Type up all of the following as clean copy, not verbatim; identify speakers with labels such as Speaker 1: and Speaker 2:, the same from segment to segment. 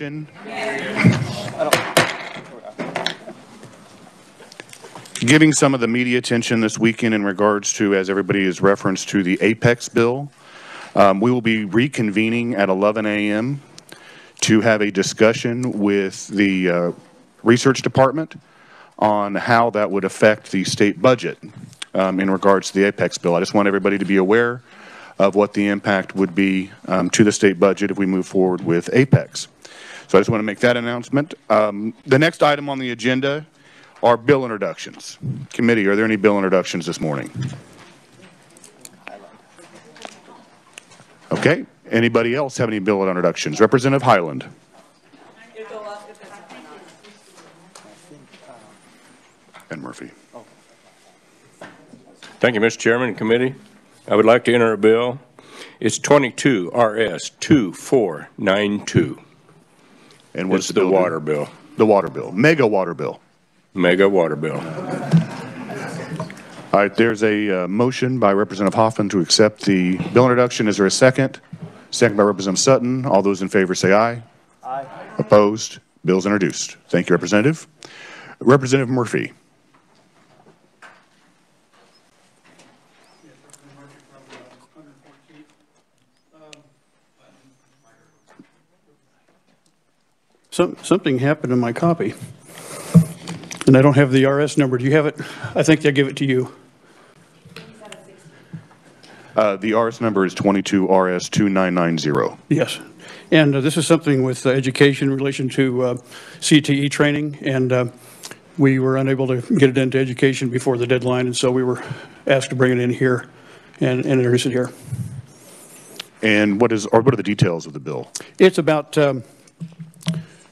Speaker 1: attention. Giving some of the media attention this weekend in regards to, as everybody has referenced, to the Apex bill. We will be reconvening at 11 a.m. to have a discussion with the research department on how that would affect the state budget in regards to the Apex bill. I just want everybody to be aware of what the impact would be to the state budget if we move forward with Apex. So I just want to make that announcement. The next item on the agenda are bill introductions. Committee, are there any bill introductions this morning? Okay. Anybody else have any bill introductions? Representative Highland. And Murphy.
Speaker 2: Thank you, Mr. Chairman and committee. I would like to enter a bill. It's 22 RS 2492.
Speaker 1: And what's
Speaker 2: the water bill?
Speaker 1: The water bill. Mega water bill.
Speaker 2: Mega water bill.
Speaker 1: All right, there's a motion by Representative Hoffman to accept the bill introduction. Is there a second? Second by Representative Sutton. All those in favor say aye. Aye. Opposed? Bill's introduced. Thank you, Representative. Representative Murphy.
Speaker 3: Something happened in my copy, and I don't have the RS number. Do you have it? I think they'll give it to you.
Speaker 1: The RS number is 22 RS 2990.
Speaker 3: Yes, and this is something with education in relation to CTE training, and we were unable to get it into education before the deadline, and so we were asked to bring it in here and introduce it here.
Speaker 1: And what are the details of the bill?
Speaker 3: It's about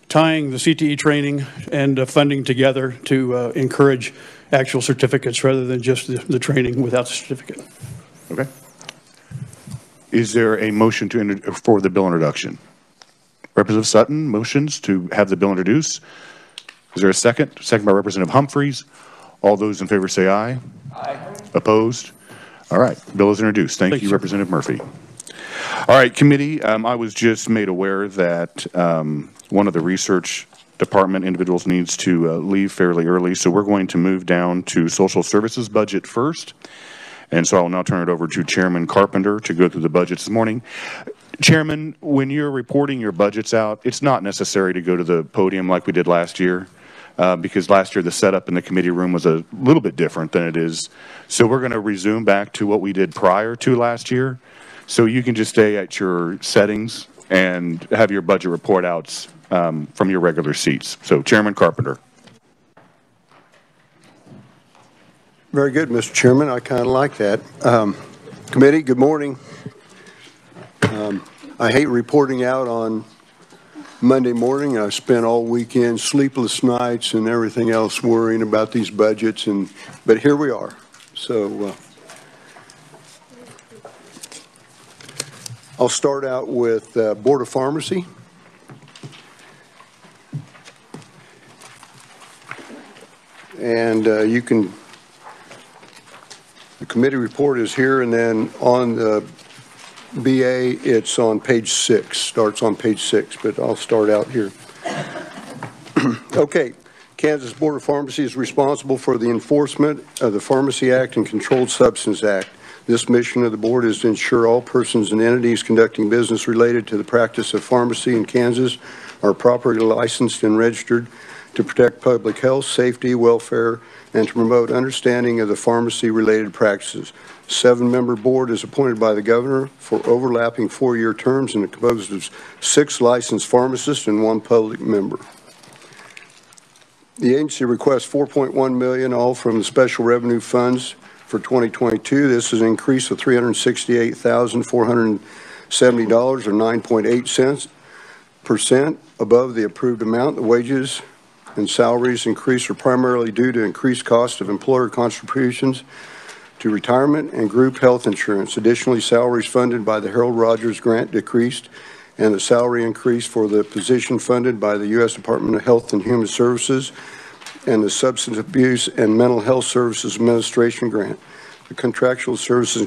Speaker 3: tying the CTE training and funding together to encourage actual certificates rather than just the training without the certificate.
Speaker 1: Okay. Is there a motion for the bill introduction? Representative Sutton motions to have the bill introduced. Is there a second? Second by Representative Humphreys. All those in favor say aye. Aye. Opposed? All right. Bill is introduced. Thank you, Representative Murphy. All right, committee, I was just made aware that one of the research department individuals needs to leave fairly early, so we're going to move down to social services budget first. And so I'll now turn it over to Chairman Carpenter to go through the budgets this morning. Chairman, when you're reporting your budgets out, it's not necessary to go to the podium like we did last year, because last year the setup in the committee room was a little bit different than it is. So we're going to resume back to what we did prior to last year. So you can just stay at your settings and have your budget report outs from your regular seats. So Chairman Carpenter.
Speaker 4: Very good, Mr. Chairman. I kind of like that. Committee, good morning. I hate reporting out on Monday morning. I spent all weekend, sleepless nights and everything else worrying about these budgets, but here we are. So I'll start out with Board of Pharmacy. And the committee report is here, and then on the BA, it's on page 6, starts on page 6, but I'll start out here. Okay, Kansas Board of Pharmacy is responsible for the enforcement of the Pharmacy Act and Controlled Substance Act. This mission of the board is to ensure all persons and entities conducting business related to the practice of pharmacy in Kansas are properly licensed and registered to protect public health, safety, welfare, and to promote understanding of the pharmacy-related practices. 7-member board is appointed by the governor for overlapping 4-year terms and composed of 6 licensed pharmacists and 1 public member. The agency requests $4.1 million, all from the special revenue funds for 2022. This is an increase of $368,470, or 9.8% above the approved amount. The wages and salaries increase are primarily due to increased cost of employer contributions to retirement and group health insurance. Additionally, salaries funded by the Harold Rogers grant decreased, and the salary increase for the position funded by the U.S. Department of Health and Human Services and the Substance Abuse and Mental Health Services Administration grant. The contractual services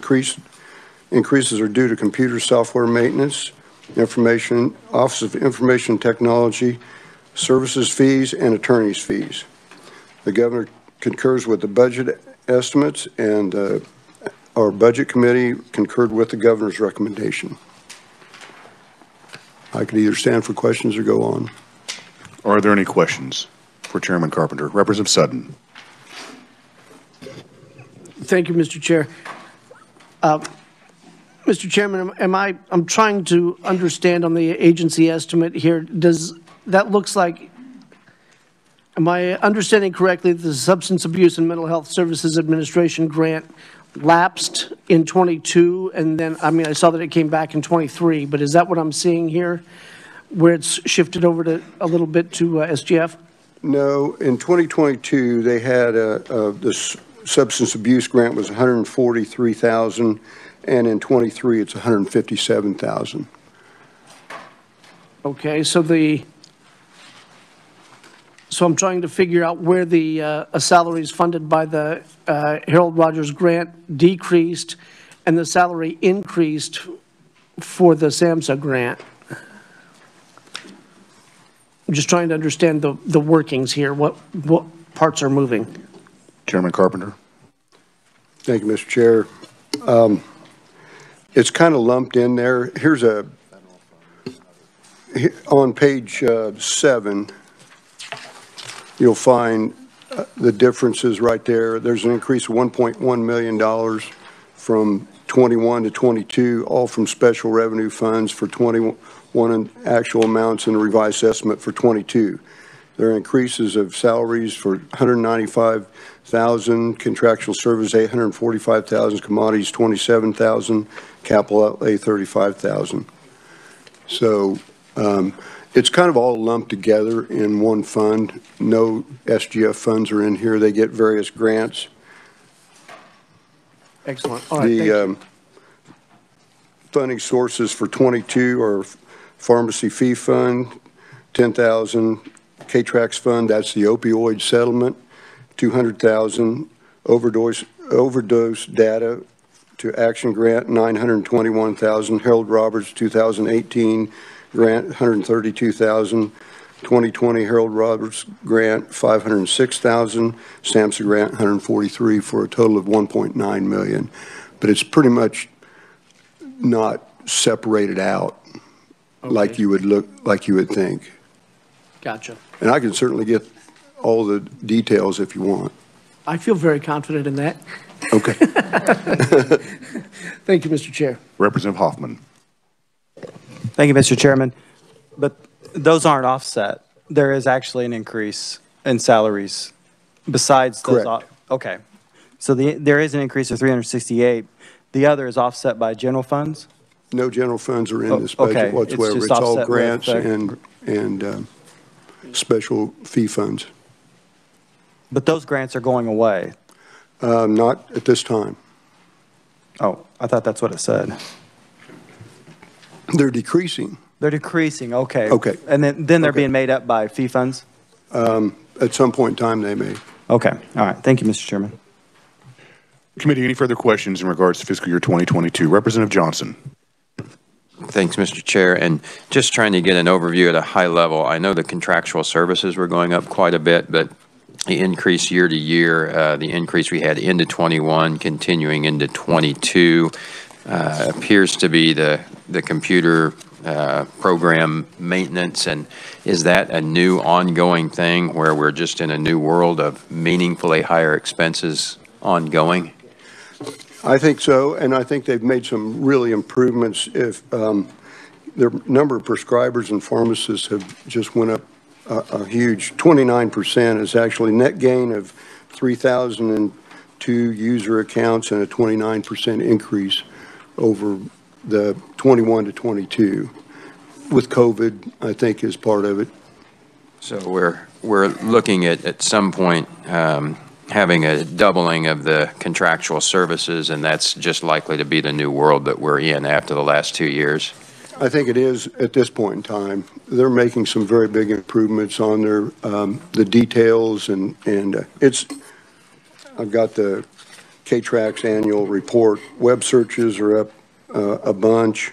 Speaker 4: increases are due to computer software maintenance Office of Information Technology, services fees, and attorney's fees. The governor concurs with the budget estimates, and our budget committee concurred with the governor's recommendation. I could either stand for questions or go on.
Speaker 1: Are there any questions for Chairman Carpenter? Representative Sutton.
Speaker 5: Thank you, Mr. Chair. Mr. Chairman, I'm trying to understand on the agency estimate here. Does that looks like, am I understanding correctly that the Substance Abuse and Mental Health Services Administration grant lapsed in 22, and then, I mean, I saw that it came back in 23, but is that what I'm seeing here, where it's shifted over to a little bit to SGF?
Speaker 4: No, in 2022, they had this substance abuse grant was $143,000, and in 23, it's $157,000.
Speaker 5: Okay, so I'm trying to figure out where the salaries funded by the Harold Rogers grant decreased and the salary increased for the SAMHSA grant. I'm just trying to understand the workings here, what parts are moving.
Speaker 1: Chairman Carpenter.
Speaker 4: Thank you, Mr. Chair. It's kind of lumped in there. Here's on page 7, you'll find the differences right there. There's an increase of $1.1 million from 21 to 22, all from special revenue funds for 21 in actual amounts and a revised estimate for 22. There are increases of salaries for $195,000, contractual service $845,000, commodities $27,000, capital outlay $35,000. So it's kind of all lumped together in one fund. No SGF funds are in here. They get various grants.
Speaker 5: Excellent. All right, thank you.
Speaker 4: Funding sources for 22 are pharmacy fee fund, $10,000, K-Trax fund, that's the opioid settlement, $200,000, overdose data to action grant, $921,000, Harold Roberts 2018 grant, $132,000, 2020 Harold Roberts grant, $506,000, SAMHSA grant, $143,000 for a total of $1.9 million. But it's pretty much not separated out like you would think.
Speaker 5: Gotcha.
Speaker 4: And I can certainly get all the details if you want.
Speaker 5: I feel very confident in that.
Speaker 4: Okay.
Speaker 5: Thank you, Mr. Chair.
Speaker 1: Representative Hoffman.
Speaker 6: Thank you, Mr. Chairman. But those aren't offset. There is actually an increase in salaries besides those.
Speaker 4: Correct.
Speaker 6: Okay. So there is an increase of 368. The other is offset by general funds?
Speaker 4: No general funds are in this budget
Speaker 6: okay.
Speaker 4: whatsoever.
Speaker 6: It's
Speaker 4: It's all
Speaker 6: offset
Speaker 4: grants
Speaker 6: with,
Speaker 4: and special fee funds.
Speaker 6: But those grants are going away.
Speaker 4: Not at this time.
Speaker 6: Oh, I thought that's what it said.
Speaker 4: They're decreasing.
Speaker 6: They're decreasing, okay.
Speaker 4: Okay.
Speaker 6: And then they're
Speaker 4: Okay.
Speaker 6: being made up by fee funds?
Speaker 4: At some point in time, they may.
Speaker 6: Okay, all right. Thank you, Mr. Chairman.
Speaker 1: Committee, any further questions in regards to fiscal year 2022? Representative Johnson.
Speaker 7: Thanks, Mr. Chair. And just trying to get an overview at a high level, I know the contractual services were going up quite a bit, but the increase year to year, the increase we had into 21, continuing into 22, appears to be the computer program maintenance. And is that a new ongoing thing where we're just in a new world of meaningfully higher expenses ongoing?
Speaker 4: I think so, and I think they've made some really improvements. If their number of prescribers and pharmacists have just went up a huge 29% is actually net gain of 3,002 user accounts and a 29% increase over the 21 to 22. With COVID, I think is part of it.
Speaker 7: So we're looking at some point having a doubling of the contractual services, and that's just likely to be the new world that we're in after the last 2 years.
Speaker 4: I think it is at this point in time. They're making some very big improvements on their the details, and it's. I've got the K-Trax annual report. Web searches are up a bunch.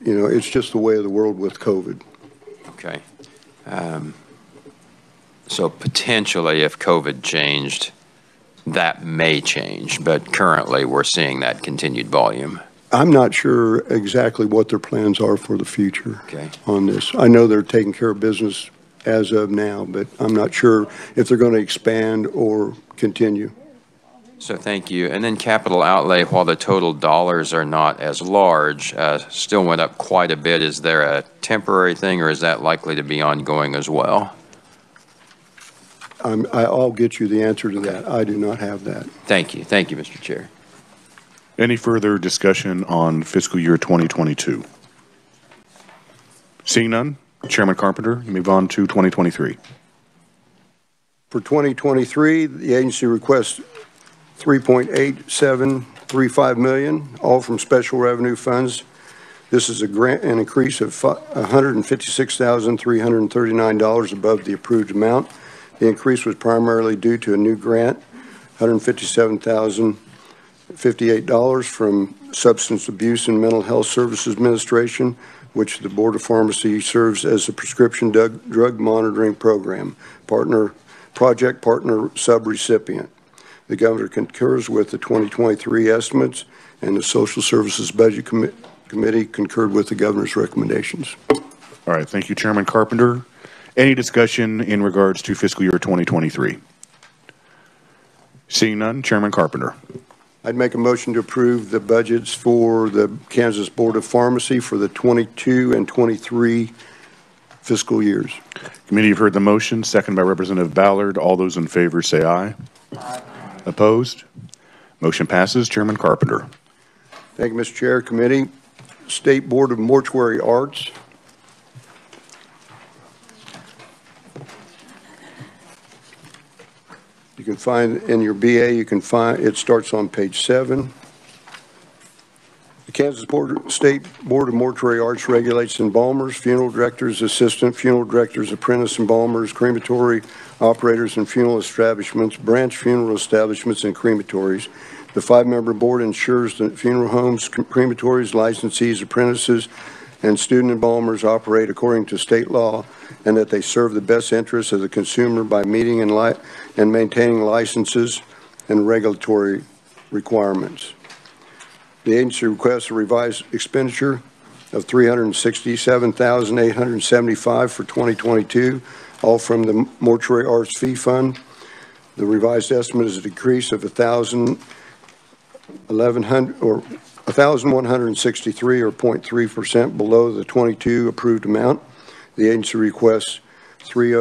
Speaker 4: it's just the way of the world with COVID.
Speaker 7: Okay. So potentially, if COVID changed, that may change, but currently we're seeing that continued volume.
Speaker 4: I'm not sure exactly what their plans are for the future
Speaker 7: Okay.
Speaker 4: on this. I know they're taking care of business as of now, but I'm not sure if they're going to expand or continue.
Speaker 7: So thank you. And then capital outlay, while the total dollars are not as large, still went up quite a bit. Is there a temporary thing, or is that likely to be ongoing as well?
Speaker 4: I'll get you the answer to that. I do not have that.
Speaker 7: Thank you. Thank you, Mr. Chair.
Speaker 1: Any further discussion on fiscal year 2022? Seeing none, Chairman Carpenter, you move on to 2023.
Speaker 4: For 2023, the agency requests $3.8735 million, all from special revenue funds. This is an increase of $156,339 above the approved amount. The increase was primarily due to a new grant, $157,058 from Substance Abuse and Mental Health Services Administration, which the Board of Pharmacy serves as a prescription drug monitoring program project partner subrecipient. The Governor concurs with the 2023 estimates, and the Social Services Budget Committee concurred with the Governor's recommendations.
Speaker 1: All right, thank you, Chairman Carpenter. Any discussion in regards to fiscal year 2023? Seeing none, Chairman Carpenter.
Speaker 4: I'd make a motion to approve the budgets for the Kansas Board of Pharmacy for the 22 and 23 fiscal years.
Speaker 1: Committee, you've heard the motion, second by Representative Ballard. All those in favor say aye. Aye. Opposed? Motion passes. Chairman Carpenter.
Speaker 4: Thank you, Mr. Chair. Committee, State Board of Mortuary Arts. You can find in your BA, it starts on page 7. The Kansas State Board of Mortuary Arts regulates embalmers, funeral directors, assistant funeral directors, apprentice embalmers, crematory operators, and funeral establishments, branch funeral establishments, and crematories. The 5-member board ensures that funeral homes, crematories, licensees, apprentices, and student embalmers operate according to state law, and that they serve the best interests of the consumer by meeting and maintaining licenses and regulatory requirements. The agency requests a revised expenditure of $367,875 for 2022, all from the Mortuary Arts Fee Fund. The revised estimate is a decrease of $1,163 or 0.3% below the 22 approved amount. The agency requests three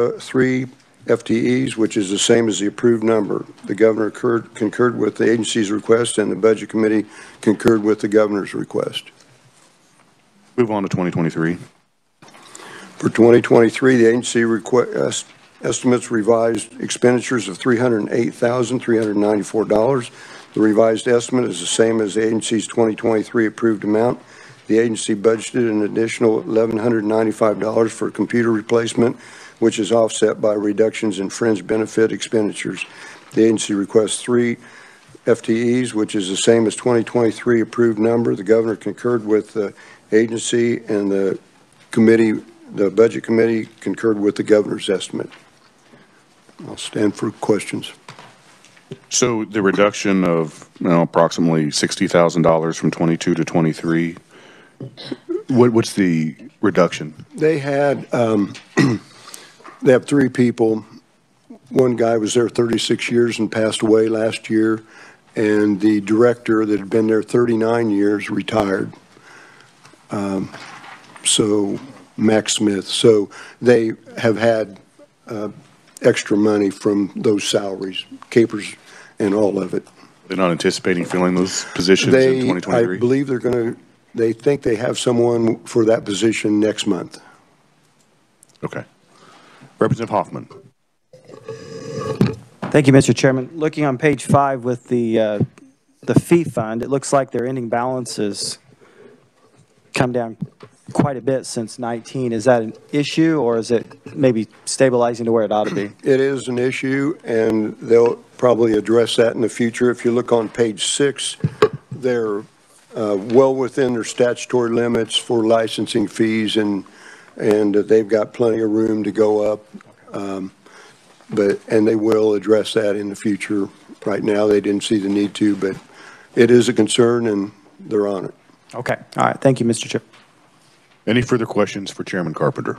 Speaker 4: FTEs, which is the same as the approved number. The Governor concurred with the agency's request, and the Budget Committee concurred with the Governor's request.
Speaker 1: Move on to 2023.
Speaker 4: For 2023, the agency estimates revised expenditures of $308,394. The revised estimate is the same as the agency's 2023 approved amount. The agency budgeted an additional $1,195 for computer replacement, which is offset by reductions in fringe benefit expenditures. The agency requests 3 FTEs, which is the same as 2023 approved number. The Governor concurred with the agency, and the Budget Committee concurred with the Governor's estimate. I'll stand for questions.
Speaker 1: So the reduction of approximately $60,000 from 22 to 23, what's the reduction?
Speaker 4: They had they have 3 people. One guy was there 36 years and passed away last year, and the director that had been there 39 years retired. So Max Smith. So they have had extra money from those salaries, capers and all of it.
Speaker 1: They're not anticipating filling those positions in 2023?
Speaker 4: I believe they think they have someone for that position next month.
Speaker 1: Okay. Representative Hoffman.
Speaker 6: Thank you, Mr. Chairman. Looking on page 5 with the fee fund, it looks like their ending balances come down quite a bit since 19. Is that an issue, or is it maybe stabilizing to where it ought to be?
Speaker 4: It is an issue, and they'll probably address that in the future. If you look on page 6, their well within their statutory limits for licensing fees, and they've got plenty of room to go up. And they will address that in the future. Right now, they didn't see the need to, but it is a concern, and they're on it.
Speaker 6: Okay. All right. Thank you, Mr. Chair.
Speaker 1: Any further questions for Chairman Carpenter?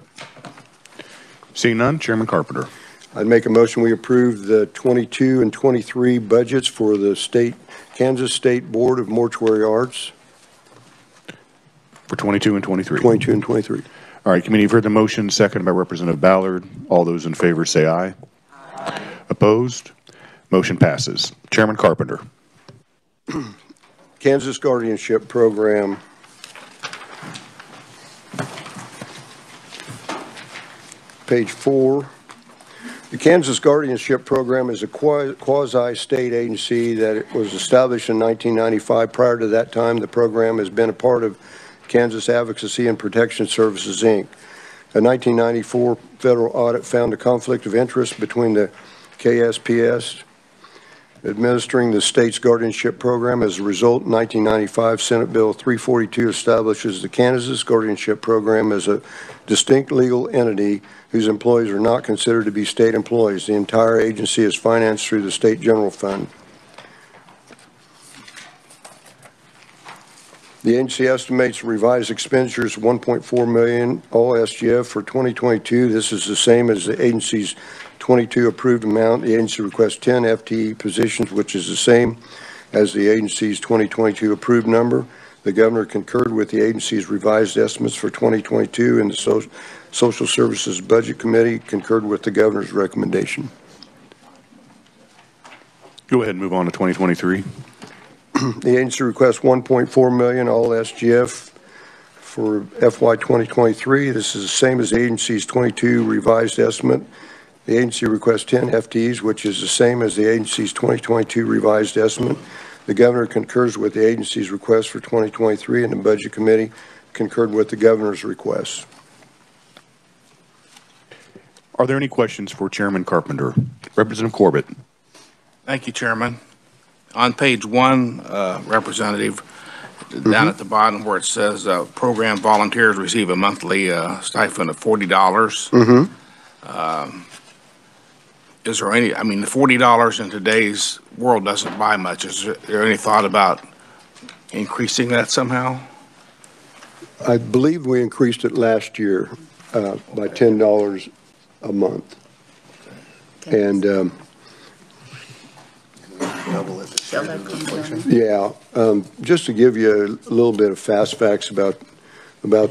Speaker 1: Seeing none, Chairman Carpenter.
Speaker 4: I'd make a motion we approve the 22 and 23 budgets for the Kansas State Board of Mortuary Arts.
Speaker 1: For 22 and 23.
Speaker 4: 22 and 23.
Speaker 1: All right, committee, you've heard the motion, seconded by Representative Ballard. All those in favor say aye. Aye. Opposed? Motion passes. Chairman Carpenter.
Speaker 4: Kansas Guardianship Program. Page 4. The Kansas Guardianship Program is a quasi-state agency that it was established in 1995. Prior to that time, the program has been a part of Kansas Advocacy and Protection Services, Inc. A 1994 federal audit found a conflict of interest between the KSPS administering the state's guardianship program. As a result, in 1995, Senate Bill 342 establishes the Kansas Guardianship Program as a distinct legal entity whose employees are not considered to be state employees. The entire agency is financed through the state general fund. The agency estimates revised expenditures of $1.4 million all SGF for 2022. This is the same as the agency's 22 approved amount. The agency requests 10 FTE positions, which is the same as the agency's 2022 approved number. The governor concurred with the agency's revised estimates for 2022, and the Social Services Budget Committee concurred with the governor's recommendation.
Speaker 1: Go ahead and move on to 2023.
Speaker 4: The agency requests $1.4 million all SGF for FY 2023. This is the same as the agency's 22 revised estimate. The agency requests 10 FTEs, which is the same as the agency's 2022 revised estimate. The governor concurs with the agency's request for 2023, and the Budget Committee concurred with the governor's request.
Speaker 1: Are there any questions for Chairman Carpenter? Representative Corbett.
Speaker 8: Thank you, Chairman. On page 1, Representative, down at the bottom where it says program volunteers receive a monthly stipend of $40. Is there any, I mean, the $40 in today's world doesn't buy much. Is there any thought about increasing that somehow?
Speaker 4: I believe we increased it last year by $10 a month. Okay. And yeah, just to give you a little bit of fast facts about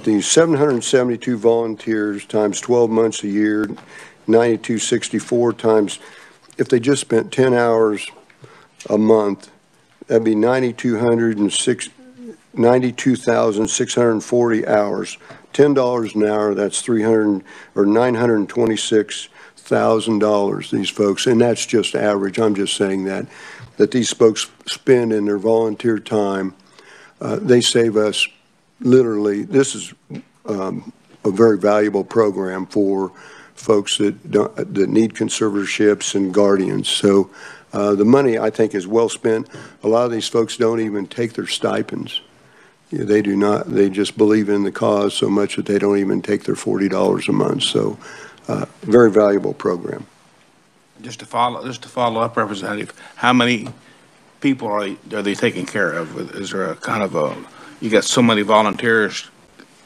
Speaker 4: these 772 volunteers times 12 months a year, 9264 times, if they just spent 10 hours a month, that'd be 92,640 hours. $10 an hour, that's $926,000, these folks, and that's just average. I'm just saying that these folks spend in their volunteer time. They save us literally. This is a very valuable program for folks that need conservatorships and guardians. So the money, I think, is well spent. A lot of these folks don't even take their stipends. Yeah, they do not. They just believe in the cause so much that they don't even take their $40 a month. So very valuable program.
Speaker 8: Just to follow up, Representative, how many people are they taking care of? Is there a kind of a, you got so many volunteers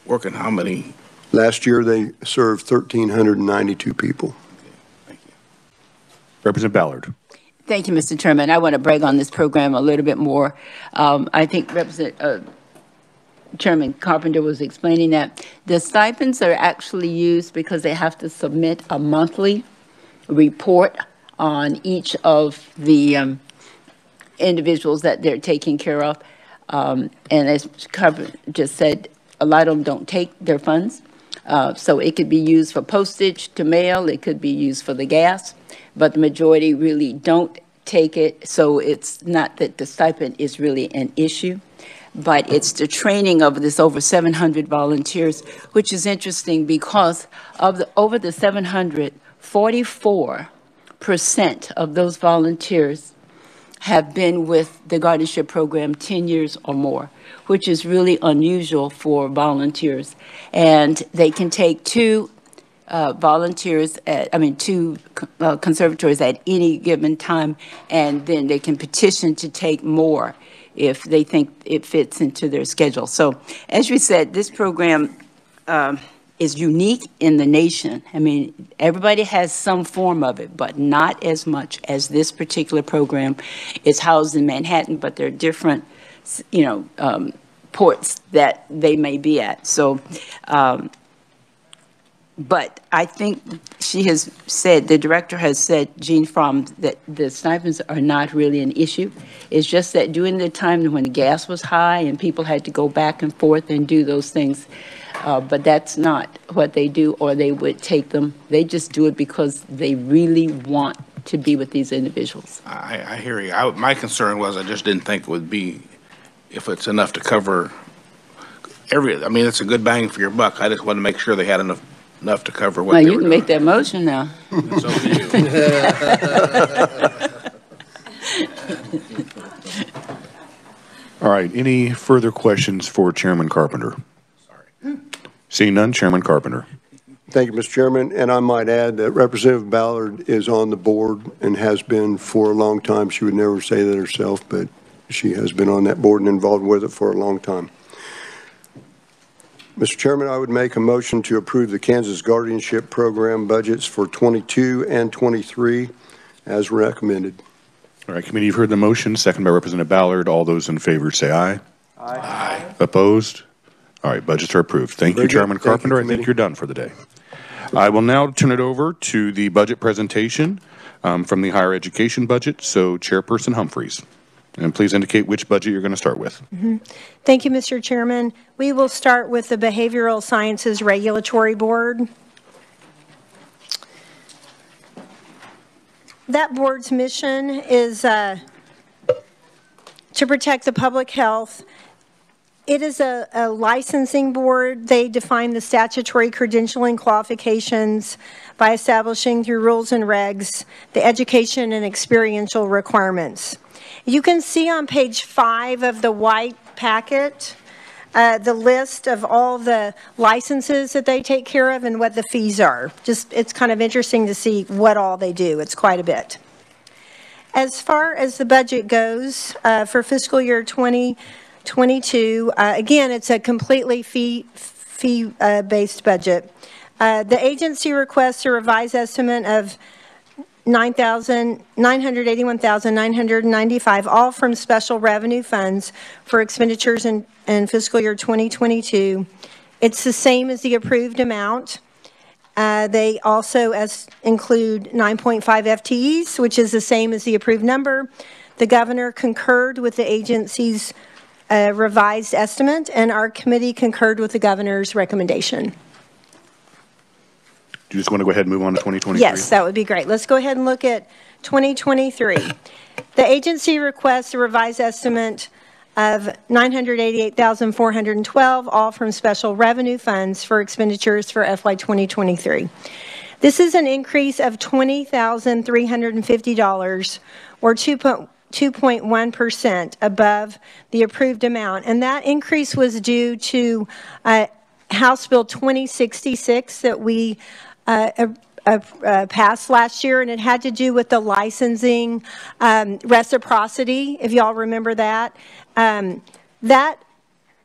Speaker 8: working, how many?
Speaker 4: Last year they served 1,392 people.
Speaker 8: Okay, thank you.
Speaker 1: Representative Ballard.
Speaker 9: Thank you, Mr. Chairman. I want to brag on this program a little bit more. I think Chairman Carpenter was explaining that the stipends are actually used because they have to submit a monthly report on each of the individuals that they're taking care of. And as Carpenter just said, a lot of them don't take their funds. So it could be used for postage to mail, it could be used for the gas, but the majority really don't take it. So it's not that the stipend is really an issue, but it's the training of this over 700 volunteers, which is interesting because of over the 700, 44% of those volunteers have been with the guardianship program 10 years or more, which is really unusual for volunteers. And they can take two conservatories at any given time, and then they can petition to take more if they think it fits into their schedule. So as we said, this program is unique in the nation. I mean, everybody has some form of it, but not as much as this particular program. It's housed in Manhattan, but there are different, ports that they may be at. So, but I think she has said, the director has said, Jean Fromm, that the stipends are not really an issue. It's just that during the time when the gas was high and people had to go back and forth and do those things, but that's not what they do, or they would take them. They just do it because they really want to be with these individuals.
Speaker 8: I hear you. My concern was I just didn't think it would be, if it's enough to cover it's a good bang for your buck. I just want to make sure they had enough to cover what
Speaker 9: Well,
Speaker 8: they
Speaker 9: you
Speaker 8: were
Speaker 9: can
Speaker 8: doing.
Speaker 9: make that motion now.
Speaker 8: It's up to you.
Speaker 1: All right, any further questions for Chairman Carpenter? Seeing none, Chairman Carpenter.
Speaker 4: Thank you, Mr. Chairman. And I might add that Representative Ballard is on the board and has been for a long time. She would never say that herself, but she has been on that board and involved with it for a long time. Mr. Chairman, I would make a motion to approve the Kansas Guardianship Program budgets for 22 and 23 as recommended.
Speaker 1: All right, committee, you've heard the motion, second by Representative Ballard. All those in favor say aye.
Speaker 8: Aye.
Speaker 1: Opposed? All right, budgets are approved. Thank you,
Speaker 4: Very good.
Speaker 1: Chairman
Speaker 4: Thank you,
Speaker 1: Carpenter. I think
Speaker 4: committee.
Speaker 1: you're done for the day. I will now turn it over to the budget presentation from the higher education budget. So Chairperson Humphreys, and please indicate which budget you're going to start with.
Speaker 10: Thank you, Mr. Chairman. We will start with the Behavioral Sciences Regulatory Board. That board's mission is to protect the public health. It is a licensing board. They define the statutory credentialing qualifications by establishing through rules and regs the education and experiential requirements. You can see on page 5 of the white packet the list of all the licenses that they take care of and what the fees are. It's kind of interesting to see what all they do. It's quite a bit. As far as the budget goes for fiscal year 2022, again, it's a completely fee-based budget. The agency requests a revised estimate of $981,995, all from special revenue funds for expenditures in fiscal year 2022. It's the same as the approved amount. They also include 9.5 FTEs, which is the same as the approved number. The governor concurred with the agency's revised estimate, and our committee concurred with the governor's recommendation.
Speaker 1: Do you just want to go ahead and move on to 2023?
Speaker 10: Yes, that would be great. Let's go ahead and look at 2023. The agency requests a revised estimate of $988,412, all from special revenue funds for expenditures for FY 2023. This is an increase of $20,350, or 2.1% above the approved amount. And that increase was due to House Bill 2066 that we passed last year, and it had to do with the licensing reciprocity, if y'all remember that.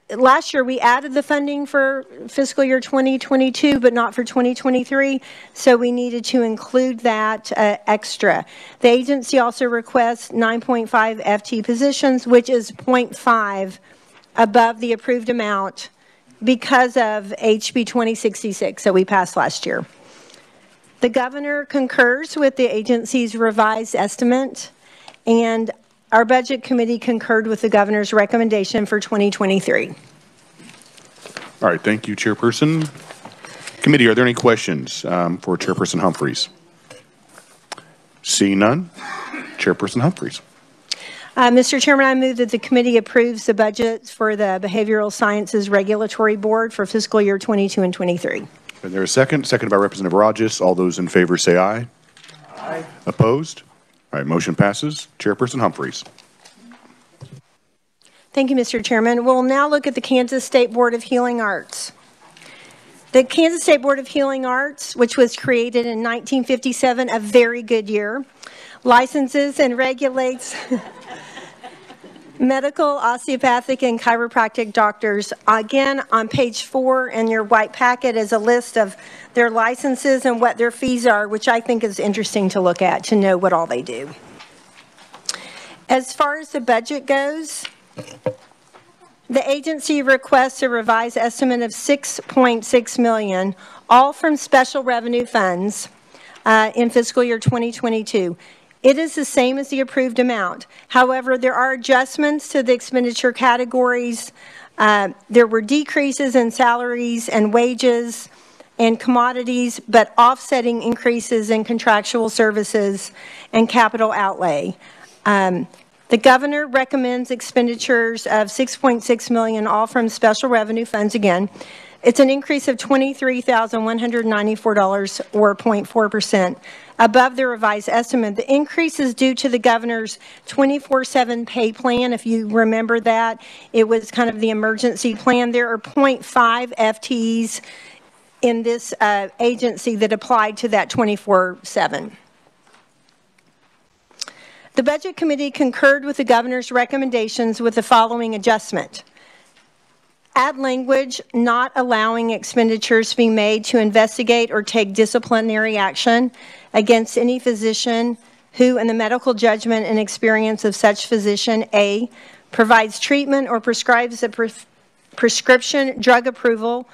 Speaker 10: Last year we added the funding for fiscal year 2022, but not for 2023, so we needed to include that extra. The agency also requests 9.5 FT positions, which is 0.5 above the approved amount because of HB 2066 that we passed last year. The governor concurs with the agency's revised estimate, and our budget committee concurred with the governor's recommendation for 2023.
Speaker 1: All right, thank you, Chairperson. Committee, are there any questions for Chairperson Humphreys? Seeing none, Chairperson Humphreys.
Speaker 10: Mr. Chairman, I move that the committee approves the budget for the Behavioral Sciences Regulatory Board for fiscal year 22 and 23.
Speaker 1: Is there a second? Seconded by Representative Rajas. All those in favor say aye. Aye. Opposed? All right, motion passes. Chairperson Humphreys.
Speaker 10: Thank you, Mr. Chairman. We'll now look at the Kansas State Board of Healing Arts. The Kansas State Board of Healing Arts, which was created in 1957, a very good year, licenses and regulates medical, osteopathic, and chiropractic doctors. Again, on page 4 in your white packet is a list of their licenses and what their fees are, which I think is interesting to look at, to know what all they do. As far as the budget goes, the agency requests a revised estimate of $6.6 million, all from special revenue funds in fiscal year 2022. It is the same as the approved amount. However, there are adjustments to the expenditure categories. There were decreases in salaries and wages and commodities, but offsetting increases in contractual services and capital outlay. The governor recommends expenditures of $6.6 million, all from special revenue funds again. It's an increase of $23,194 or 0.4% above the revised estimate. The increase is due to the governor's 24/7 pay plan. If you remember that, it was kind of the emergency plan. There are 0.5 FTEs in this agency that applied to that 24/7. The Budget Committee concurred with the governor's recommendations with the following adjustment. Add language not allowing expenditures to be made to investigate or take disciplinary action against any physician who, in the medical judgment and experience of such physician, A, provides treatment or prescribes a prescription drug approved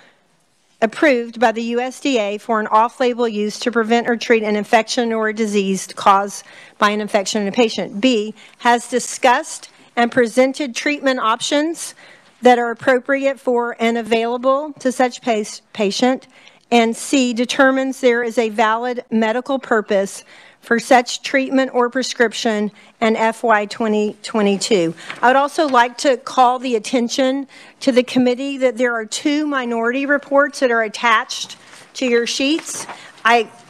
Speaker 10: by the USDA for an off-label use to prevent or treat an infection or a disease caused by an infection in a patient. B, has discussed and presented treatment options that are appropriate for and available to such patient. And C, determines there is a valid medical purpose for such treatment or prescription in FY 2022. I would also like to call the attention to the committee that there are 2 minority reports that are attached to your sheets.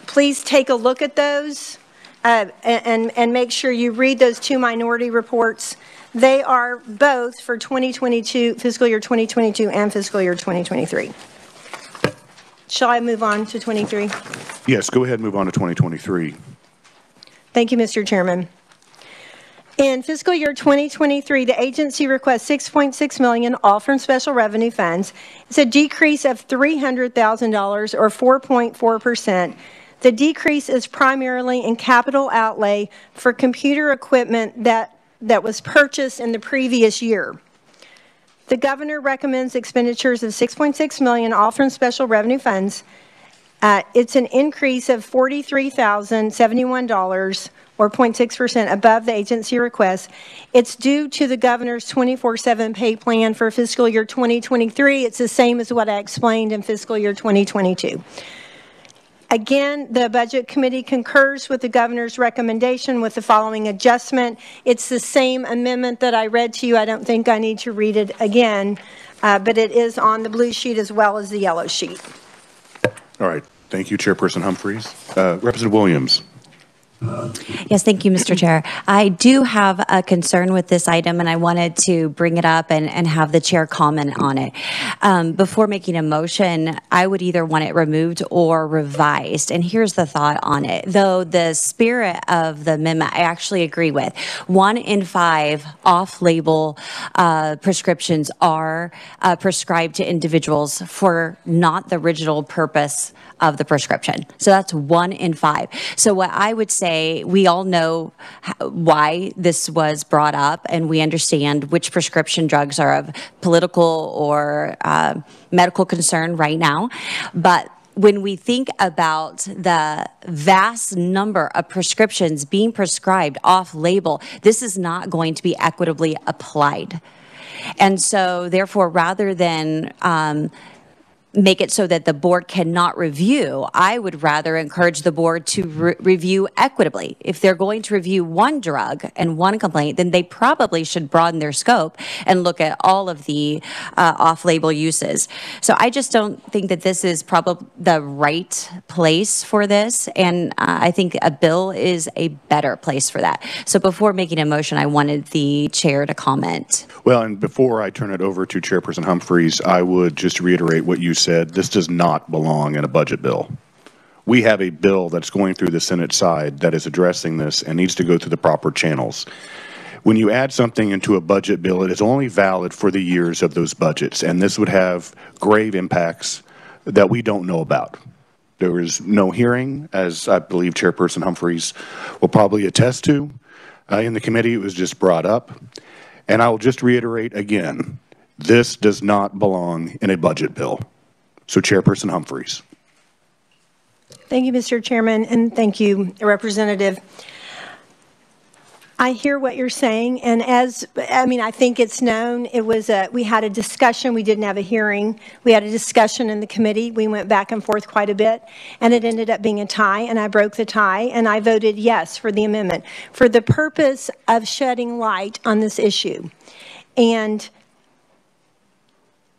Speaker 10: Please take a look at those and make sure you read those 2 minority reports. They are both for 2022, fiscal year 2022 and fiscal year 2023. Shall I move on to 23?
Speaker 1: Yes, go ahead and move on to 2023.
Speaker 10: Thank you, Mr. Chairman. In fiscal year 2023, the agency requests $6.6 million, all from special revenue funds. It's a decrease of $300,000 or 4.4%. The decrease is primarily in capital outlay for computer equipment that was purchased in the previous year. The governor recommends expenditures of $6.6 million, all from special revenue funds. It's an increase of $43,071 or 0.6% above the agency request. It's due to the governor's 24/7 pay plan for fiscal year 2023. It's the same as what I explained in fiscal year 2022. Again, the Budget Committee concurs with the governor's recommendation with the following adjustment. It's the same amendment that I read to you. I don't think I need to read it again, but it is on the blue sheet as well as the yellow sheet.
Speaker 1: All right. Thank you, Chairperson Humphreys. Representative Williams.
Speaker 11: Yes, thank you, Mr. Chair. I do have a concern with this item, and I wanted to bring it up and have the chair comment on it. Before making a motion, I would either want it removed or revised. And here's the thought on it. Though the spirit of the amendment, I actually agree with. 1 in 5 off-label prescriptions are prescribed to individuals for not the original purpose of the prescription. So that's 1 in 5. So what I would say, we all know why this was brought up, and we understand which prescription drugs are of political or medical concern right now. But when we think about the vast number of prescriptions being prescribed off-label, this is not going to be equitably applied. And so, therefore, rather than make it so that the board cannot review. I would rather encourage the board to review equitably. If they're going to review one drug and one complaint, then they probably should broaden their scope and look at all of the off-label uses. So I just don't think that this is probably the right place for this, and I think a bill is a better place for that. So before making a motion, I wanted the chair to comment.
Speaker 1: Well, and before I turn it over to Chairperson Humphreys, I would just reiterate what you said. This does not belong in a budget bill. We have a bill that's going through the Senate side that is addressing this and needs to go through the proper channels. When you add something into a budget bill, it is only valid for the years of those budgets, and this would have grave impacts that we don't know about. There was no hearing, as I believe Chairperson Humphreys will probably attest to. In the committee, it was just brought up. And I will just reiterate again, this does not belong in a budget bill. So Chairperson Humphreys.
Speaker 10: Thank you, Mr. Chairman, and thank you, Representative. I hear what you're saying, and I think it's known. We had a discussion. We didn't have a hearing. We had a discussion in the committee. We went back and forth quite a bit, and it ended up being a tie, and I broke the tie, and I voted yes for the amendment for the purpose of shedding light on this issue. And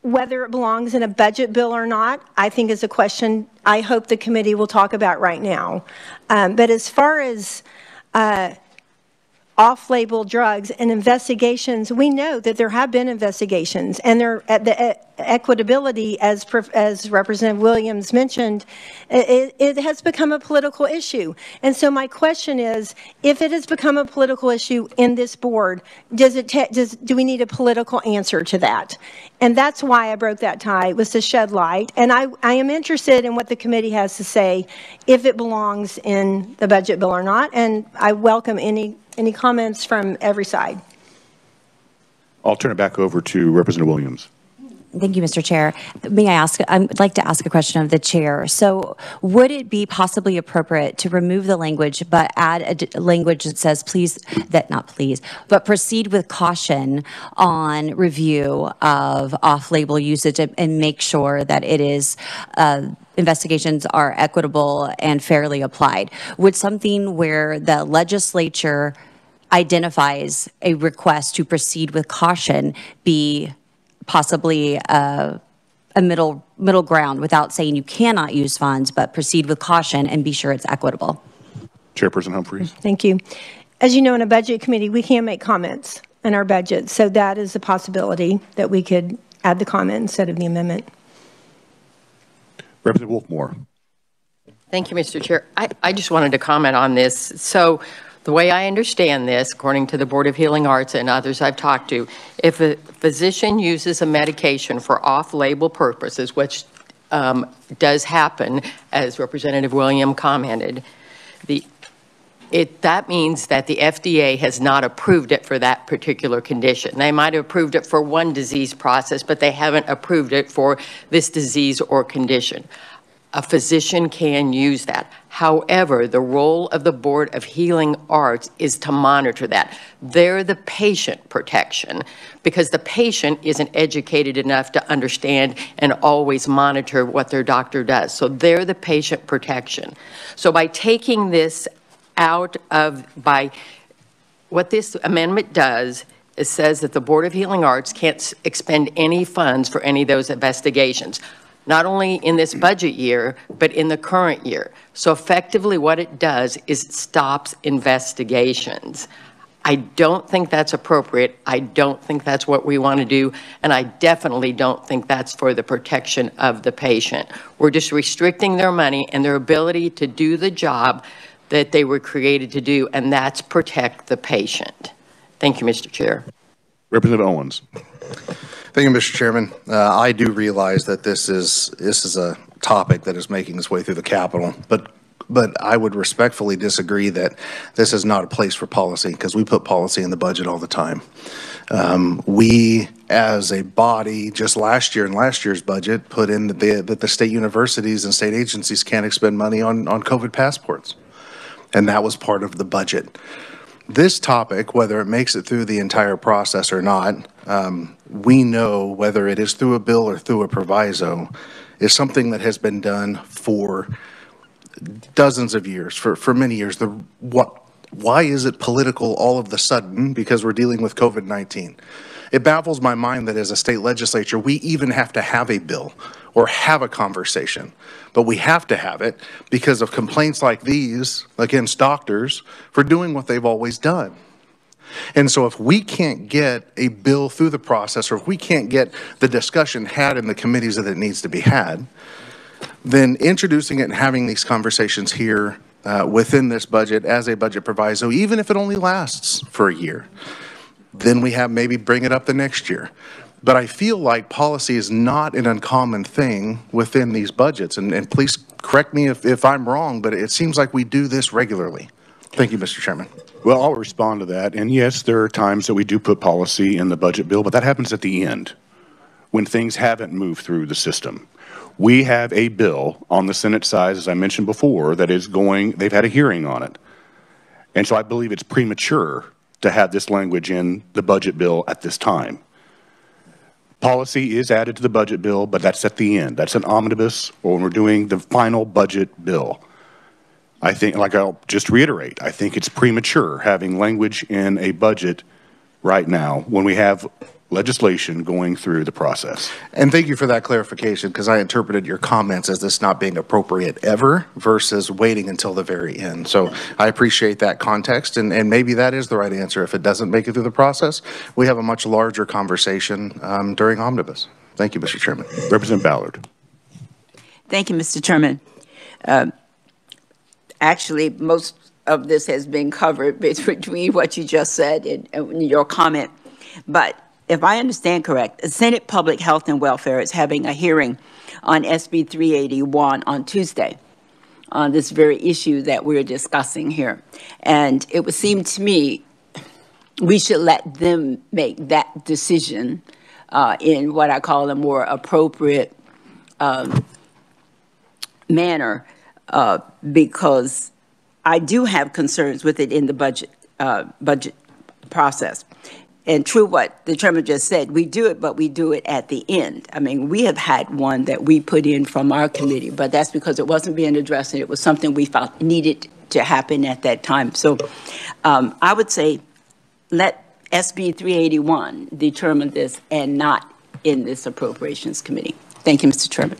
Speaker 10: whether it belongs in a budget bill or not, I think is a question I hope the committee will talk about right now. But as far as off-label drugs and investigations, we know that there have been investigations, and the equitability, as Representative Williams mentioned, it has become a political issue. And so my question is, if it has become a political issue in this board, do we need a political answer to that? And that's why I broke that tie, was to shed light. And I am interested in what the committee has to say, if it belongs in the budget bill or not, and I welcome any comments from every side.
Speaker 1: I'll turn it back over to Representative Williams.
Speaker 11: Thank you, Mr. Chair. May I ask, I'd like to ask a question of the chair. So would it be possibly appropriate to remove the language but add a language that says but proceed with caution on review of off-label usage and make sure that it is investigations are equitable and fairly applied? Would something where the legislature identifies a request to proceed with caution be possibly a middle ground without saying you cannot use funds, but proceed with caution and be sure it's equitable?
Speaker 1: Chairperson Humphreys.
Speaker 10: Thank you. As you know, in a budget committee, we can't make comments in our budget, so that is a possibility that we could add the comment instead of the amendment.
Speaker 1: Representative Wolfmore.
Speaker 12: Thank you, Mr. Chair. I just wanted to comment on this. So the way I understand this, according to the Board of Healing Arts and others I've talked to, if a physician uses a medication for off-label purposes, which does happen, as Representative Williams commented, that means that the FDA has not approved it for that particular condition. They might have approved it for one disease process, but they haven't approved it for this disease or condition. A physician can use that. However, the role of the Board of Healing Arts is to monitor that. They're the patient protection, because the patient isn't educated enough to understand and always monitor what their doctor does. So they're the patient protection. So by taking this out of, what this amendment does, it says that the Board of Healing Arts can't expend any funds for any of those investigations, not only in this budget year, but in the current year. So effectively what it does is it stops investigations. I don't think that's appropriate. I don't think that's what we want to do. And I definitely don't think that's for the protection of the patient. We're just restricting their money and their ability to do the job that they were created to do, and that's protect the patient. Thank you, Mr. Chair.
Speaker 1: Representative Owens.
Speaker 13: Thank you, Mr. Chairman. I do realize that this is a topic that is making its way through the Capitol, but I would respectfully disagree that this is not a place for policy, because we put policy in the budget all the time. We, as a body, just last year in last year's budget, put in that the state universities and state agencies can't expend money on COVID passports, and that was part of the budget. This topic, whether it makes it through the entire process or not, we know whether it is through a bill or through a proviso, is something that has been done for dozens of years, for many years. Why is it political all of the sudden because we're dealing with COVID-19? It baffles my mind that as a state legislature, we even have to have a bill or have a conversation. But we have to have it because of complaints like these against doctors for doing what they've always done. And so if we can't get a bill through the process, or if we can't get the discussion had in the committees that it needs to be had, then introducing it and having these conversations here within this budget as a budget proviso, even if it only lasts for a year, then we have maybe bring it up the next year. But I feel like policy is not an uncommon thing within these budgets. And please correct me if I'm wrong, but it seems like we do this regularly. Thank you, Mr. Chairman.
Speaker 1: Well, I'll respond to that. And yes, there are times that we do put policy in the budget bill, but that happens at the end when things haven't moved through the system. We have a bill on the Senate side, as I mentioned before, that is going, they've had a hearing on it. And so I believe it's premature to have this language in the budget bill at this time. Policy is added to the budget bill, but that's at the end. That's an omnibus, or when we're doing the final budget bill. I think, like I'll just reiterate, I think it's premature having language in a budget right now when we have legislation going through the process.
Speaker 13: And thank you for that clarification, because I interpreted your comments as this not being appropriate ever versus waiting until the very end. So I appreciate that context, and maybe that is the right answer. If it doesn't make it through the process, we have a much larger conversation during omnibus. Thank you, Mr. Chairman.
Speaker 1: Representative Ballard.
Speaker 9: Thank you, Mr. Chairman. Actually, most of this has been covered between what you just said and your comment. But if I understand correct, the Senate Public Health and Welfare is having a hearing on SB 381 on Tuesday on this very issue that we're discussing here. And it would seem to me we should let them make that decision in what I call a more appropriate manner, because I do have concerns with it in the budget process. And true what the chairman just said, we do it, but we do it at the end. I mean, we have had one that we put in from our committee, but that's because it wasn't being addressed and it was something we felt needed to happen at that time. So I would say let SB 381 determine this and not in this appropriations committee. Thank you, Mr. Chairman.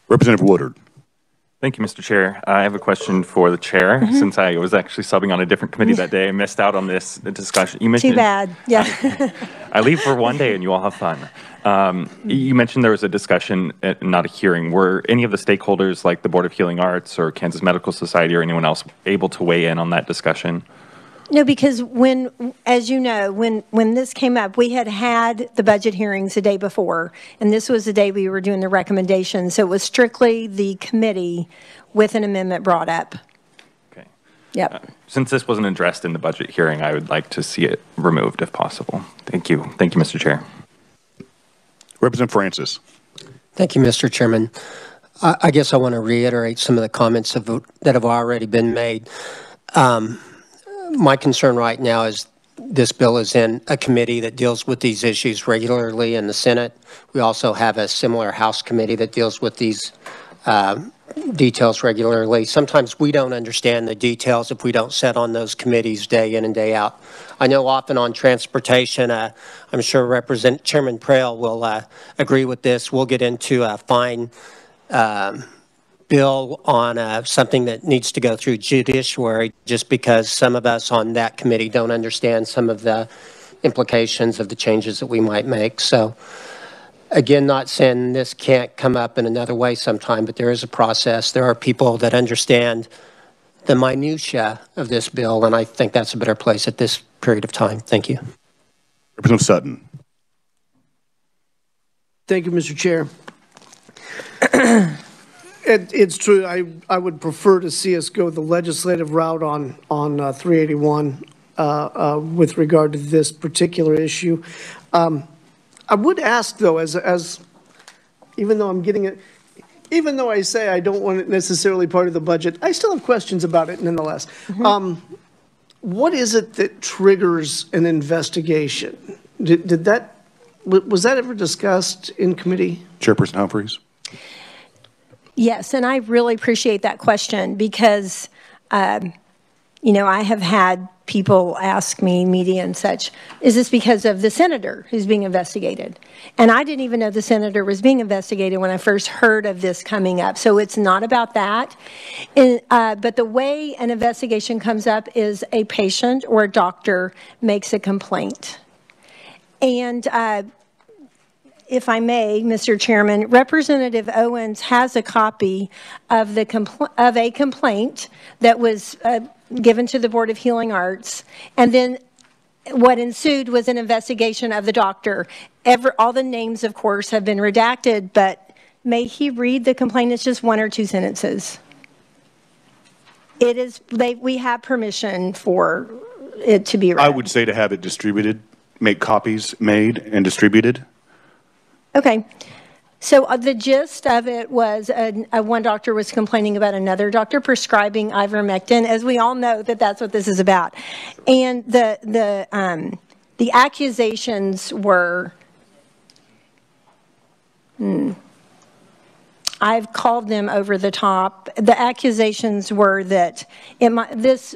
Speaker 1: Representative Woodard.
Speaker 14: Thank you, Mr. Chair. I have a question for the chair. Since I was actually subbing on a different committee that day, I missed out on this discussion. You mentioned,
Speaker 10: too bad. Yeah.
Speaker 14: I leave for one day and you all have fun. You mentioned there was a discussion, not a hearing. Were any of the stakeholders like the Board of Healing Arts or Kansas Medical Society or anyone else able to weigh in on that discussion?
Speaker 10: No, because as you know, when this came up, we had the budget hearings the day before, and this was the day we were doing the recommendations. So it was strictly the committee with an amendment brought up.
Speaker 14: Okay.
Speaker 10: Yep.
Speaker 14: Since this wasn't addressed in the budget hearing, I would like to see it removed if possible. Thank you. Thank you, Mr. Chair.
Speaker 1: Representative Francis.
Speaker 15: Thank you, Mr. Chairman. I guess I want to reiterate some of the comments that have already been made. My concern right now is this bill is in a committee that deals with these issues regularly in the Senate. We also have a similar House committee that deals with these details regularly. Sometimes we don't understand the details if we don't sit on those committees day in and day out. I know often on transportation, I'm sure Chairman Prahl will agree with this. We'll get into a fine bill on something that needs to go through judiciary just because some of us on that committee don't understand some of the implications of the changes that we might make. So again, not saying this can't come up in another way sometime, but there is a process. There are people that understand the minutia of this bill, and I think that's a better place at this period of time. Thank you.
Speaker 1: Representative Sutton.
Speaker 5: Thank you, Mr. Chair. It's true. I would prefer to see us go the legislative route on 381 with regard to this particular issue. I would ask, though, as even though I'm getting it, even though I say I don't want it necessarily part of the budget, I still have questions about it nonetheless. Mm-hmm. What is it that triggers an investigation? Was that ever discussed in committee?
Speaker 1: Chairperson Humphreys.
Speaker 10: Yes, and I really appreciate that question because, you know, I have had people ask me, media and such, is this because of the senator who's being investigated? And I didn't even know the senator was being investigated when I first heard of this coming up. So it's not about that. But the way an investigation comes up is a patient or a doctor makes a complaint. And if I may, Mr. Chairman, Representative Owens has a copy of a complaint that was given to the Board of Healing Arts, and then what ensued was an investigation of the doctor. All the names, of course, have been redacted, but may he read the complaint? It's just 1 or 2 sentences. It is, we have permission for it to be read.
Speaker 1: I would say to have it distributed, make copies made and distributed.
Speaker 10: Okay. So the gist of it was one doctor was complaining about another doctor prescribing ivermectin. As we all know, that's what this is about. And the accusations were, I've called them over the top. The accusations were that this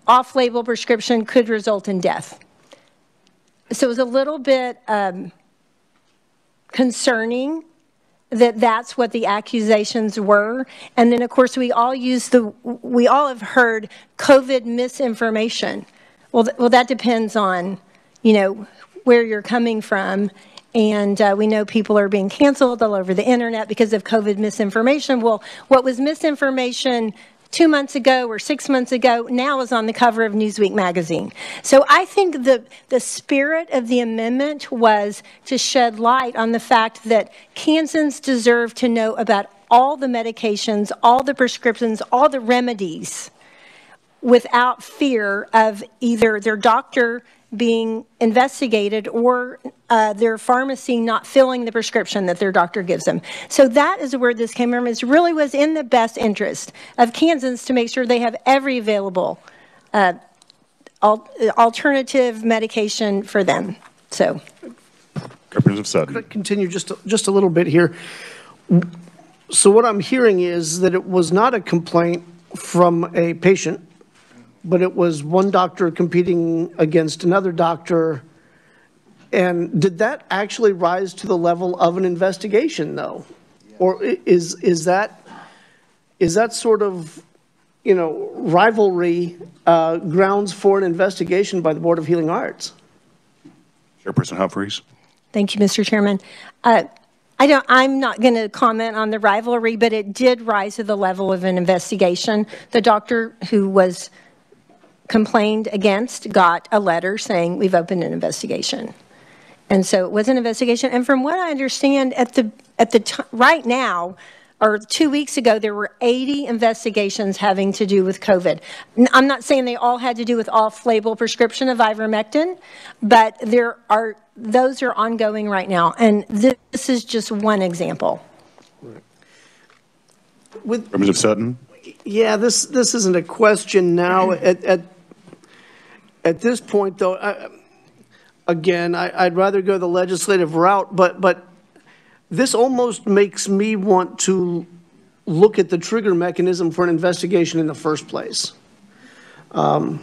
Speaker 10: off-label prescription could result in death. So it was a little bit concerning that that's what the accusations were. And then, of course, we all have heard COVID misinformation. Well, that depends on, you know, where you're coming from. And we know people are being canceled all over the internet because of COVID misinformation. Well, what was misinformation 2 months ago or 6 months ago now is on the cover of Newsweek magazine. So I think the spirit of the amendment was to shed light on the fact that Kansans deserve to know about all the medications, all the prescriptions, all the remedies without fear of either their doctor being investigated or their pharmacy not filling the prescription that their doctor gives them. So that is where this came from. It really was in the best interest of Kansans to make sure they have every available alternative medication for them. So,
Speaker 1: Representative Sutton.
Speaker 3: Could I continue just a little bit here? So what I'm hearing is that it was not a complaint from a patient, but it was one doctor competing against another doctor. And did that actually rise to the level of an investigation, though? Or is that sort of, you know, rivalry grounds for an investigation by the Board of Healing Arts?
Speaker 1: Chairperson Humphreys.
Speaker 10: Thank you, Mr. Chairman. I'm not going to comment on the rivalry, but it did rise to the level of an investigation. The doctor who was complained against got a letter saying we've opened an investigation. And so it was an investigation. And from what I understand right now, or 2 weeks ago, there were 80 investigations having to do with COVID. I'm not saying they all had to do with off-label prescription of ivermectin, but those are ongoing right now. And this is just one example.
Speaker 1: Representative Sutton.
Speaker 3: Yeah, this isn't a question now. At this point, though, I'd rather go the legislative route, but this almost makes me want to look at the trigger mechanism for an investigation in the first place. You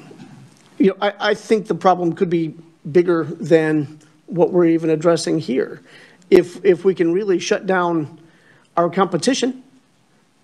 Speaker 3: know, I think the problem could be bigger than what we're even addressing here. If we can really shut down our competition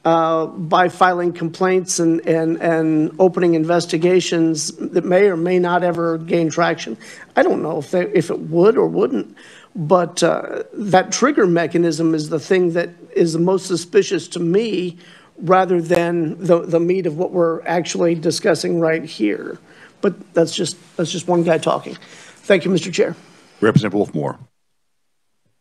Speaker 3: by filing complaints and opening investigations that may or may not ever gain traction. I don't know if it would or wouldn't, but that trigger mechanism is the thing that is the most suspicious to me rather than the meat of what we're actually discussing right here. But that's just one guy talking. Thank you, Mr. Chair.
Speaker 1: Representative Wolfmore.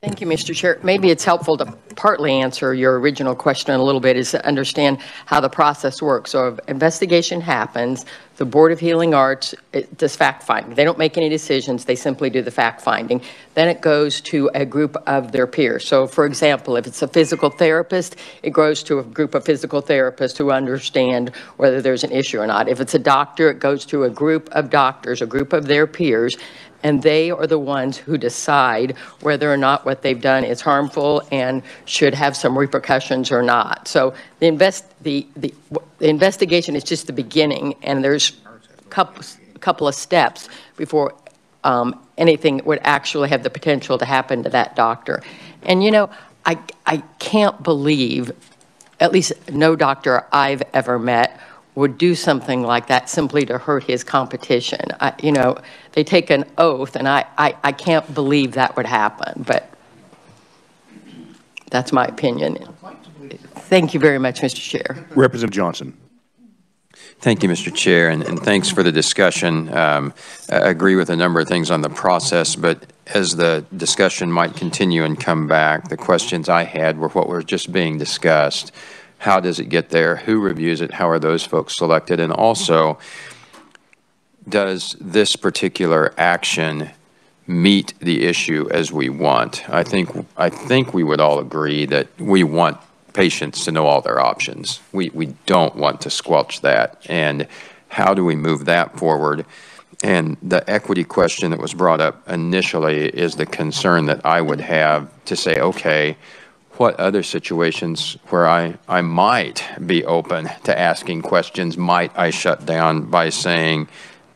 Speaker 12: Thank you, Mr. Chair. Maybe it's helpful to partly answer your original question a little bit, is to understand how the process works. So if investigation happens, The Board of Healing Arts does fact-finding. They don't make any decisions. They simply do the fact-finding. Then it goes to a group of their peers. So, for example, if it's a physical therapist, it goes to a group of physical therapists who understand whether there's an issue or not. If it's a doctor, it goes to a group of doctors, a group of their peers, and they are the ones who decide whether or not what they've done is harmful and should have some repercussions or not. So the investigation is just the beginning, and there's a couple of steps before anything would actually have the potential to happen to that doctor. And, you know, I can't believe, at least no doctor I've ever met would do something like that simply to hurt his competition. You know, they take an oath, and I can't believe that would happen, but that's my opinion. Thank you very much, Mr. Chair.
Speaker 1: Representative Johnson.
Speaker 7: Thank you, Mr. Chair, and thanks for the discussion. I agree with a number of things on the process, but as the discussion might continue and come back, the questions I had were what were just being discussed. How does it get there? Who reviews it? How are those folks selected? And also, does this particular action meet the issue as we want? I think we would all agree that we want patients to know all their options. We don't want to squelch that. And how do we move that forward? And the equity question that was brought up initially is the concern that I would have to say, okay, what other situations where I might be open to asking questions might I shut down by saying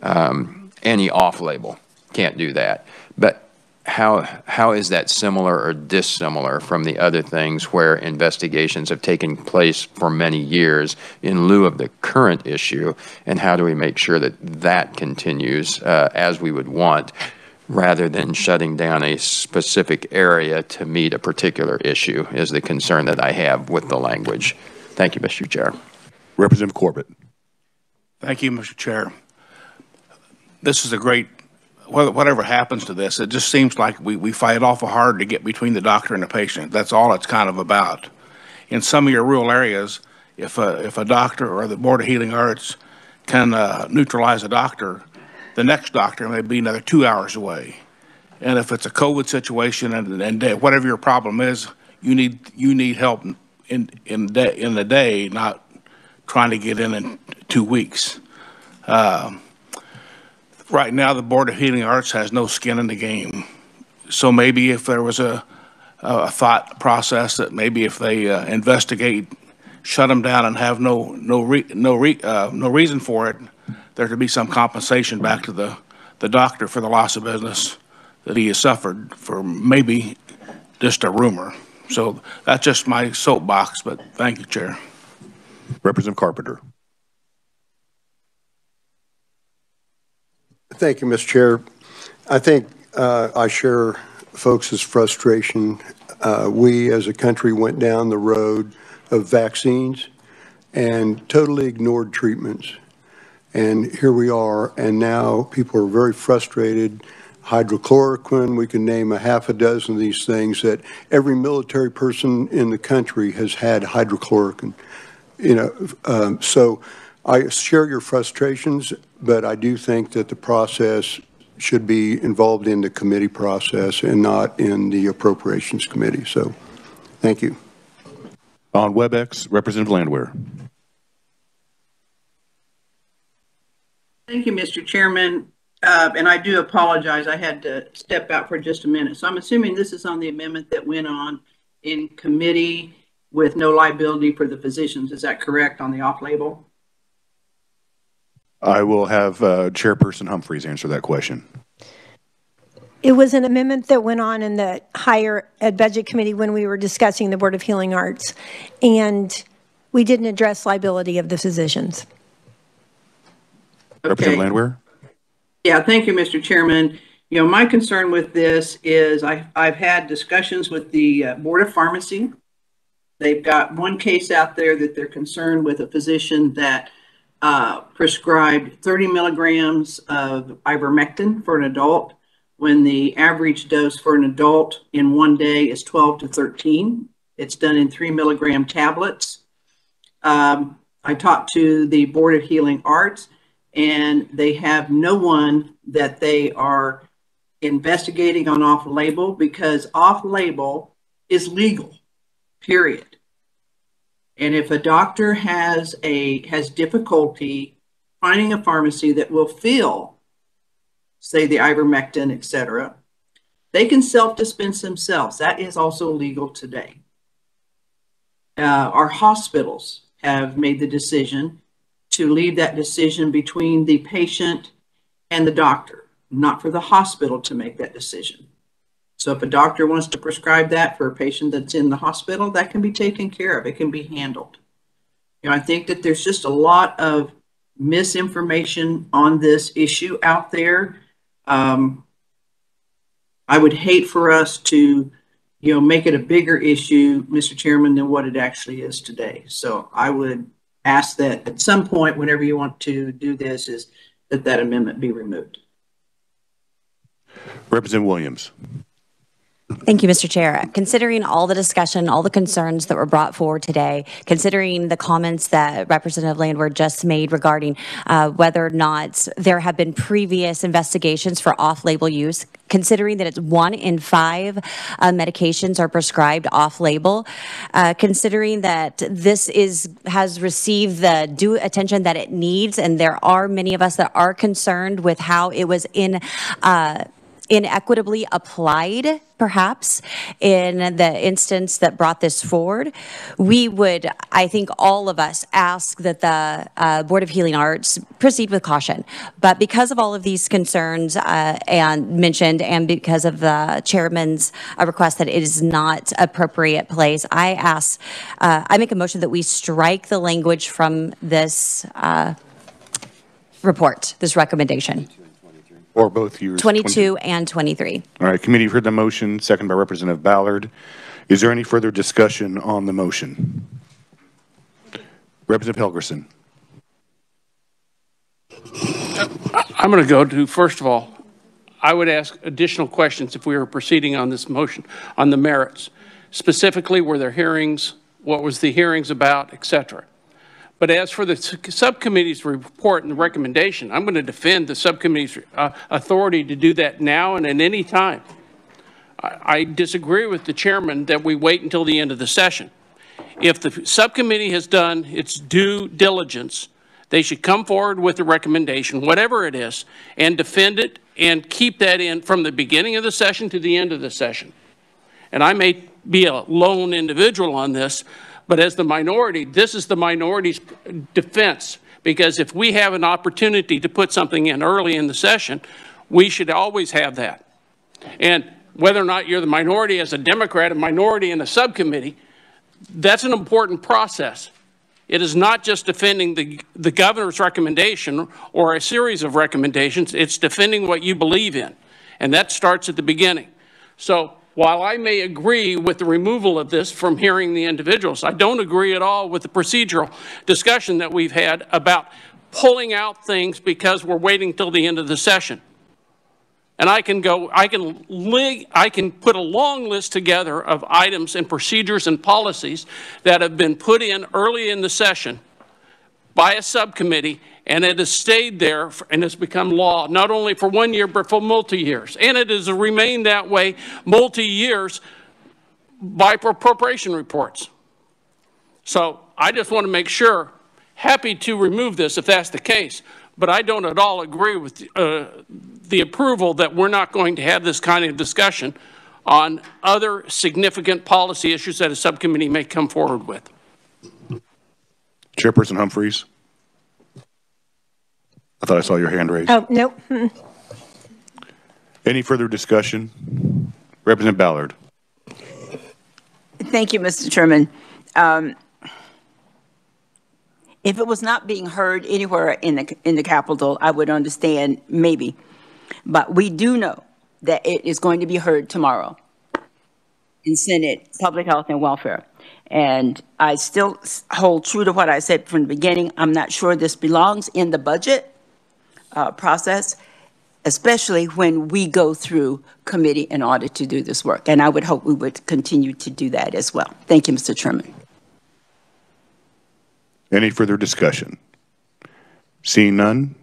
Speaker 7: any off-label? Can't do that. But how is that similar or dissimilar from the other things where investigations have taken place for many years in lieu of the current issue? And how do we make sure that that continues as we would want, rather than shutting down a specific area to meet a particular issue, is the concern that I have with the language. Thank you, Mr. Chair.
Speaker 1: Representative Corbett.
Speaker 8: Thank you, Mr. Chair. This is a great, whatever happens to this, it just seems like we fight awful hard to get between the doctor and the patient. That's all it's kind of about. In some of your rural areas, if a doctor or the Board of Healing Arts can neutralize a doctor, the next doctor may be another 2 hours away. And if it's a COVID situation and whatever your problem is, you need help in the day, not trying to get in 2 weeks. Right now, the Board of Healing Arts has no skin in the game. So maybe if there was a thought process that maybe if they investigate, shut them down and have no reason for it, there to be some compensation back to the doctor for the loss of business that he has suffered for maybe just a rumor. So that's just my soapbox, but thank you, Chair.
Speaker 1: Representative Carpenter.
Speaker 4: Thank you, Mr. Chair. I think I share folks' frustration. We as a country went down the road of vaccines and totally ignored treatments. And here we are, and now people are very frustrated. Hydrochloroquine, we can name a half a dozen of these things that every military person in the country has had hydrochloroquine. You know, so I share your frustrations, but I do think that the process should be involved in the committee process and not in the appropriations committee. So, thank you.
Speaker 1: On WebEx, Representative Landwehr.
Speaker 16: Thank you, Mr. Chairman. And I do apologize. I had to step out for just a minute. So I'm assuming this is on the amendment that went on in committee with no liability for the physicians. Is that correct on the off-label?
Speaker 1: I will have Chairperson Humphreys answer that question.
Speaker 10: It was an amendment that went on in the Higher Ed Budget Committee when we were discussing the Board of Healing Arts, and we didn't address liability of the physicians.
Speaker 16: Okay.
Speaker 1: Representative Landwehr.
Speaker 16: Yeah, thank you, Mr. Chairman. You know, my concern with this is I've had discussions with the Board of Pharmacy. They've got one case out there that they're concerned with a physician that prescribed 30 milligrams of ivermectin for an adult when the average dose for an adult in one day is 12 to 13. It's done in 3 milligram tablets. I talked to the Board of Healing Arts, and they have no one that they are investigating on off-label, because off-label is legal, period. And if a doctor has difficulty finding a pharmacy that will fill, say, the ivermectin, et cetera, they can self-dispense themselves. That is also legal today. Our hospitals have made the decision to leave that decision between the patient and the doctor, not for the hospital to make that decision. So if a doctor wants to prescribe that for a patient that's in the hospital, that can be taken care of. It can be handled. You know, I think that there's just a lot of misinformation on this issue out there. I would hate for us to, you know, make it a bigger issue, Mr. Chairman, than what it actually is today. So I would ask that at some point, whenever you want to do this, is that amendment be removed.
Speaker 1: Representative Williams.
Speaker 11: Thank you, Mr. Chair. Considering all the discussion, all the concerns that were brought forward today, considering the comments that Representative Landwehr just made regarding whether or not there have been previous investigations for off-label use, considering that it's 1 in 5 medications are prescribed off-label, considering that this has received the due attention that it needs, and there are many of us that are concerned with how it was inequitably applied, perhaps, in the instance that brought this forward, we would, I think all of us, ask that the Board of Healing Arts proceed with caution. But because of all of these concerns and mentioned, and because of the chairman's request that it is not appropriate place, I make a motion that we strike the language from this report, this recommendation.
Speaker 1: Or both years?
Speaker 11: 22 and 23.
Speaker 1: All right, committee, you've heard the motion, second by Representative Ballard. Is there any further discussion on the motion? Representative Helgerson.
Speaker 3: I'm going to go to, first of all, I would ask additional questions if we were proceeding on this motion, on the merits. Specifically, were there hearings? What was the hearings about, et cetera? But as for the subcommittee's report and the recommendation, I'm going to defend the subcommittee's authority to do that now and at any time. I disagree with the chairman that we wait until the end of the session. If the subcommittee has done its due diligence, they should come forward with a recommendation, whatever it is, and defend it and keep that in from the beginning of the session to the end of the session. And I may be a lone individual on this, but as the minority, this is the minority's defense, because if we have an opportunity to put something in early in the session, we should always have that. And whether or not you're the minority as a Democrat, a minority in a subcommittee, that's an important process. It is not just defending the governor's recommendation or a series of recommendations, it's defending what you believe in. And that starts at the beginning. So while I may agree with the removal of this from hearing the individuals, I don't agree at all with the procedural discussion that we've had about pulling out things because we're waiting till the end of the session. And I can put a long list together of items and procedures and policies that have been put in early in the session by a subcommittee, and it has stayed there and has become law, not only for 1 year, but for multi-years. And it has remained that way multi-years by appropriation reports. So I just want to make sure, happy to remove this if that's the case, but I don't at all agree with the approval that we're not going to have this kind of discussion on other significant policy issues that a subcommittee may come forward with.
Speaker 1: Chairperson Humphreys. I thought I saw your hand raised.
Speaker 10: Oh, no.
Speaker 1: Any further discussion? Representative Ballard.
Speaker 9: Thank you, Mr. Chairman. If it was not being heard anywhere in the Capitol, I would understand maybe. But we do know that it is going to be heard tomorrow in Senate Public Health and Welfare. And I still hold true to what I said from the beginning. I'm not sure this belongs in the budget process, especially when we go through committee in order to do this work. And I would hope we would continue to do that as well. Thank you, Mr. Chairman.
Speaker 1: Any further discussion? Seeing none,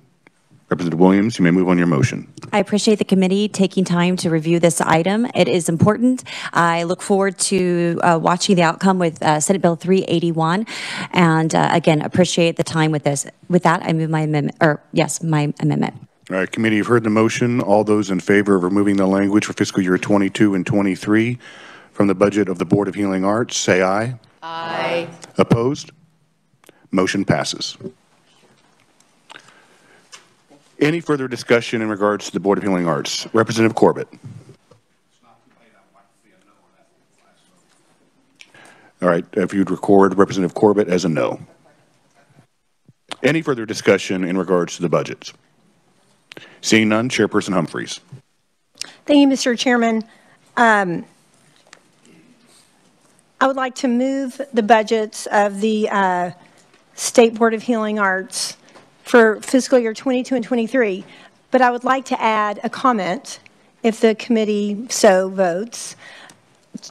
Speaker 1: Representative Williams, you may move on your motion.
Speaker 11: I appreciate the committee taking time to review this item. It is important. I look forward to watching the outcome with Senate Bill 381, and again, appreciate the time with this. With that, I move my amendment, my amendment.
Speaker 1: All right, committee, you've heard the motion. All those in favor of removing the language for fiscal year 22 and 23 from the budget of the Board of Healing Arts, say aye.
Speaker 9: Aye.
Speaker 1: Opposed? Motion passes. Any further discussion in regards to the Board of Healing Arts? Representative Corbett. All right, if you'd record Representative Corbett as a no. Any further discussion in regards to the budgets? Seeing none, Chairperson Humphreys.
Speaker 10: Thank you, Mr. Chairman. I would like to move the budgets of the State Board of Healing Arts for fiscal year 22 and 23, but I would like to add a comment, if the committee so votes,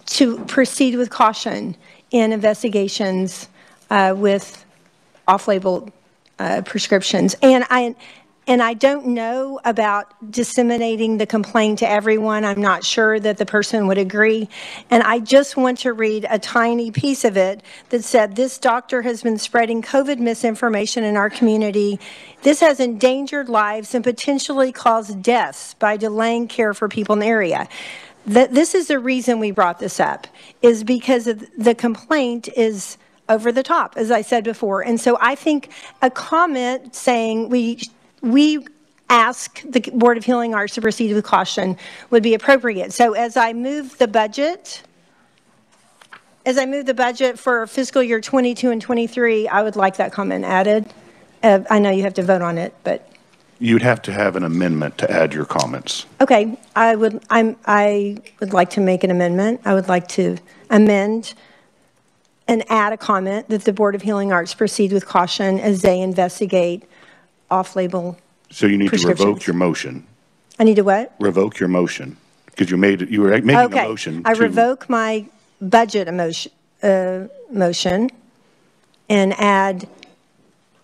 Speaker 10: to proceed with caution in investigations with off-label prescriptions. And I don't know about disseminating the complaint to everyone. I'm not sure that the person would agree. And I just want to read a tiny piece of it that said, this doctor has been spreading COVID misinformation in our community. This has endangered lives and potentially caused deaths by delaying care for people in the area. This is the reason we brought this up, is because of the complaint is over the top, as I said before. And so I think a comment saying we ask the Board of Healing Arts to proceed with caution would be appropriate. So as I move the budget for fiscal year 22 and 23, I would like that comment added. I know you have to vote on it, but
Speaker 1: You'd have to have an amendment to add your comments.
Speaker 10: okay. I would like to make an amendment. I would like to amend and add a comment that the Board of Healing Arts proceed with caution as they investigate off-label
Speaker 1: So you need to
Speaker 10: prescriptions.
Speaker 1: revoke your motion.
Speaker 10: I need to what?
Speaker 1: Revoke your motion, because you were making a motion.
Speaker 10: I revoke my budget motion and add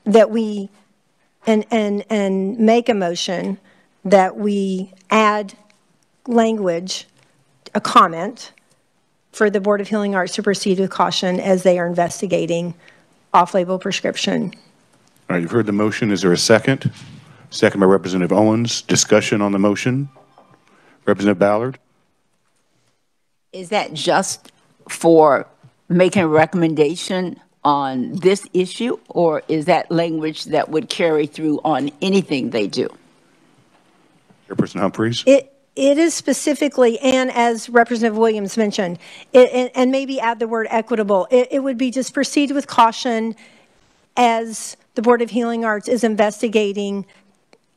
Speaker 10: that we, and make a motion that we add language, a comment for the Board of Healing Arts to proceed with caution as they are investigating off-label prescription.
Speaker 1: All right, you've heard the motion. Is there a second? Second by Representative Owens. Discussion on the motion. Representative Ballard?
Speaker 9: Is that just for making a recommendation on this issue, or is that language that would carry through on anything they do?
Speaker 1: Chairperson Humphreys?
Speaker 10: It is specifically, and as Representative Williams mentioned, and maybe add the word equitable, it would be just proceed with caution as the Board of Healing Arts is investigating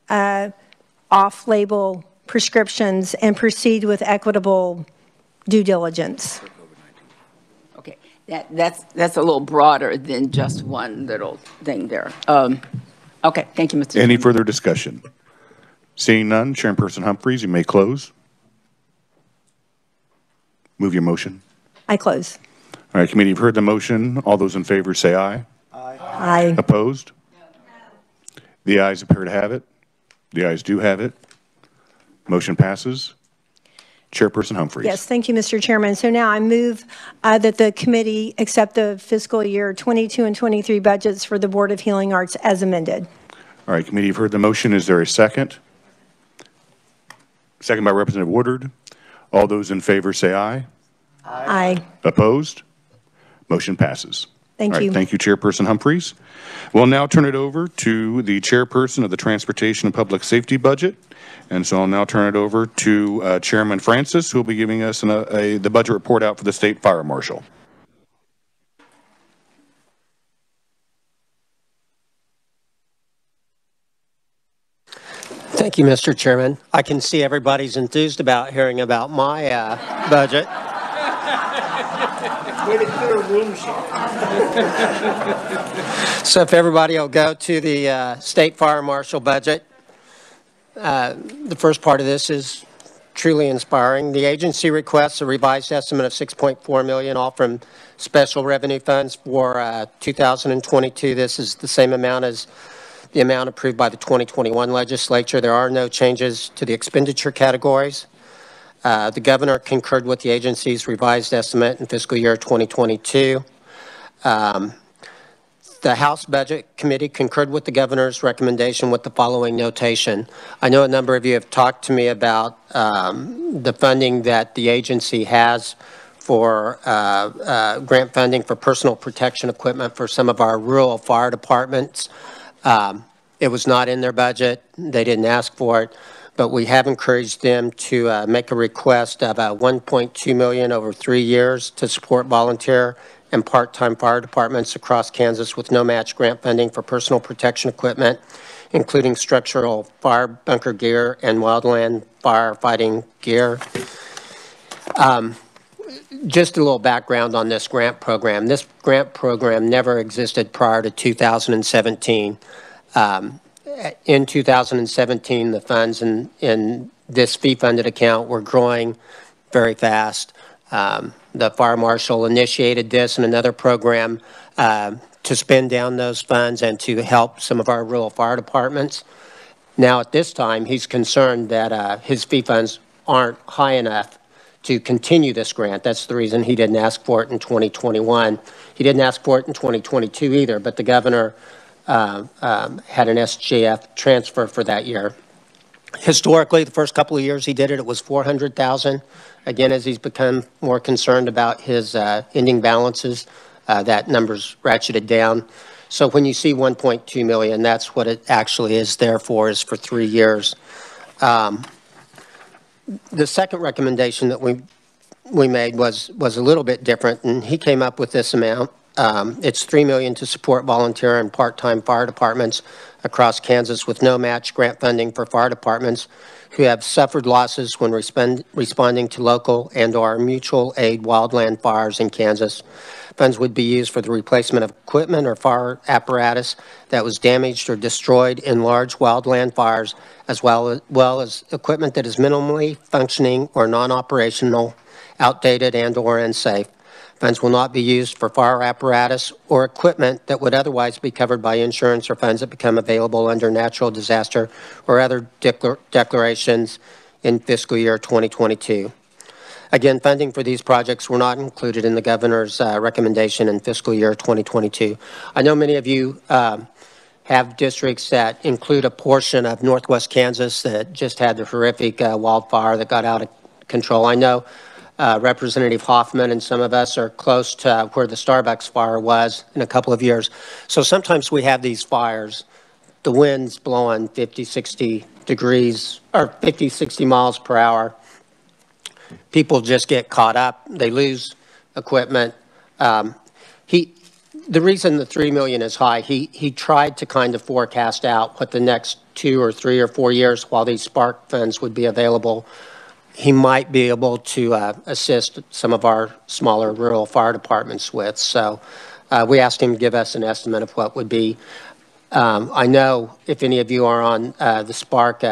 Speaker 10: off-label prescriptions and proceed with equitable due diligence.
Speaker 9: Okay, that's a little broader than just one little thing there. Okay, thank you, Mr.
Speaker 1: Any
Speaker 9: Chairman.
Speaker 1: further discussion? Seeing none, Chairperson Humphreys, you may close. Move your motion.
Speaker 10: I close.
Speaker 1: All right, committee, you've heard the motion. All those in favor say aye.
Speaker 10: Aye.
Speaker 1: Opposed? The ayes appear to have it. The ayes do have it. Motion passes. Chairperson Humphreys.
Speaker 10: Yes, thank you, Mr. Chairman. So now I move that the committee accept the fiscal year 22 and 23 budgets for the Board of Healing Arts as amended.
Speaker 1: All right, committee, you've heard the motion. Is there a second? Second by Representative Woodard. All those in favor say aye.
Speaker 10: Aye.
Speaker 1: Opposed? Motion passes.
Speaker 10: Thank
Speaker 1: All right,
Speaker 10: you.
Speaker 1: thank you, Chairperson Humphreys. We'll now turn it over to the Chairperson of the Transportation and Public Safety Budget. And so I'll now turn it over to Chairman Francis, who will be giving us the budget report out for the State Fire Marshal.
Speaker 15: Thank you, Mr. Chairman. I can see everybody's enthused about hearing about my budget.
Speaker 16: Way to clear rooms.
Speaker 15: So if everybody will go to the State Fire Marshal budget, the first part of this is truly inspiring. The agency requests a revised estimate of $6.4 million, all from special revenue funds for 2022. This is the same amount as the amount approved by the 2021 legislature. There are no changes to the expenditure categories. The governor concurred with the agency's revised estimate in fiscal year 2022. The House Budget Committee concurred with the governor's recommendation with the following notation. I know a number of you have talked to me about the funding that the agency has for grant funding for personal protection equipment for some of our rural fire departments. It was not in their budget. They didn't ask for it, but we have encouraged them to make a request of $1.2 million over 3 years to support volunteer and part-time fire departments across Kansas with no match grant funding for personal protection equipment, including structural fire bunker gear and wildland firefighting gear. Just a little background on this grant program. This grant program never existed prior to 2017. In 2017, the funds in this fee-funded account were growing very fast. The fire marshal initiated this and another program to spend down those funds and to help some of our rural fire departments. Now, at this time, he's concerned that his fee funds aren't high enough to continue this grant. That's the reason he didn't ask for it in 2021. He didn't ask for it in 2022 either, but the governor had an SGF transfer for that year. Historically, the first couple of years he did it, it was $400,000. Again, as he's become more concerned about his ending balances, that number's ratcheted down. So when you see $1.2 million, that's what it actually is there for, is for 3 years. The second recommendation that we made was a little bit different, and he came up with this amount. It's $3 million to support volunteer and part-time fire departments across Kansas with no match grant funding for fire departments who have suffered losses when responding to local and/or mutual aid wildland fires in Kansas. Funds would be used for the replacement of equipment or fire apparatus that was damaged or destroyed in large wildland fires, as well as equipment that is minimally functioning or non-operational, outdated, and/or unsafe. Funds will not be used for fire apparatus or equipment that would otherwise be covered by insurance or funds that become available under natural disaster or other declarations in fiscal year 2022. Again, funding for these projects were not included in the governor's recommendation in fiscal year 2022. I know many of you have districts that include a portion of northwest Kansas that just had the horrific wildfire that got out of control. I know Representative Hoffman and some of us are close to where the Starbucks fire was in a couple of years. So sometimes we have these fires, the wind's blowing 50, 60 degrees or 50, 60 miles per hour. People just get caught up. They lose equipment. The reason the $3 million is high, he tried to kind of forecast out what the next 2 or 3 or 4 years while these spark funds would be available, he might be able to assist some of our smaller rural fire departments with. So we asked him to give us an estimate of what would be. I know if any of you are on the Spark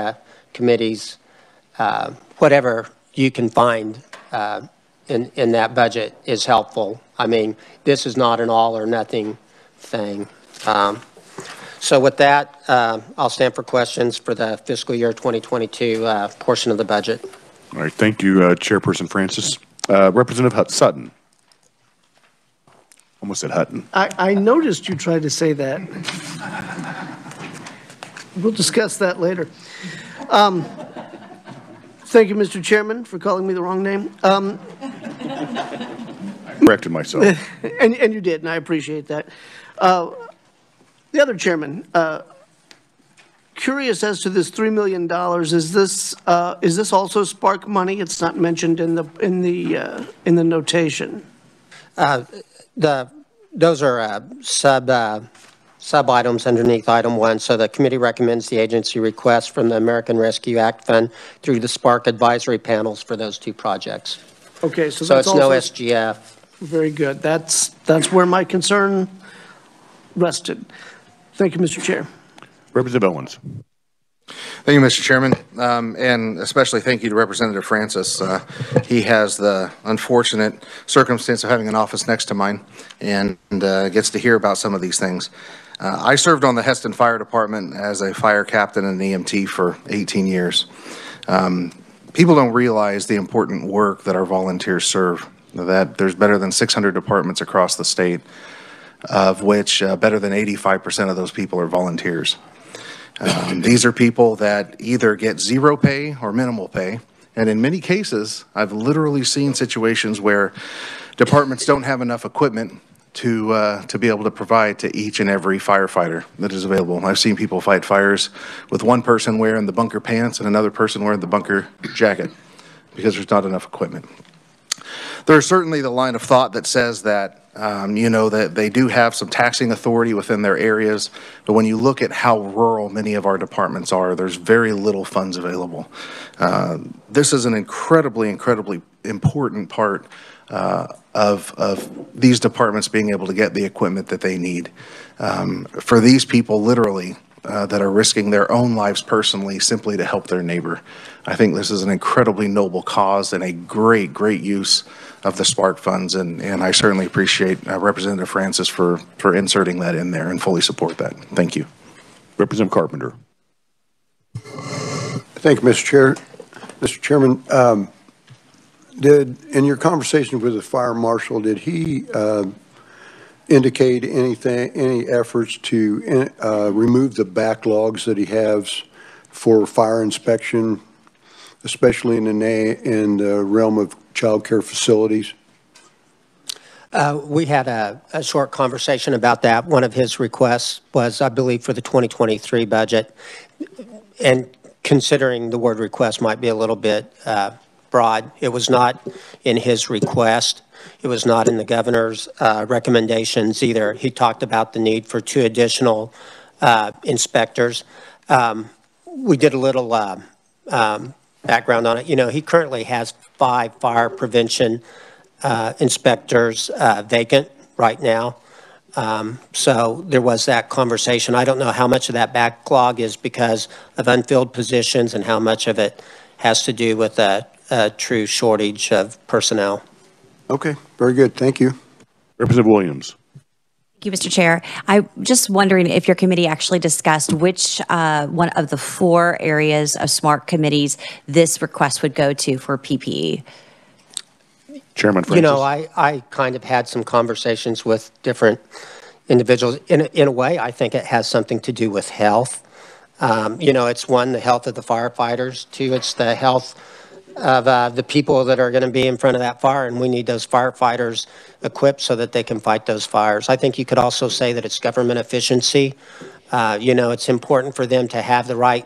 Speaker 15: committees, whatever you can find in that budget is helpful. I mean, this is not an all or nothing thing. So with that, I'll stand for questions for the fiscal year 2022 portion of the budget.
Speaker 1: All right, thank you, Chairperson Francis. Representative Sutton. Almost said Hutton.
Speaker 5: I noticed you tried to say that. We'll discuss that later. Thank you, Mr. Chairman, for calling me the wrong name.
Speaker 1: Corrected myself.
Speaker 5: And you did, and I appreciate that. The other chairman, curious as to this $3 million. Is this also Spark money? It's not mentioned in the notation.
Speaker 15: Those are sub items underneath item 1. So the committee recommends the agency request from the American Rescue Act Fund through the Spark advisory panels for those 2 projects.
Speaker 5: Okay, so
Speaker 15: it's
Speaker 5: also
Speaker 15: no SGF.
Speaker 5: Very good. That's where my concern rested. Thank you, Mr. Chair.
Speaker 1: Representative Owens.
Speaker 13: Thank you, Mr. Chairman, and especially thank you to Representative Francis. He has the unfortunate circumstance of having an office next to mine and gets to hear about some of these things. I served on the Heston Fire Department as a fire captain and EMT for 18 years. People don't realize the important work that our volunteers serve, that there's better than 600 departments across the state, of which better than 85% of those people are volunteers. These are people that either get zero pay or minimal pay, and in many cases, I've literally seen situations where departments don't have enough equipment to be able to provide to each and every firefighter that is available. I've seen people fight fires with one person wearing the bunker pants and another person wearing the bunker jacket because there's not enough equipment. There's certainly the line of thought that says that that they do have some taxing authority within their areas, but when you look at how rural many of our departments are, there's very little funds available. This is an incredibly important part of these departments being able to get the equipment that they need. For these people, literally, that are risking their own lives personally simply to help their neighbor. I think this is an incredibly noble cause and a great use of the Spark funds, and I certainly appreciate Representative Francis for inserting that in there and fully support that. Thank you.
Speaker 1: Representative Carpenter.
Speaker 4: Thank you, Mr. Chair. Mr. Chairman, in your conversation with the fire marshal, did he indicate any efforts to remove the backlogs that he has for fire inspection, especially in the realm of child care facilities?
Speaker 15: We had a short conversation about that. One of his requests was, I believe, for the 2023 budget. And considering the word request might be a little bit broad, it was not in his request. It was not in the governor's recommendations either. He talked about the need for 2 additional inspectors. We did a little background on it. You know, he currently has 5 fire prevention inspectors vacant right now. So there was that conversation. I don't know how much of that backlog is because of unfilled positions and how much of it has to do with a true shortage of personnel.
Speaker 4: Okay, very good. Thank you.
Speaker 1: Representative Williams.
Speaker 11: Thank you, Mr. Chair. I'm just wondering if your committee actually discussed which one of the 4 areas of SMART committees this request would go to for PPE.
Speaker 1: Chairman Francis.
Speaker 15: You know, I kind of had some conversations with different individuals. In a way, I think it has something to do with health. You know, it's 1, the health of the firefighters. 2, it's the health of the people that are going to be in front of that fire, and we need those firefighters equipped so that they can fight those fires. I think you could also say that it's government efficiency. You know, it's important for them to have the right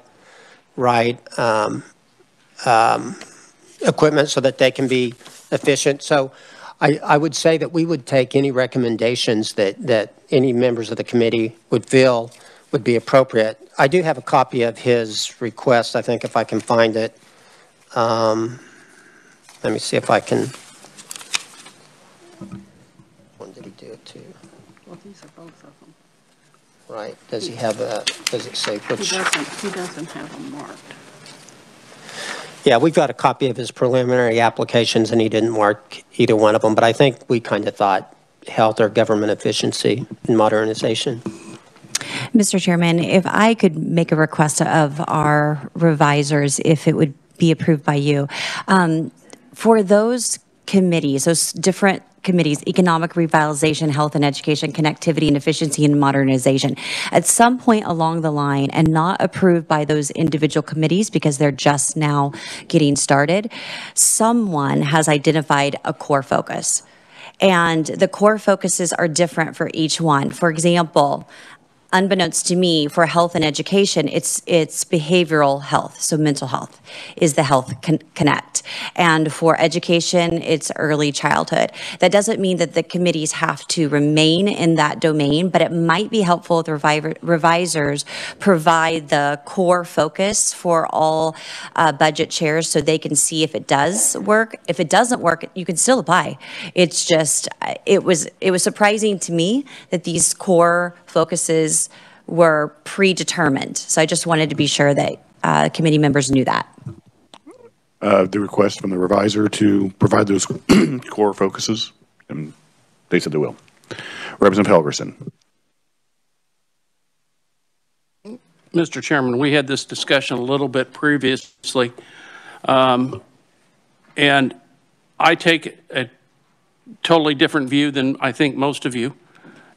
Speaker 15: equipment so that they can be efficient. So I would say that we would take any recommendations that any members of the committee would feel would be appropriate. I do have a copy of his request, I think, if I can find it. Let me see if I can. When did he do it to?
Speaker 16: Well, these are both of them.
Speaker 15: Right. Does he have a, does it say which?
Speaker 16: He doesn't have them marked.
Speaker 15: Yeah, we've got a copy of his preliminary applications, and he didn't mark either one of them. But I think we kind of thought health or government efficiency and modernization.
Speaker 11: Mr. Chairman, if I could make a request of our revisers, if it would be approved by you. For those committees, those different committees, economic revitalization, health and education, connectivity and efficiency and modernization, at some point along the line and not approved by those individual committees because they're just now getting started, someone has identified a core focus. And the core focuses are different for each one. For example, unbeknownst to me, for health and education, it's behavioral health, so mental health is the health connect. And for education, it's early childhood. That doesn't mean that the committees have to remain in that domain, but it might be helpful if the revisers provide the core focus for all budget chairs so they can see if it does work. If it doesn't work, you can still apply. It's just, it was surprising to me that these core focuses were predetermined. So I just wanted to be sure that committee members knew that.
Speaker 1: The request from the revisor to provide those core focuses, and they said they will. Representative Helgerson.
Speaker 17: Mr. Chairman, we had this discussion a little bit previously, and I take a totally different view than I think most of you,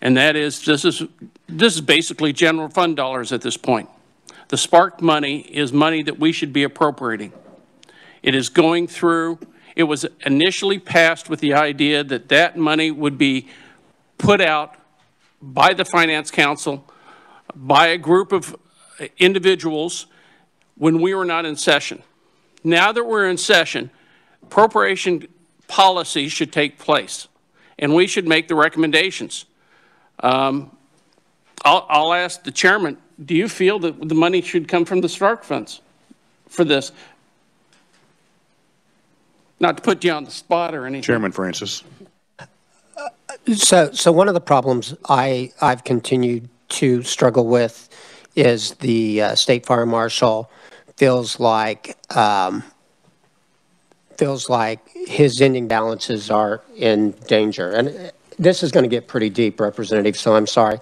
Speaker 17: and that is this is basically general fund dollars at this point. The Spark money is money that we should be appropriating. It is going through, it was initially passed with the idea that that money would be put out by the Finance Council, by a group of individuals when we were not in session. Now that we're in session, appropriation policy should take place, and we should make the recommendations. I'll ask the chairman, do you feel that the money should come from the Spark funds for this? Not to put you on the spot or anything.
Speaker 1: Chairman Francis.
Speaker 15: So one of the problems I've continued to struggle with is the State Fire Marshal feels like his ending balances are in danger. And this is going to get pretty deep, Representative, so I'm sorry.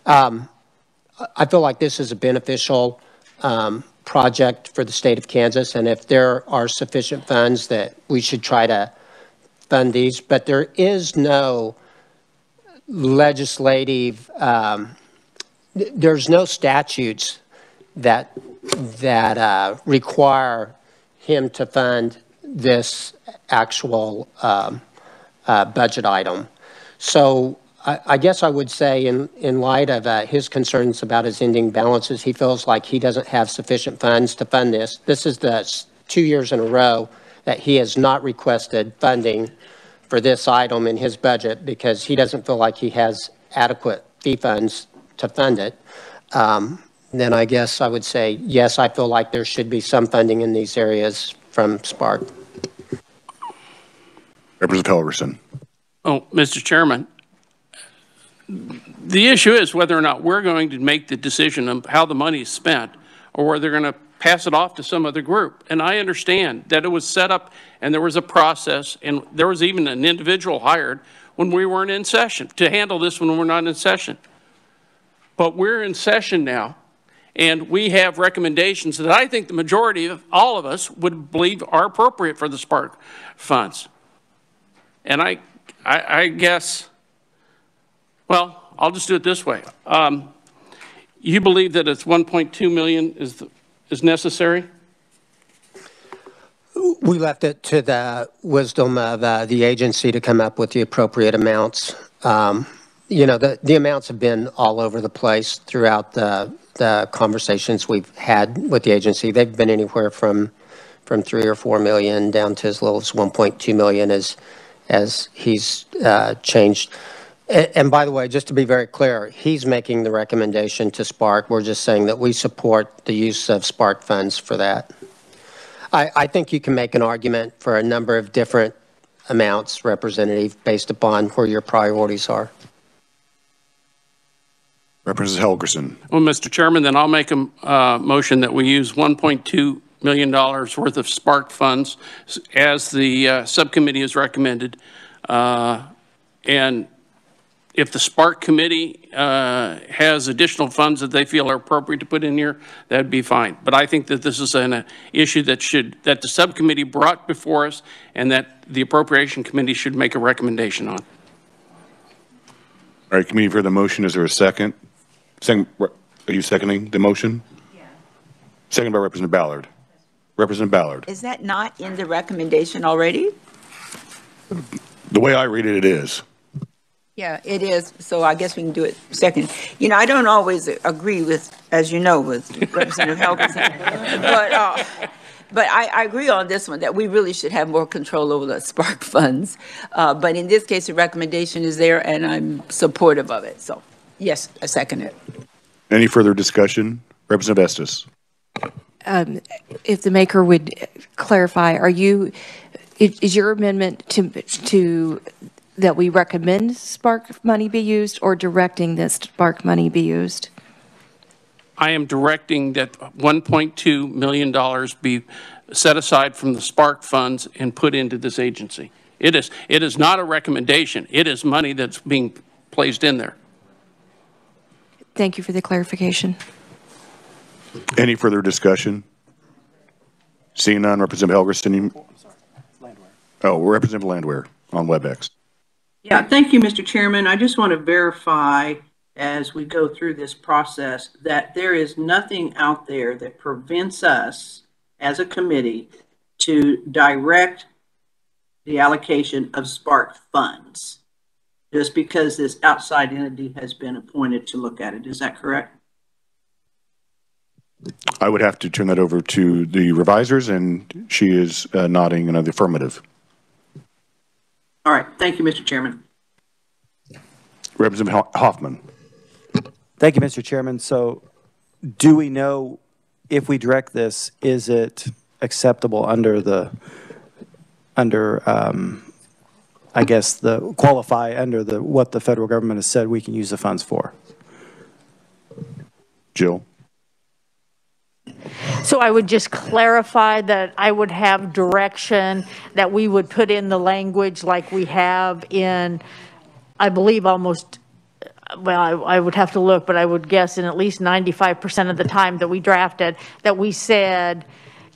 Speaker 15: I feel like this is a beneficial project for the state of Kansas, and if there are sufficient funds that we should try to fund these, but there is no legislative, there's no statutes that require him to fund this actual budget item. So I guess I would say in light of his concerns about his ending balances, he feels like he doesn't have sufficient funds to fund this. This is the 2 years in a row that he has not requested funding for this item in his budget because he doesn't feel like he has adequate fee funds to fund it. Then I guess I would say, yes, I feel like there should be some funding in these areas from Spark.
Speaker 1: Representative Helgerson.
Speaker 17: Oh, Mr. Chairman, the issue is whether or not we're going to make the decision of how the money is spent or whether they're going to pass it off to some other group. And I understand that it was set up and there was a process and there was even an individual hired when we weren't in session to handle this when we're not in session. But we're in session now and we have recommendations that I think the majority of all of us would believe are appropriate for the Spark funds. And I guess, well, I'll just do it this way. You believe that it's 1.2 million is necessary?
Speaker 15: We left it to the wisdom of the agency to come up with the appropriate amounts. You know, the amounts have been all over the place throughout the conversations we've had with the agency. They've been anywhere from 3 or 4 million down to as little as 1.2 million as he's changed. And by the way, just to be very clear, he's making the recommendation to Spark. We're just saying that we support the use of Spark funds for that. I think you can make an argument for a number of different amounts, Representative, based upon where your priorities are.
Speaker 1: Representative Helgerson.
Speaker 17: Well, Mr. Chairman, then I'll make a motion that we use $1.2 million worth of Spark funds as the subcommittee has recommended. And if the Spark committee has additional funds that they feel are appropriate to put in here, that'd be fine. But I think that this is an issue that the subcommittee brought before us and that the appropriation committee should make a recommendation on.
Speaker 1: All right, committee, for the motion, is there a second? Are you seconding the motion? Yeah. Second by Representative Ballard. Representative Ballard.
Speaker 9: Is that not in the recommendation already?
Speaker 1: The way I read it, it is.
Speaker 9: Yeah, it is. So I guess we can do it second. You know, I don't always agree with, as you know, with Representative Helgerson. But I agree on this one, that we really should have more control over the Spark funds. But in this case, the recommendation is there, and I'm supportive of it. So, yes, I second it.
Speaker 1: Any further discussion? Representative Estes.
Speaker 18: If the maker would clarify, is your amendment to that we recommend Spark money be used or directing this Spark money be used?
Speaker 17: I am directing that $1.2 million be set aside from the Spark funds and put into this agency. It is not a recommendation. It is money that's being placed in there.
Speaker 18: Thank you for the clarification.
Speaker 1: Any further discussion? Seeing none, Representative Helgerson. Oh, Representative Landwehr on WebEx.
Speaker 16: Yeah, thank you, Mr. Chairman. I just want to verify as we go through this process that there is nothing out there that prevents us as a committee to direct the allocation of Spark funds just because this outside entity has been appointed to look at it. Is that correct?
Speaker 1: I would have to turn that over to the revisers, and she is nodding in the affirmative.
Speaker 16: All right. Thank you, Mr. Chairman.
Speaker 1: Representative Hoffman.
Speaker 6: Thank you, Mr. Chairman. So do we know if we direct this, is it acceptable under the, I guess, the qualify under the, what the federal government has said we can use the funds for?
Speaker 1: Jill.
Speaker 19: So I would just clarify that I would have direction that we would put in the language like we have in, I believe almost, well, I would have to look, but I would guess in at least 95% of the time that we drafted, that we said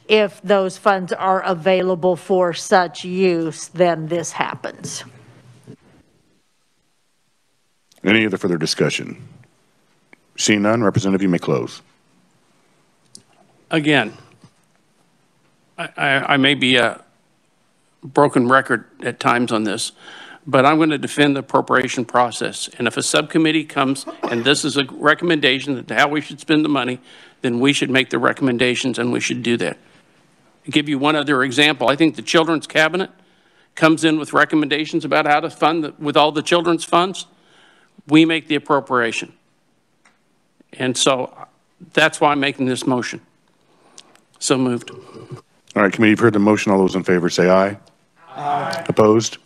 Speaker 19: if those funds are available for such use, then this happens.
Speaker 1: Any other further discussion? Seeing none, Representative, you may close.
Speaker 17: Again, I may be a broken record at times on this, but I'm going to defend the appropriation process. And if a subcommittee comes and this is a recommendation that how we should spend the money, then we should make the recommendations and we should do that. I'll give you one other example. I think the Children's Cabinet comes in with recommendations about how to fund with all the children's funds. We make the appropriation. And so that's why I'm making this motion. So moved.
Speaker 1: All right, committee, you've heard the motion. All those in favor say aye. Aye. Opposed?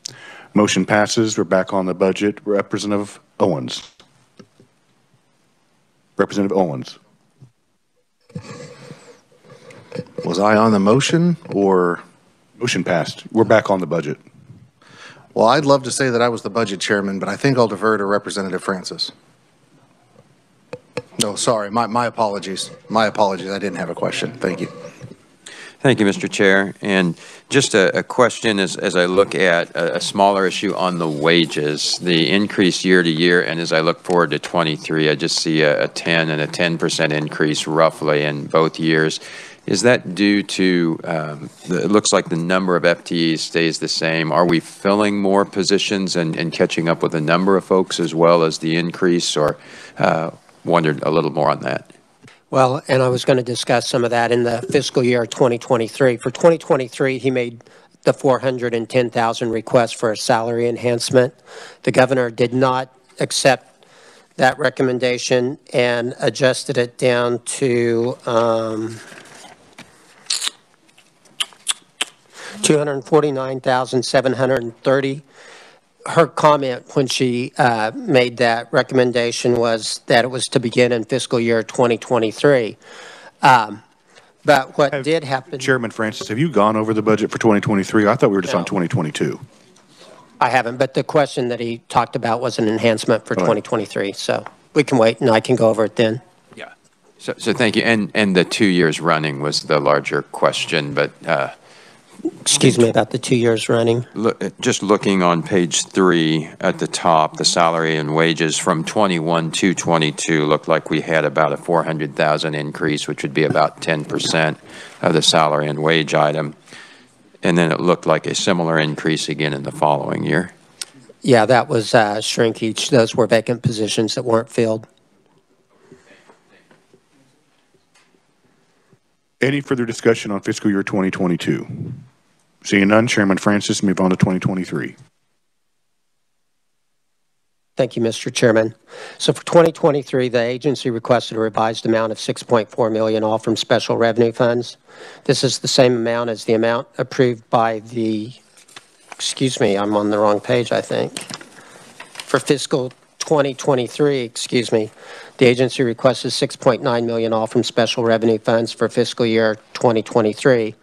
Speaker 1: Motion passes. We're back on the budget. Representative Owens. Representative Owens.
Speaker 13: Was I on the motion or?
Speaker 1: Motion passed. We're back on the budget.
Speaker 13: Well, I'd love to say that I was the budget chairman, but I think I'll defer to Representative Francis. No, sorry, my apologies. My apologies, I didn't have a question. Thank you.
Speaker 7: Thank you, Mr. Chair. And just a question as I look at a smaller issue on the wages, the increase year to year, and as I look forward to 23, I just see a 10 and a 10% increase roughly in both years. Is that due to, it looks like the number of FTEs stays the same. Are we filling more positions and catching up with the number of folks as well as the increase, or wondered a little more on that?
Speaker 15: Well, and I was going to discuss some of that in the fiscal year 2023. For 2023, he made the 410,000 request for a salary enhancement. The governor did not accept that recommendation and adjusted it down to 249,730. Her comment when she made that recommendation was that it was to begin in fiscal year 2023. But what did happen...
Speaker 1: Chairman Francis, have you gone over the budget for 2023? I thought we were just on 2022.
Speaker 15: I haven't, but the question that he talked about was an enhancement for 2023. So we can wait and I can go over it then.
Speaker 7: Yeah. So thank you. And the 2 years running was the larger question, but...
Speaker 15: Excuse me, about the 2 years running.
Speaker 7: Just looking on page 3 at the top, the salary and wages from 21 to 22 looked like we had about a 400,000 increase, which would be about 10% of the salary and wage item. And then it looked like a similar increase again in the following year.
Speaker 15: Yeah, that was shrinkage. Those were vacant positions that weren't filled.
Speaker 1: Any further discussion on fiscal year 2022? Seeing none, Chairman Francis, move on to 2023.
Speaker 15: Thank you, Mr. Chairman. So for 2023, the agency requested a revised amount of $6.4 million, all from special revenue funds. This is the same amount as the amount approved by the, excuse me, I'm on the wrong page, I think. For fiscal 2023, the agency requested $6.9 million all from special revenue funds for fiscal year 2023.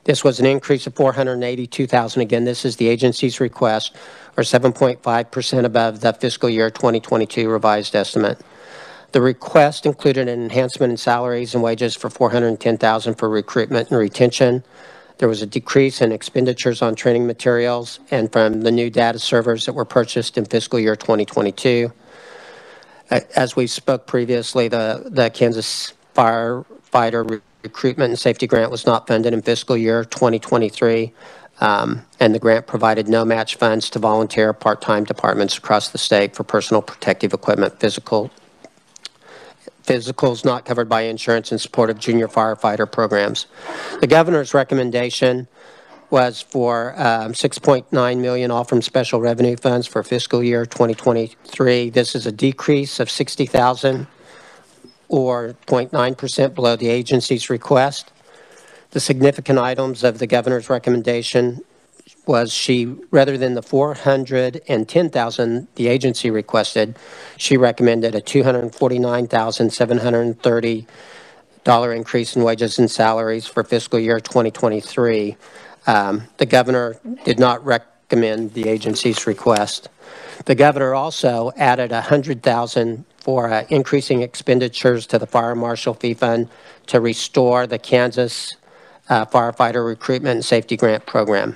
Speaker 15: This was an increase of $482,000. Again, this is the agency's request, or 7.5% above the fiscal year 2022 revised estimate. The request included an enhancement in salaries and wages for $410,000 for recruitment and retention. There was a decrease in expenditures on training materials and from the new data servers that were purchased in fiscal year 2022. As we spoke previously, the Kansas Firefighter Recruitment and Safety Grant was not funded in fiscal year 2023, and the grant provided no match funds to volunteer part-time departments across the state for personal protective equipment, physicals not covered by insurance in support of junior firefighter programs. The governor's recommendation was for $6.9 million all from special revenue funds for fiscal year 2023. This is a decrease of $60,000 or 0.9% below the agency's request. The significant items of the governor's recommendation was rather than the $410,000 the agency requested, she recommended a $249,730 increase in wages and salaries for fiscal year 2023. The governor did not recommend the agency's request. The governor also added $100,000 for increasing expenditures to the Fire Marshal Fee Fund to restore the Kansas Firefighter Recruitment and Safety Grant Program.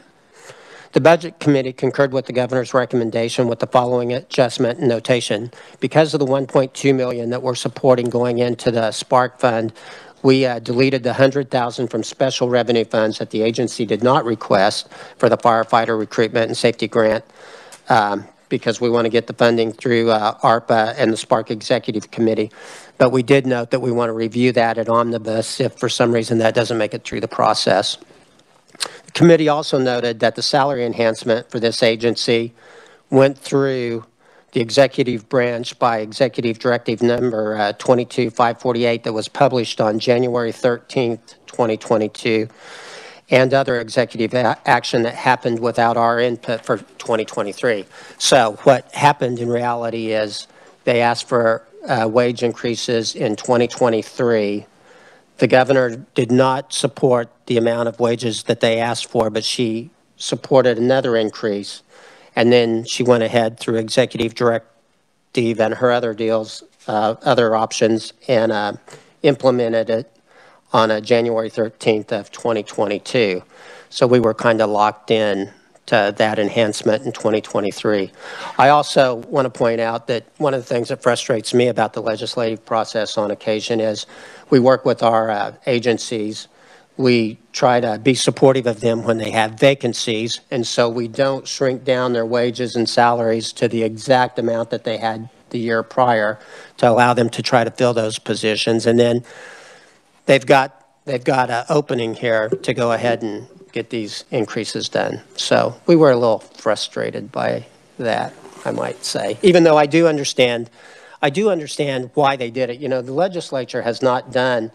Speaker 15: The Budget Committee concurred with the governor's recommendation with the following adjustment and notation. Because of the $1.2 million that we're supporting going into the Spark Fund, we deleted the $100,000 from special revenue funds that the agency did not request for the Firefighter Recruitment and Safety Grant because we want to get the funding through ARPA and the Spark Executive Committee. But we did note that we want to review that at omnibus if for some reason that doesn't make it through the process. The committee also noted that the salary enhancement for this agency went through the executive branch by Executive Directive number 22548 that was published on January 13th, 2022, and other executive action that happened without our input for 2023. So what happened in reality is they asked for wage increases in 2023. The governor did not support the amount of wages that they asked for, but she supported another increase. And then she went ahead through Executive Directive and her other deals, other options, and implemented it on January 13th of 2022. So we were kind of locked in to that enhancement in 2023. I also want to point out that one of the things that frustrates me about the legislative process on occasion is we work with our agencies. We try to be supportive of them when they have vacancies, and so we don't shrink down their wages and salaries to the exact amount that they had the year prior to allow them to try to fill those positions. And then they've got an opening here to go ahead and get these increases done. So we were a little frustrated by that, I might say, even though I do understand why they did it. You know, the legislature has not done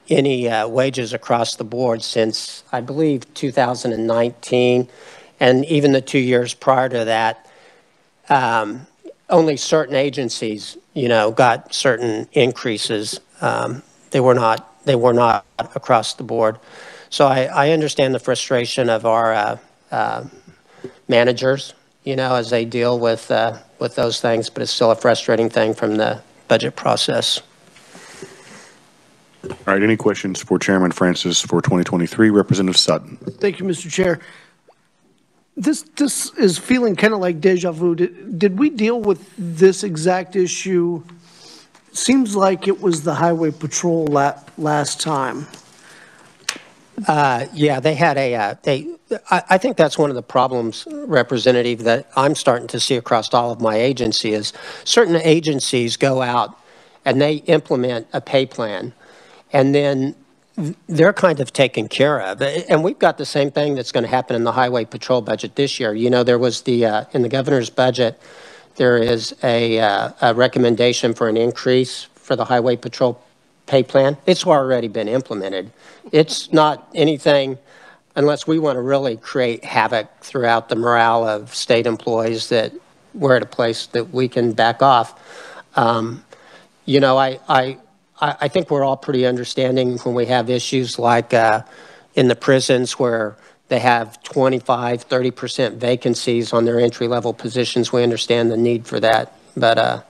Speaker 15: any wages across the board since, I believe, 2019, and even the 2 years prior to that, only certain agencies, you know, got certain increases. They were not across the board. So I understand the frustration of our managers, you know, as they deal with those things, but it's still a frustrating thing from the budget process.
Speaker 1: All right, any questions for Chairman Francis for 2023? Representative Sutton.
Speaker 5: Thank you, Mr. Chair. This is feeling kind of like deja vu. Did we deal with this exact issue? Seems like it was the Highway Patrol last time.
Speaker 15: Yeah, they had I think that's one of the problems, Representative, that I'm starting to see across all of my agencies is certain agencies go out and they implement a pay plan, and then they're kind of taken care of. And we've got the same thing that's going to happen in the Highway Patrol budget this year. You know, there was in the governor's budget, there is a recommendation for an increase for the Highway Patrol pay plan. It's already been implemented. It's not anything, unless we want to really create havoc throughout the morale of state employees, that we're at a place that we can back off. You know, I think we're all pretty understanding when we have issues like in the prisons where they have 25, 30% vacancies on their entry-level positions. We understand the need for that. But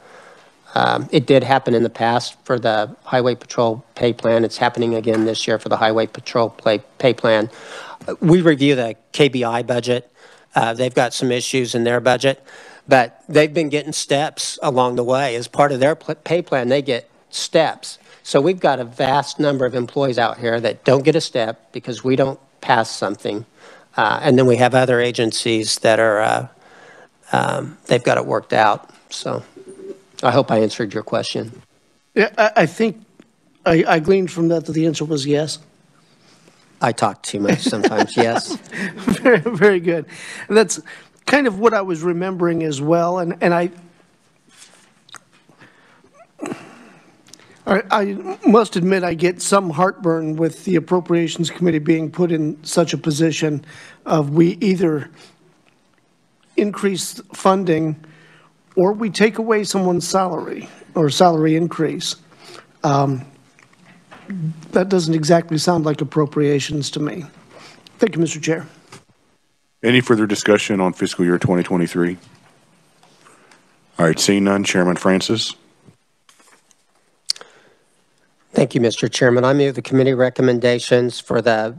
Speaker 15: it did happen in the past for the Highway Patrol pay plan. It's happening again this year for the Highway Patrol pay plan. We review the KBI budget. They've got some issues in their budget, but they've been getting steps along the way. As part of their pay plan, they get steps. So we've got a vast number of employees out here that don't get a step because we don't pass something. And then we have other agencies that are, they've got it worked out. So I hope I answered your question.
Speaker 5: Yeah, I think I gleaned from that the answer was yes.
Speaker 15: I talk too much sometimes, yes.
Speaker 5: Very, very good. And that's kind of what I was remembering as well. And I must admit I get some heartburn with the Appropriations Committee being put in such a position of we either increase funding or we take away someone's salary or salary increase. That doesn't exactly sound like appropriations to me. Thank you, Mr. Chair.
Speaker 1: Any further discussion on fiscal year 2023? All right, seeing none, Chairman Francis.
Speaker 15: Thank you, Mr. Chairman. I move the committee recommendations for the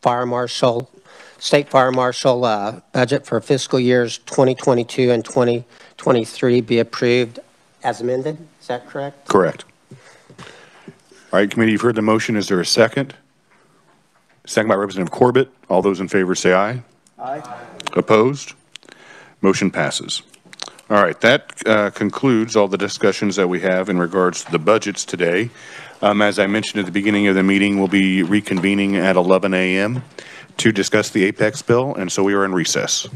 Speaker 15: Fire Marshal, State Fire Marshal budget for fiscal years 2022 and 2023 be approved as amended. Is that correct?
Speaker 1: Correct. All right, committee, you've heard the motion. Is there a second? Second by Representative Corbett. All those in favor say aye.
Speaker 5: Aye.
Speaker 1: Opposed? Motion passes. All right, that concludes all the discussions that we have in regards to the budgets today. As I mentioned at the beginning of the meeting, we'll be reconvening at 11 a.m. to discuss the Apex bill, and so we are in recess.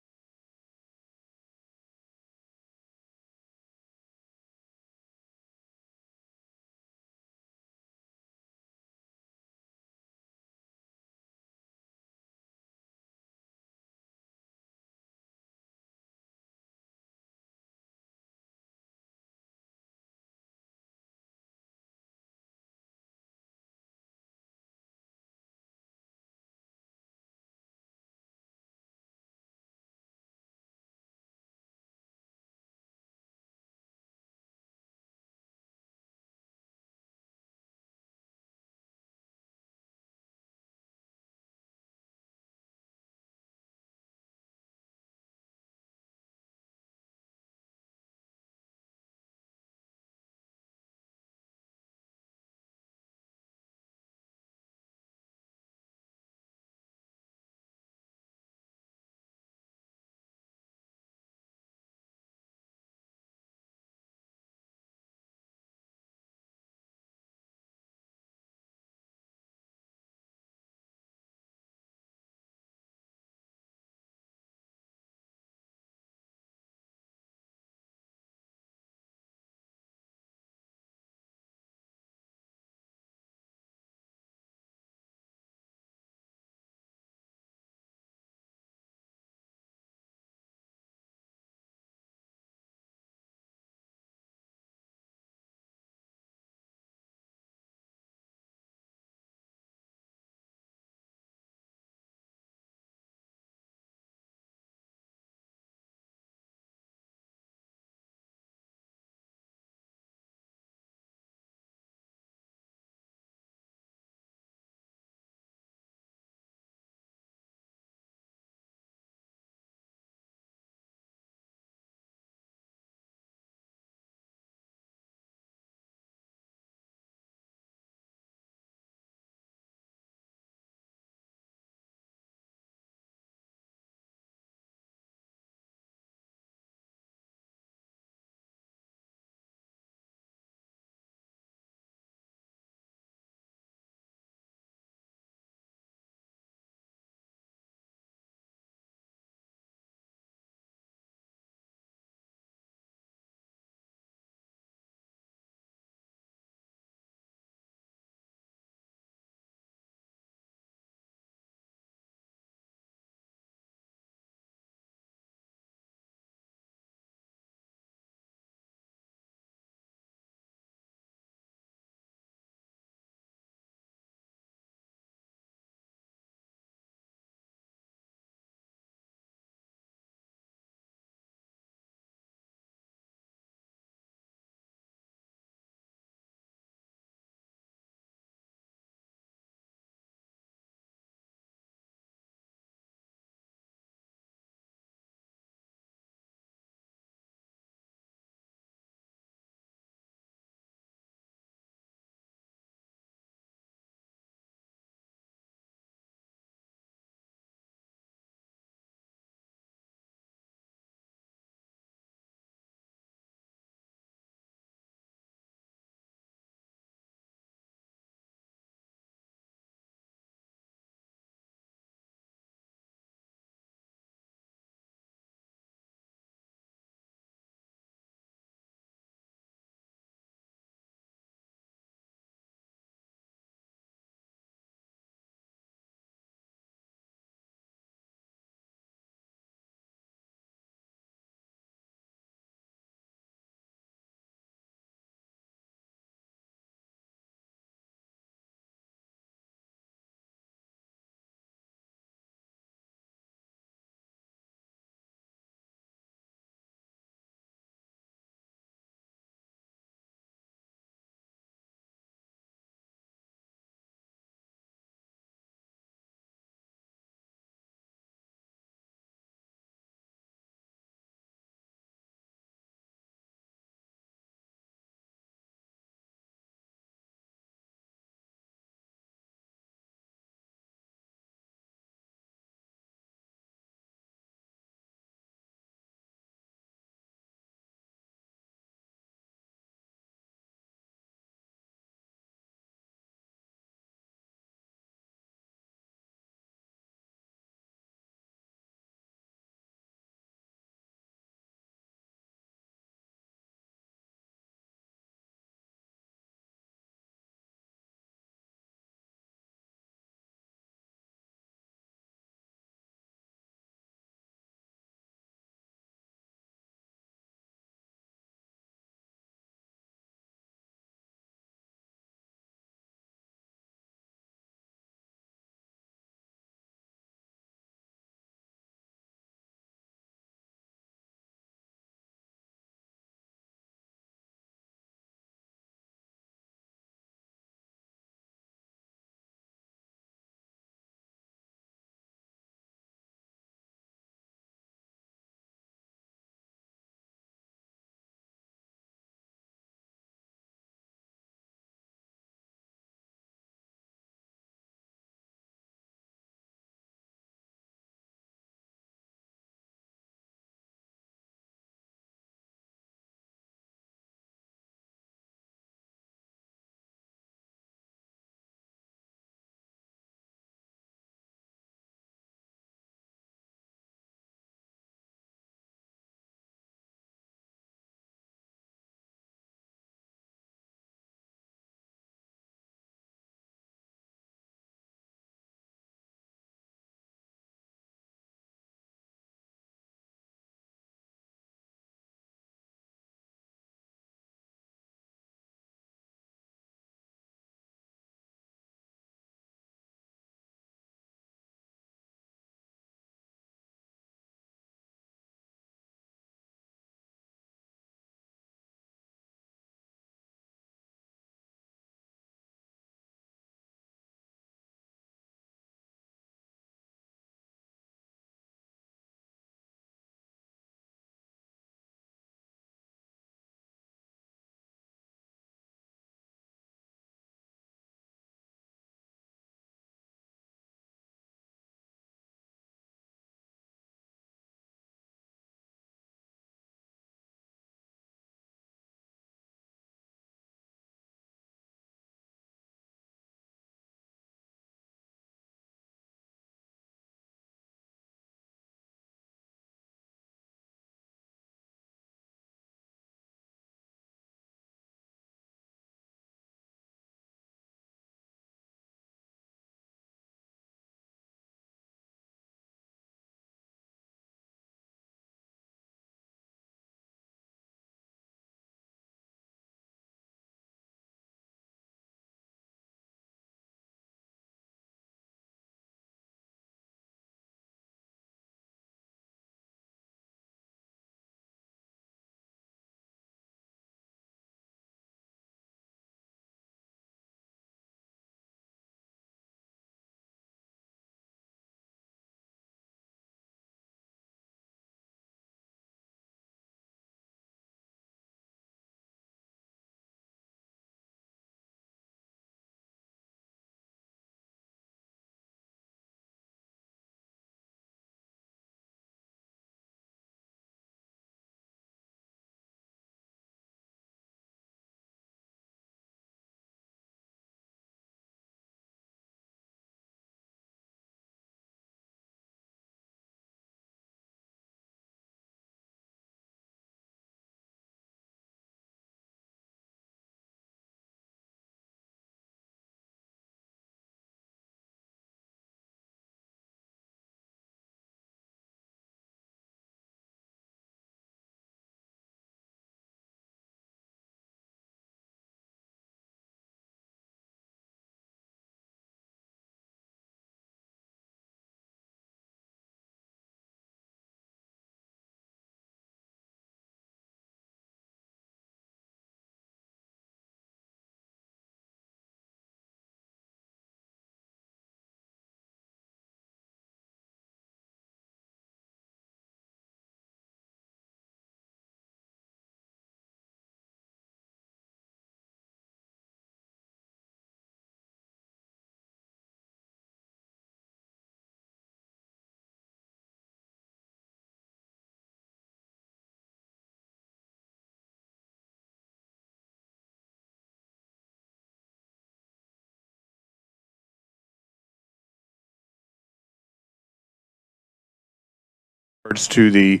Speaker 1: to the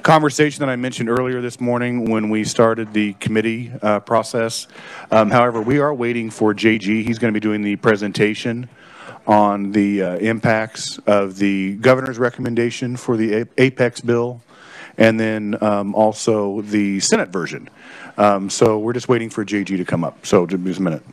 Speaker 1: conversation that I mentioned earlier this morning when we started the committee process. However, we are waiting for JG. He's going to be doing the presentation on the impacts of the governor's recommendation for the Apex bill, and then also the Senate version. So we're just waiting for JG to come up. So just a minute.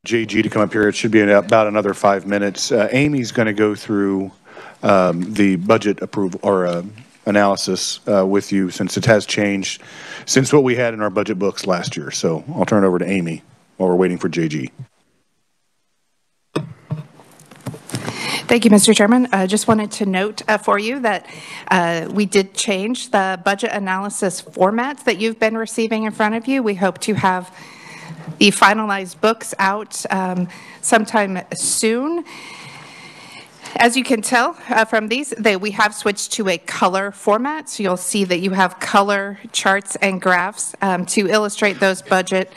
Speaker 1: JG to come up here. It should be in about another 5 minutes. Amy's going to go through the budget approval or analysis with you, since it has changed since what we had in our budget books last year. So I'll turn it over to Amy while we're waiting for JG.
Speaker 20: Thank you, Mr. Chairman. I just wanted to note for you that we did change the budget analysis formats that you've been receiving in front of you. We hope to have the finalized books out sometime soon. As you can tell from these, we have switched to a color format. So you'll see that you have color charts and graphs to illustrate those budget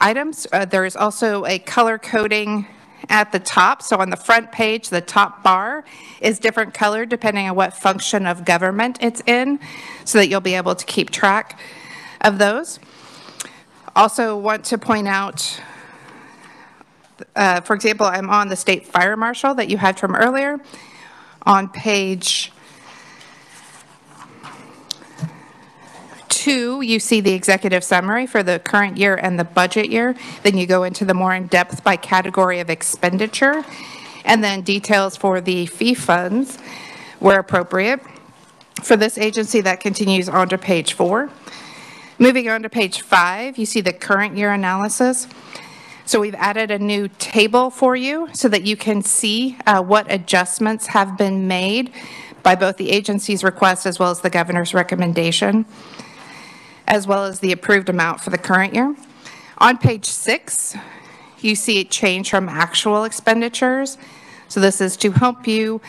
Speaker 20: items. There is also a color coding at the top. So on the front page, the top bar is different color depending on what function of government it's in, so that you'll be able to keep track of those. Also want to point out, for example, I'm on the state fire marshal that you had from earlier. On page 2, you see the executive summary for the current year and the budget year. Then you go into the more in-depth by category of expenditure, and then details for the fee funds where appropriate. For this agency, that continues on to page 4. Moving on to page 5, you see the current year analysis. So we've added a new table for you so that you can see what adjustments have been made by both the agency's request as well as the governor's recommendation, as well as the approved amount for the current year. On page 6, you see a change from actual expenditures. So this is to help you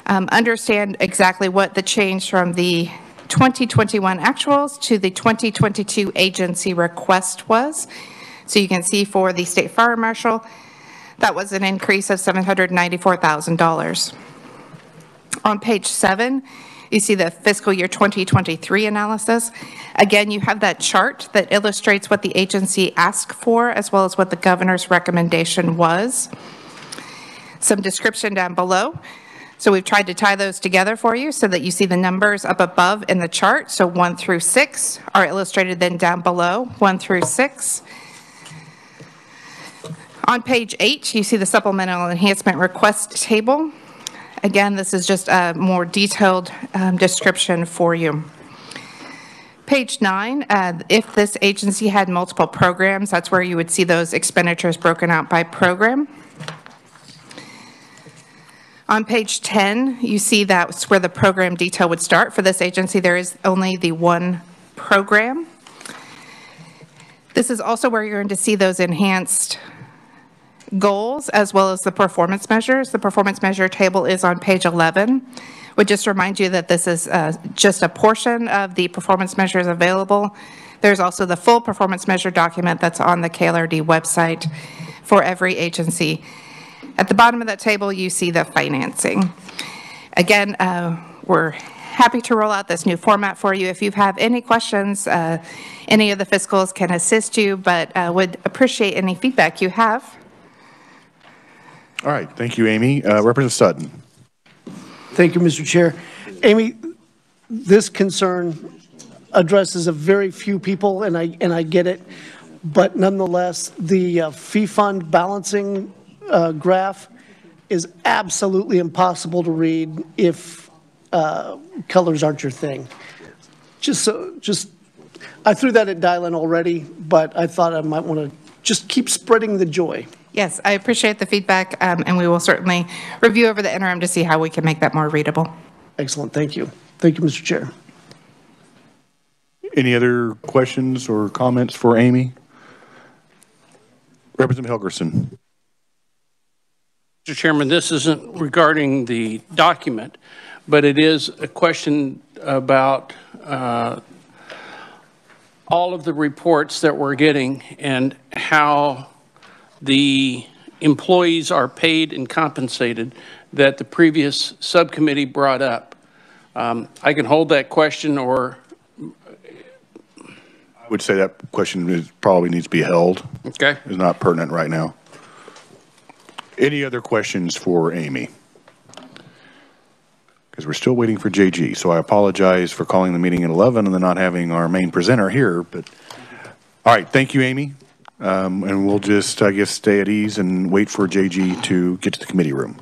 Speaker 20: understand exactly what the change from the 2021 actuals to the 2022 agency request was. So you can see for the State Fire Marshal, that was an increase of $794,000. On page 7, you see the fiscal year 2023 analysis. Again, you have that chart that illustrates what the agency asked for as well as what the governor's recommendation was. Some description down below. So we've tried to tie those together for you so that you see the numbers up above in the chart. So 1 through 6 are illustrated then down below, 1 through 6. On page 8, you see the supplemental enhancement request table. Again, this is just a more detailed description for you. Page 9, if this agency had multiple programs, that's where you would see those expenditures broken out by program. On page 10, you see that's where the program detail would start. For this agency, there is only the one program. This is also where you're going to see those enhanced goals as well as the performance measures. The performance measure table is on page 11. Would just remind you that this is just a portion of the performance measures available. There's also the full performance measure document that's on the KLRD website for every agency. At the bottom of that table, you see the financing. Again, we're happy to roll out this new format for you. If you have any questions, any of the fiscals can assist you, but would appreciate any feedback you have.
Speaker 1: All right, thank you, Amy. Representative Sutton.
Speaker 5: Thank you, Mr. Chair. Amy, this concern addresses a very few people, and I get it, but nonetheless, the fee fund balancing graph is absolutely impossible to read if colors aren't your thing. I threw that at Dylan already, but I thought I might want to just keep spreading the joy.
Speaker 20: Yes, I appreciate the feedback, and we will certainly review over the interim to see how we can make that more readable.
Speaker 5: Excellent. Thank you. Thank you, Mr. Chair.
Speaker 1: Any other questions or comments for Amy? Representative Helgerson.
Speaker 17: Mr. Chairman, this isn't regarding the document, but it is a question about all of the reports that we're getting and how the employees are paid and compensated that the previous subcommittee brought up. I can hold that question, or
Speaker 1: I would say that question probably needs to be held.
Speaker 17: Okay.
Speaker 1: It's not pertinent right now. Any other questions for Amy? Because we're still waiting for JG, so I apologize for calling the meeting at 11 and then not having our main presenter here. But all right, thank you, Amy. And we'll just, I guess, stay at ease and wait for JG to get to the committee room.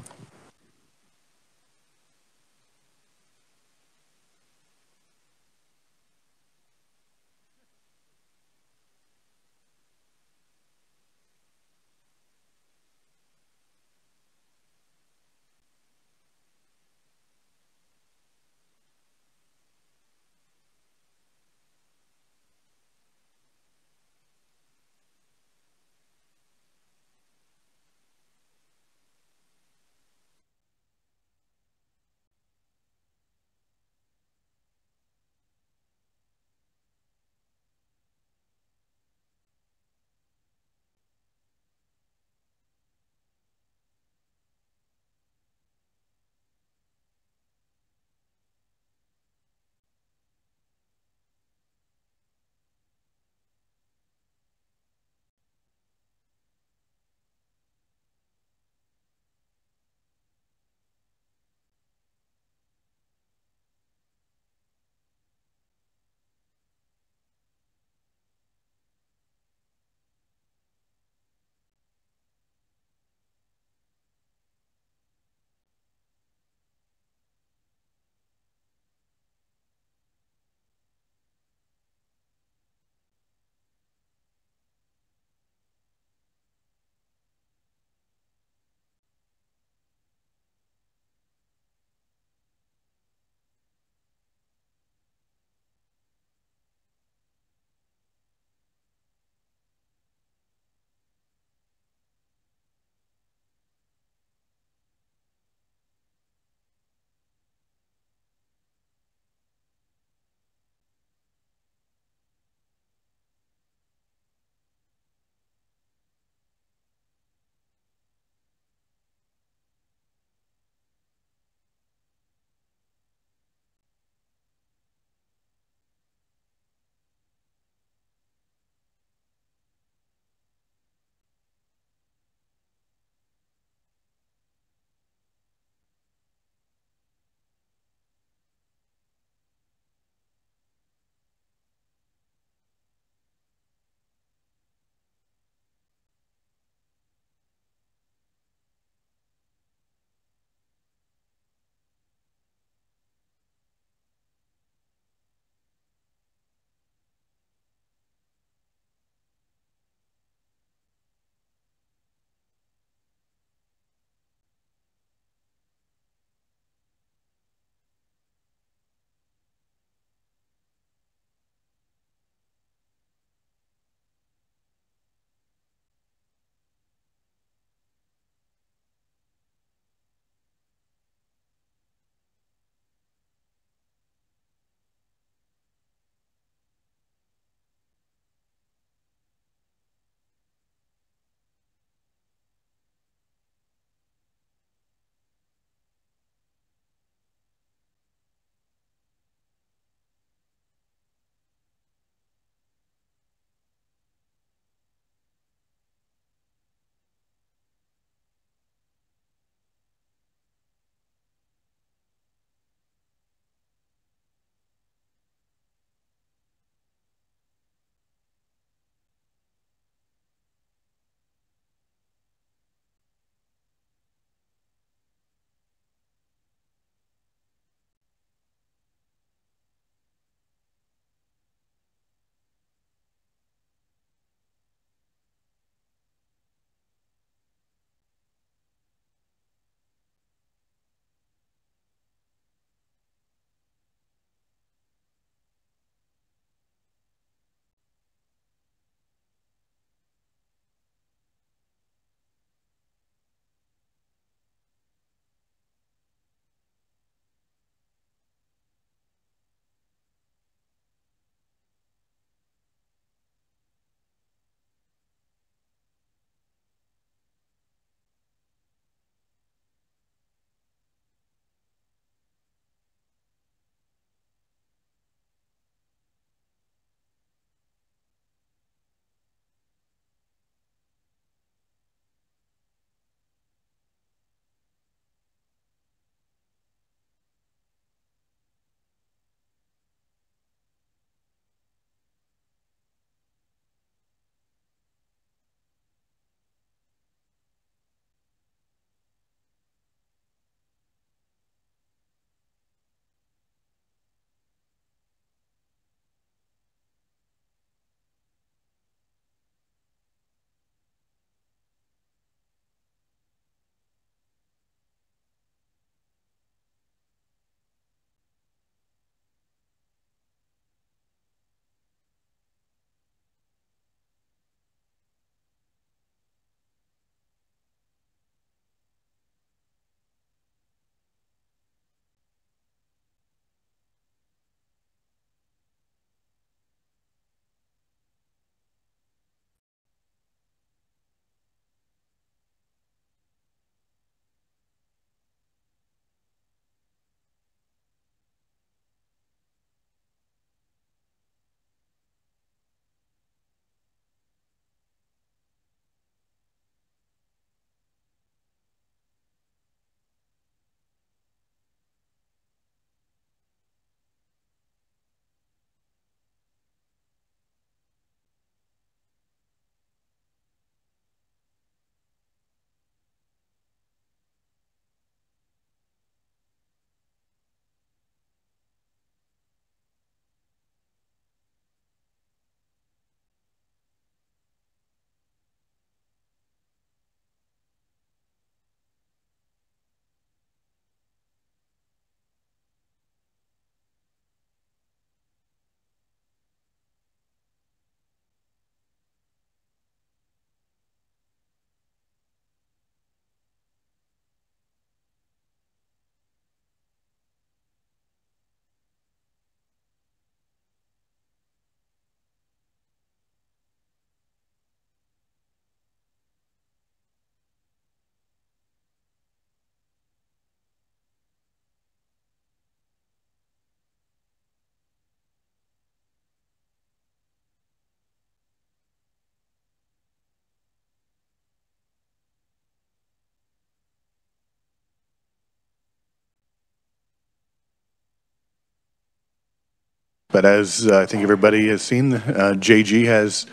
Speaker 1: But as I think everybody has seen, JG has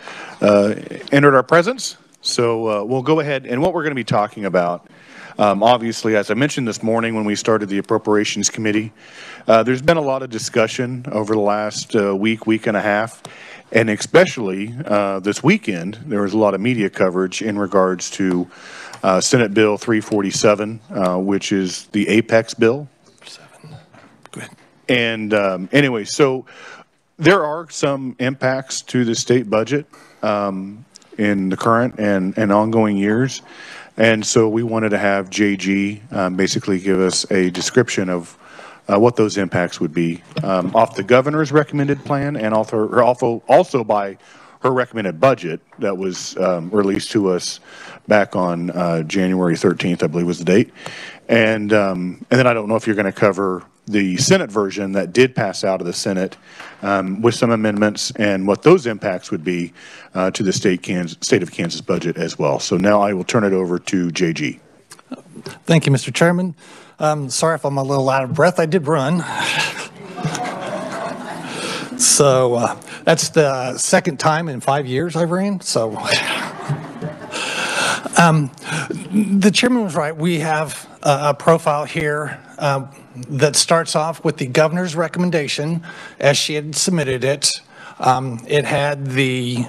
Speaker 1: entered our presence. So we'll go ahead, and what we're going to be talking about, obviously, as I mentioned this morning when we started the Appropriations Committee, there's been a lot of discussion over the last week and a half, and especially this weekend, there was a lot of media coverage in regards to Senate Bill 347, which is the Apex bill. Go ahead. And anyway, so there are some impacts to the state budget in the current and ongoing years. And so we wanted to have JG basically give us a description of what those impacts would be off the governor's recommended plan and also by her recommended budget that was released to us back on January 13th, I believe was the date. And then I don't know if you're going to cover the Senate version that did pass out of the Senate with some amendments and what those impacts would be to the state of Kansas budget as well. So now I will turn it over to JG.
Speaker 21: Thank you, Mr. Chairman. Sorry if I'm a little out of breath. I did run. So that's the second time in 5 years I've ran. So the chairman was right. We have a profile here that starts off with the governor's recommendation as she had submitted it. It had the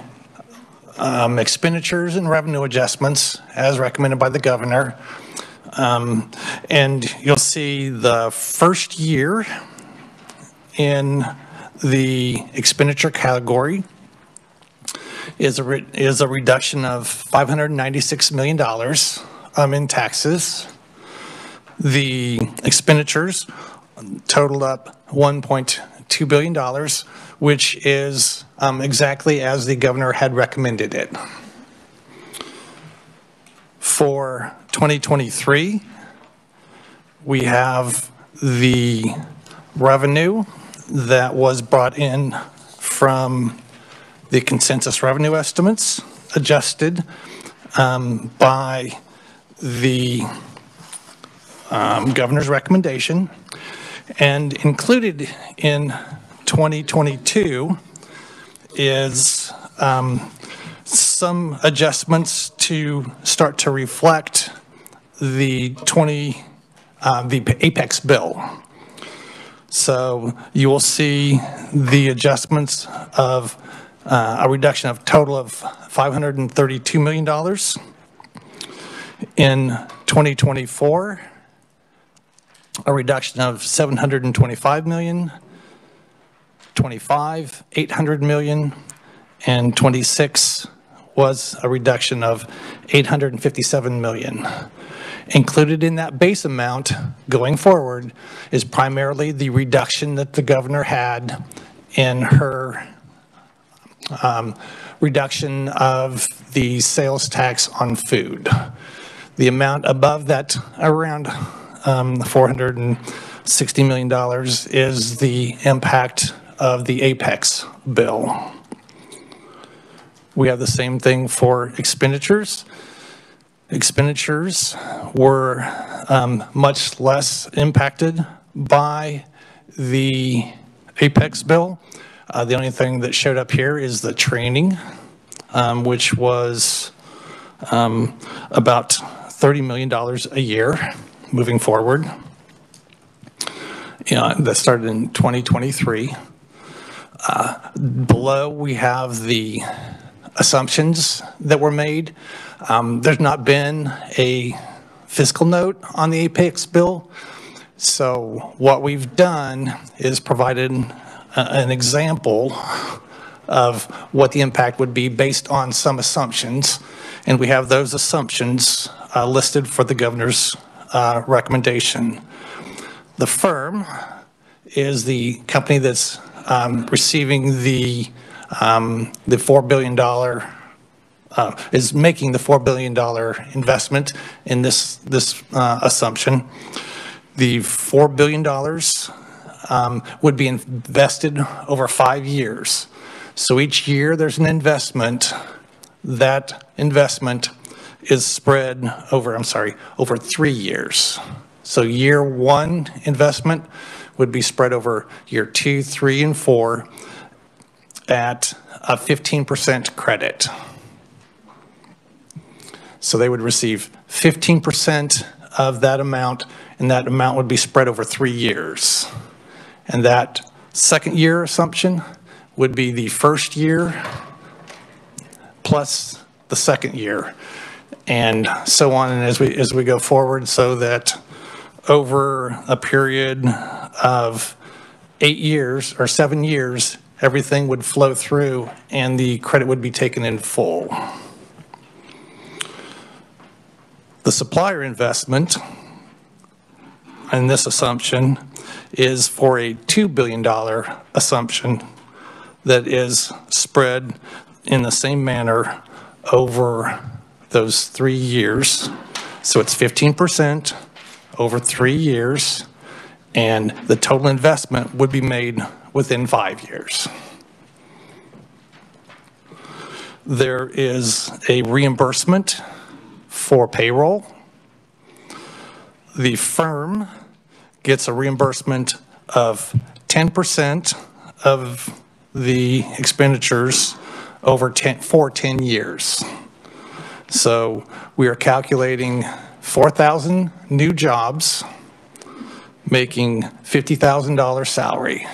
Speaker 21: expenditures and revenue adjustments as recommended by the governor. And you'll see the first year in the expenditure category is a reduction of $596 million in taxes. The expenditures totaled up $1.2 billion, which is exactly as the governor had recommended it. For 2023, we have the revenue that was brought in from the consensus revenue estimates adjusted by the governor's recommendation, and included in 2022 is some adjustments to start to reflect the Apex bill. So you will see the adjustments of a reduction of total of $532 million. In 2024, a reduction of $725 million, 25, $800 million, and 26 was a reduction of $857 million. Included in that base amount going forward is primarily the reduction that the governor had in her reduction of the sales tax on food. The amount above that, around $460 million, is the impact of the Apex bill. We have the same thing for expenditures. Expenditures were much less impacted by the Apex bill. The only thing that showed up here is the training, which was about $30 million a year moving forward. That started in 2023. Below, we have the assumptions that were made. There's not been a fiscal note on the Apex bill. So what we've done is provided an example of what the impact would be based on some assumptions. And we have those assumptions listed for the governor's recommendation. The firm is the company that's receiving the $4 billion, is making the $4 billion investment in this assumption. The $4 billion would be invested over 5 years. So each year there's an investment. That investment is spread over, over 3 years. So year 1 investment would be spread over year 2, 3, and 4 at a 15% credit. So they would receive 15% of that amount, and that amount would be spread over 3 years. And that second year assumption would be the first year plus the second year, and so on, and as we go forward, so that over a period of 8 years or 7 years, everything would flow through and the credit would be taken in full. The supplier investment in this assumption is for a $2 billion assumption that is spread in the same manner over those 3 years. So it's 15% over 3 years, and the total investment would be made within 5 years. There is a reimbursement for payroll. The firm gets a reimbursement of 10% of the expenditures for 10 years. So we are calculating 4,000 new jobs, making $50,000 salary.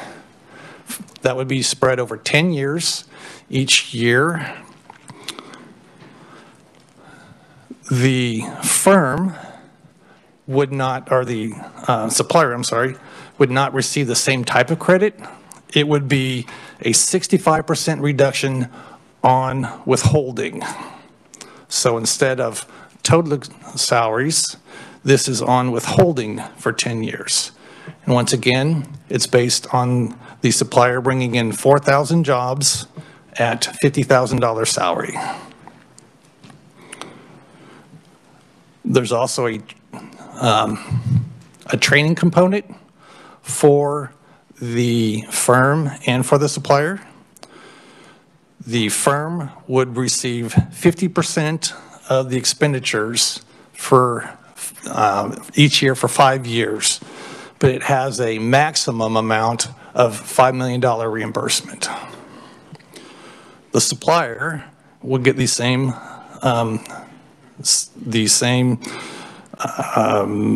Speaker 21: That would be spread over 10 years. Each year, the firm would not, or the supplier, I'm sorry, would not receive the same type of credit. It would be a 65% reduction on withholding. So instead of total salaries, this is on withholding for 10 years. And once again, it's based on the supplier bringing in 4,000 jobs at $50,000 salary. There's also a training component for the firm and for the supplier. The firm would receive 50% of the expenditures for each year for 5 years, but it has a maximum amount of $5 million reimbursement. The supplier would get the same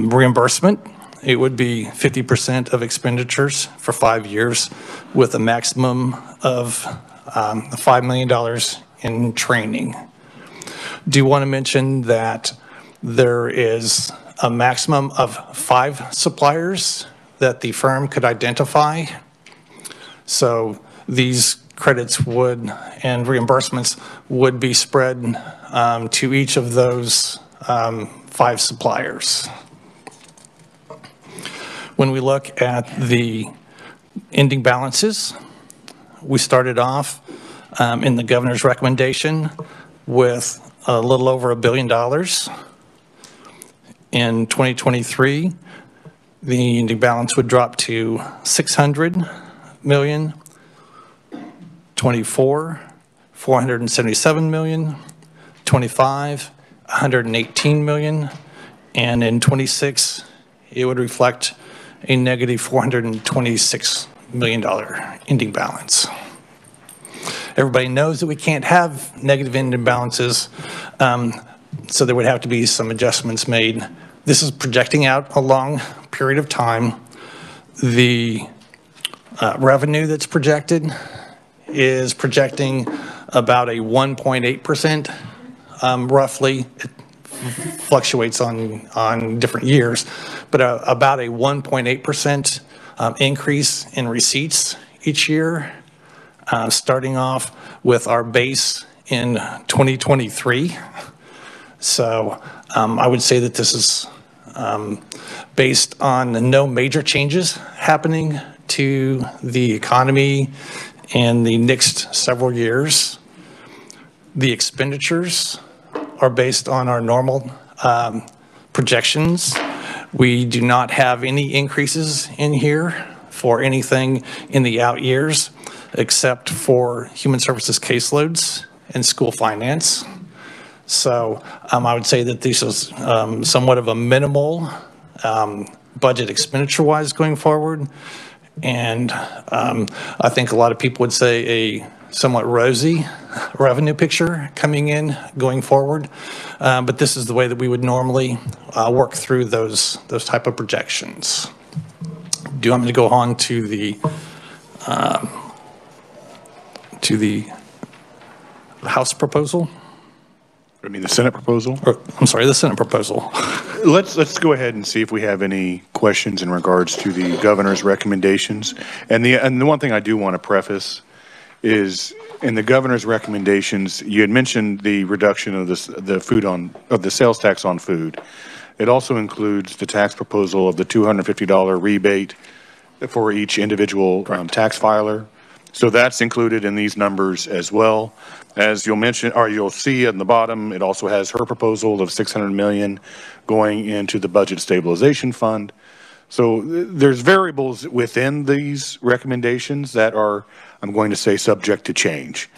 Speaker 21: reimbursement. It would be 50% of expenditures for 5 years with a maximum of $5 million in training. Do want to mention that there is a maximum of 5 suppliers that the firm could identify. So these credits would and reimbursements would be spread to each of those 5 suppliers. When we look at the ending balances, we started off in the governor's recommendation with a little over $1 billion. In 2023, the ending balance would drop to $600 million, 24, $477 million, 25, $118 million, and in 26, it would reflect a negative $426 million ending balance. Everybody knows that we can't have negative ending balances, so there would have to be some adjustments made. This is projecting out a long period of time. The revenue that's projected is projecting about a 1.8%, roughly. It fluctuates on different years, but about a 1.8% increase in receipts each year, starting off with our base in 2023. So I would say that this is based on no major changes happening to the economy in the next several years. The expenditures are based on our normal projections. We do not have any increases in here for anything in the out years, except for human services caseloads and school finance. So I would say that this is somewhat of a minimal budget expenditure-wise going forward. And I think a lot of people would say a somewhat rosy revenue picture coming in going forward. But this is the way that we would normally work through those type of projections. Do you want me to go on to the House proposal?
Speaker 1: I mean, the Senate proposal?
Speaker 21: I'm sorry, the Senate proposal.
Speaker 1: Let's go ahead and see if we have any questions in regards to the governor's recommendations. And the one thing I do want to preface is in the governor's recommendations, you had mentioned the reduction of the sales tax on food. It also includes the tax proposal of the $250 rebate for each individual tax filer. So that's included in these numbers as well. As you'll mention, or you'll see at the bottom, it also has her proposal of $600 million going into the budget stabilization fund. So there's variables within these recommendations that are, I'm going to say, subject to change.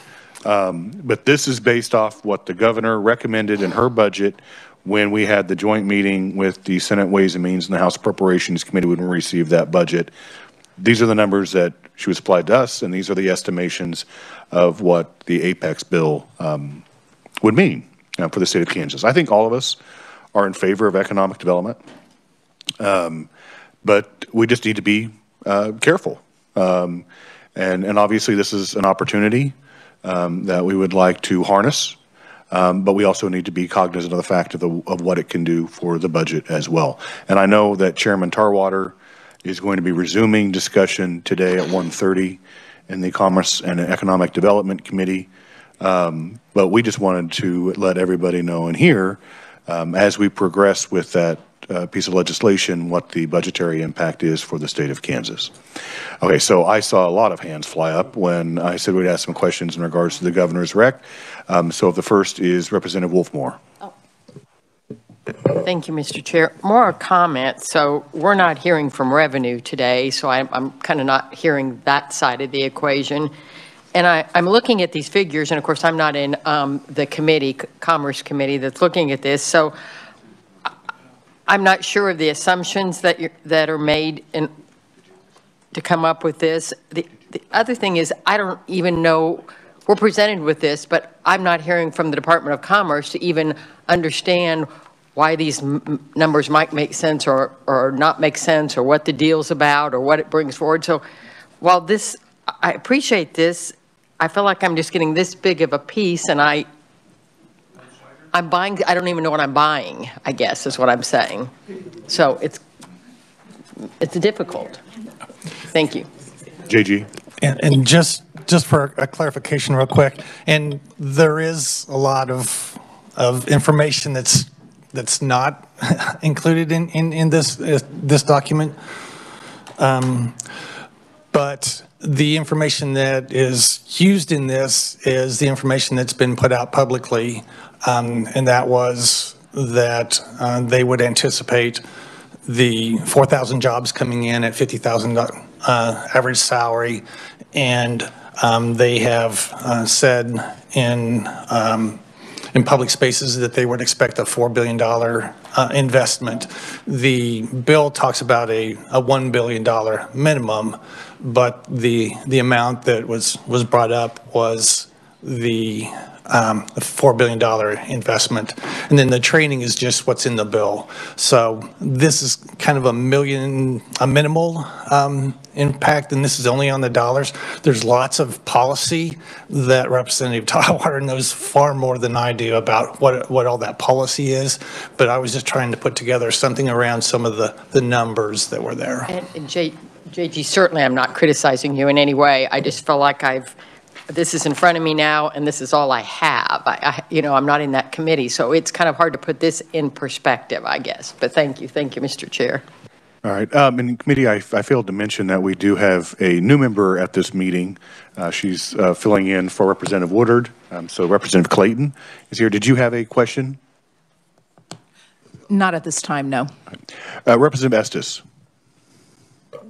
Speaker 1: But this is based off what the governor recommended in her budget when we had the joint meeting with the Senate Ways and Means and the House Appropriations Committee when we received that budget. These are the numbers that she was supplied to us, and these are the estimations of what the Apex bill would mean for the state of Kansas. I think all of us are in favor of economic development, but we just need to be careful. And obviously this is an opportunity that we would like to harness, but we also need to be cognizant of the fact of what it can do for the budget as well. And I know that Chairman Tarwater is going to be resuming discussion today at 1:30 in the Commerce and Economic Development Committee. But we just wanted to let everybody know and hear, as we progress with that piece of legislation, what the budgetary impact is for the state of Kansas. Okay, so I saw a lot of hands fly up when I said we'd ask some questions in regards to the governor's rec. So the first is Representative Wolfmore.
Speaker 12: Thank you, Mr. Chair. More comments. So we're not hearing from revenue today, so I'm kind of not hearing that side of the equation. And I'm looking at these figures, and of course I'm not in the committee, Commerce Committee, that's looking at this. So I'm not sure of the assumptions that are made to come up with this. The other thing is, I don't even know, we're presented with this, but I'm not hearing from the Department of Commerce to even understand why these numbers might make sense or not make sense, or what the deal's about, or what it brings forward. So while this, I appreciate this, I feel like I'm just getting this big of a piece, and I'm buying, I don't even know what I'm buying, I guess is what I'm saying. So it's difficult. Thank you.
Speaker 1: JG.
Speaker 21: And just for a clarification real quick, and there is a lot of information that's not included in this document. But the information that is used in this is the information that's been put out publicly, and that was that they would anticipate the 4,000 jobs coming in at $50,000 average salary, and they have said in public spaces that they would expect a $4 billion investment. The bill talks about a $1 billion minimum, but the amount that was brought up was the $4 billion investment. And then the training is just what's in the bill. So this is kind of a minimal impact, and this is only on the dollars. There's lots of policy that Representative Tarwater knows far more than I do about what all that policy is. But I was just trying to put together something around some of the numbers that were there.
Speaker 12: And JG, certainly I'm not criticizing you in any way. I just feel like this is in front of me now, and this is all I have. I'm not in that committee, so it's kind of hard to put this in perspective, I guess. But thank you, Mr. Chair.
Speaker 1: All right. In committee, I failed to mention that we do have a new member at this meeting. She's filling in for Representative Woodard. So Representative Clayton is here. Did you have a question?
Speaker 2: Not at this time, no.
Speaker 1: Representative Estes.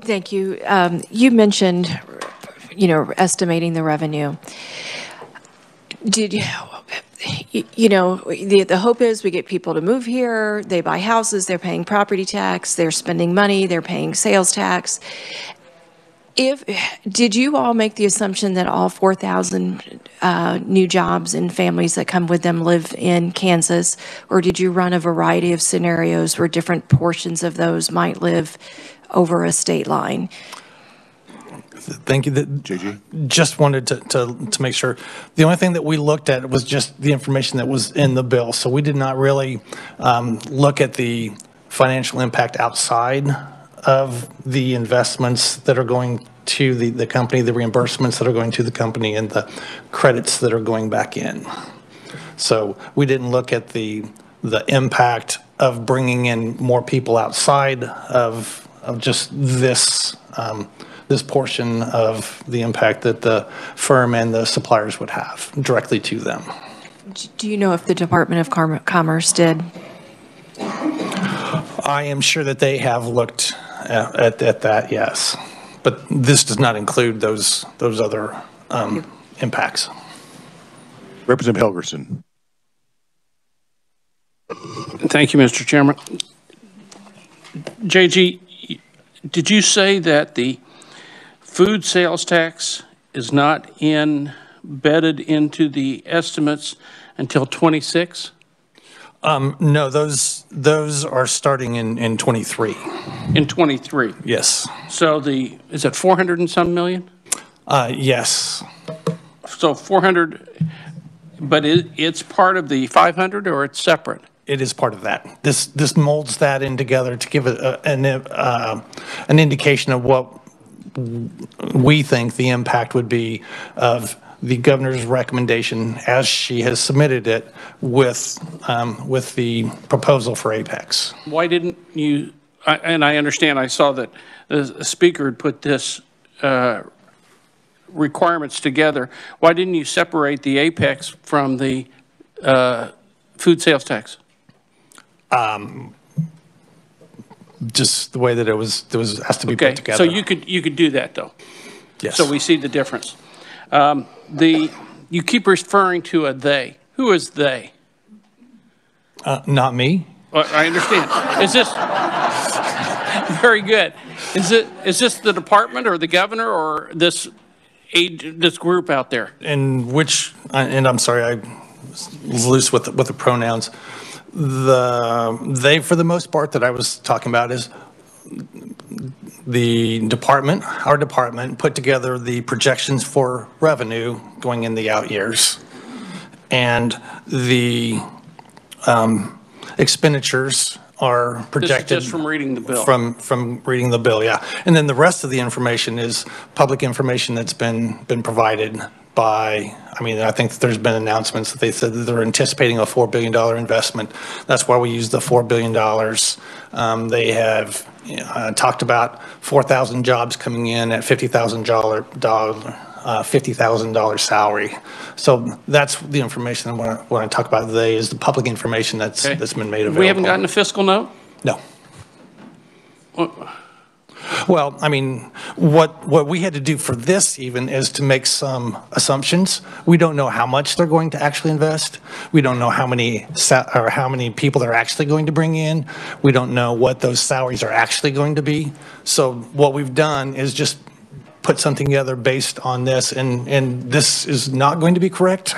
Speaker 18: Thank you. You mentioned, estimating the revenue. you know, the hope is we get people to move here, they buy houses, they're paying property tax, they're spending money, they're paying sales tax. Did you all make the assumption that all 4,000 new jobs and families that come with them live in Kansas? Or did you run a variety of scenarios where different portions of those might live over a state line?
Speaker 21: Thank you. JG? Just wanted to make sure. The only thing that we looked at was just the information that was in the bill. So we did not really look at the financial impact outside of the investments that are going to the company, the reimbursements that are going to the company, and the credits that are going back in. So we didn't look at the impact of bringing in more people outside of just this this portion of the impact that the firm and the suppliers would have directly to them.
Speaker 18: Do you know if the Department of Commerce did?
Speaker 21: I am sure that they have looked at that, yes. But this does not include those other impacts.
Speaker 1: Representative Helgerson.
Speaker 17: Thank you, Mr. Chairman. JG, did you say that the food sales tax is not embedded into the estimates until 26?
Speaker 21: No, those are starting in 23.
Speaker 17: In 23?
Speaker 21: Yes.
Speaker 17: So is it 400 and some million?
Speaker 21: Yes.
Speaker 17: So 400, but it's part of the 500 or it's separate?
Speaker 21: It is part of that. This molds that in together to give it an indication of what we think the impact would be of the governor's recommendation as she has submitted it with the proposal for Apex.
Speaker 17: Why didn't you, and I understand, I saw that the speaker had put this requirements together. Why didn't you separate the Apex from the food sales tax?
Speaker 21: Just the way that it was has to be put together.
Speaker 17: So you could do that though.
Speaker 21: Yes.
Speaker 17: So we see the difference. You keep referring to a they. Who is they?
Speaker 21: Not me.
Speaker 17: I understand. Is this very good? Is this the department or the governor or this group out there?
Speaker 21: And I'm sorry, I was loose with the pronouns. They, for the most part, that I was talking about is the department, our department, put together the projections for revenue going in the out years. And the expenditures are projected.
Speaker 17: This is just from reading the bill.
Speaker 21: From reading the bill, yeah. And then the rest of the information is public information that's been provided by, I think there's been announcements that they said that they're anticipating a $4 billion investment. That's why we use the $4 billion. They have talked about 4,000 jobs coming in at $50,000 salary. So that's the information when I talk about today is the public information that's been made available.
Speaker 17: We haven't gotten a fiscal note?
Speaker 21: No. Well, what we had to do for this even is to make some assumptions. We don't know how much they're going to actually invest. We don't know how many people they're actually going to bring in. We don't know what those salaries are actually going to be. So what we've done is just put something together based on this, and this is not going to be correct,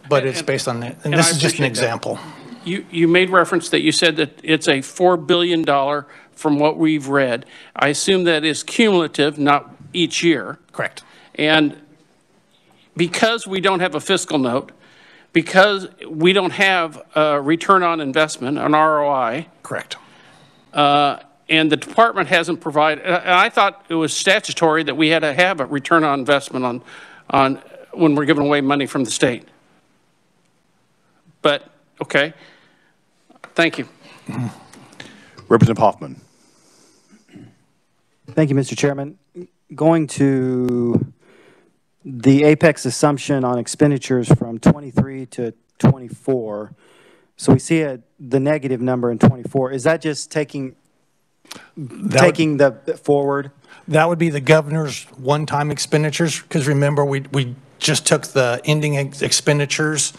Speaker 21: but it's based on that. And this is just an example.
Speaker 17: You made reference that you said that it's a $4 billion from what we've read. I assume that is cumulative, not each year.
Speaker 21: Correct.
Speaker 17: And because we don't have a fiscal note, because we don't have a return on investment, an ROI.
Speaker 21: Correct.
Speaker 17: And the department hasn't provided, I thought it was statutory that we had to have a return on investment on when we're giving away money from the state. But, okay. Thank you.
Speaker 1: Mm-hmm. Representative Hoffman.
Speaker 6: Thank you, Mr. Chairman. Going to the Apex assumption on expenditures from 23 to 24. So we see the negative number in 24. Is that just taking the forward?
Speaker 21: That would be the governor's one-time expenditures, because remember, we just took the ending expenditures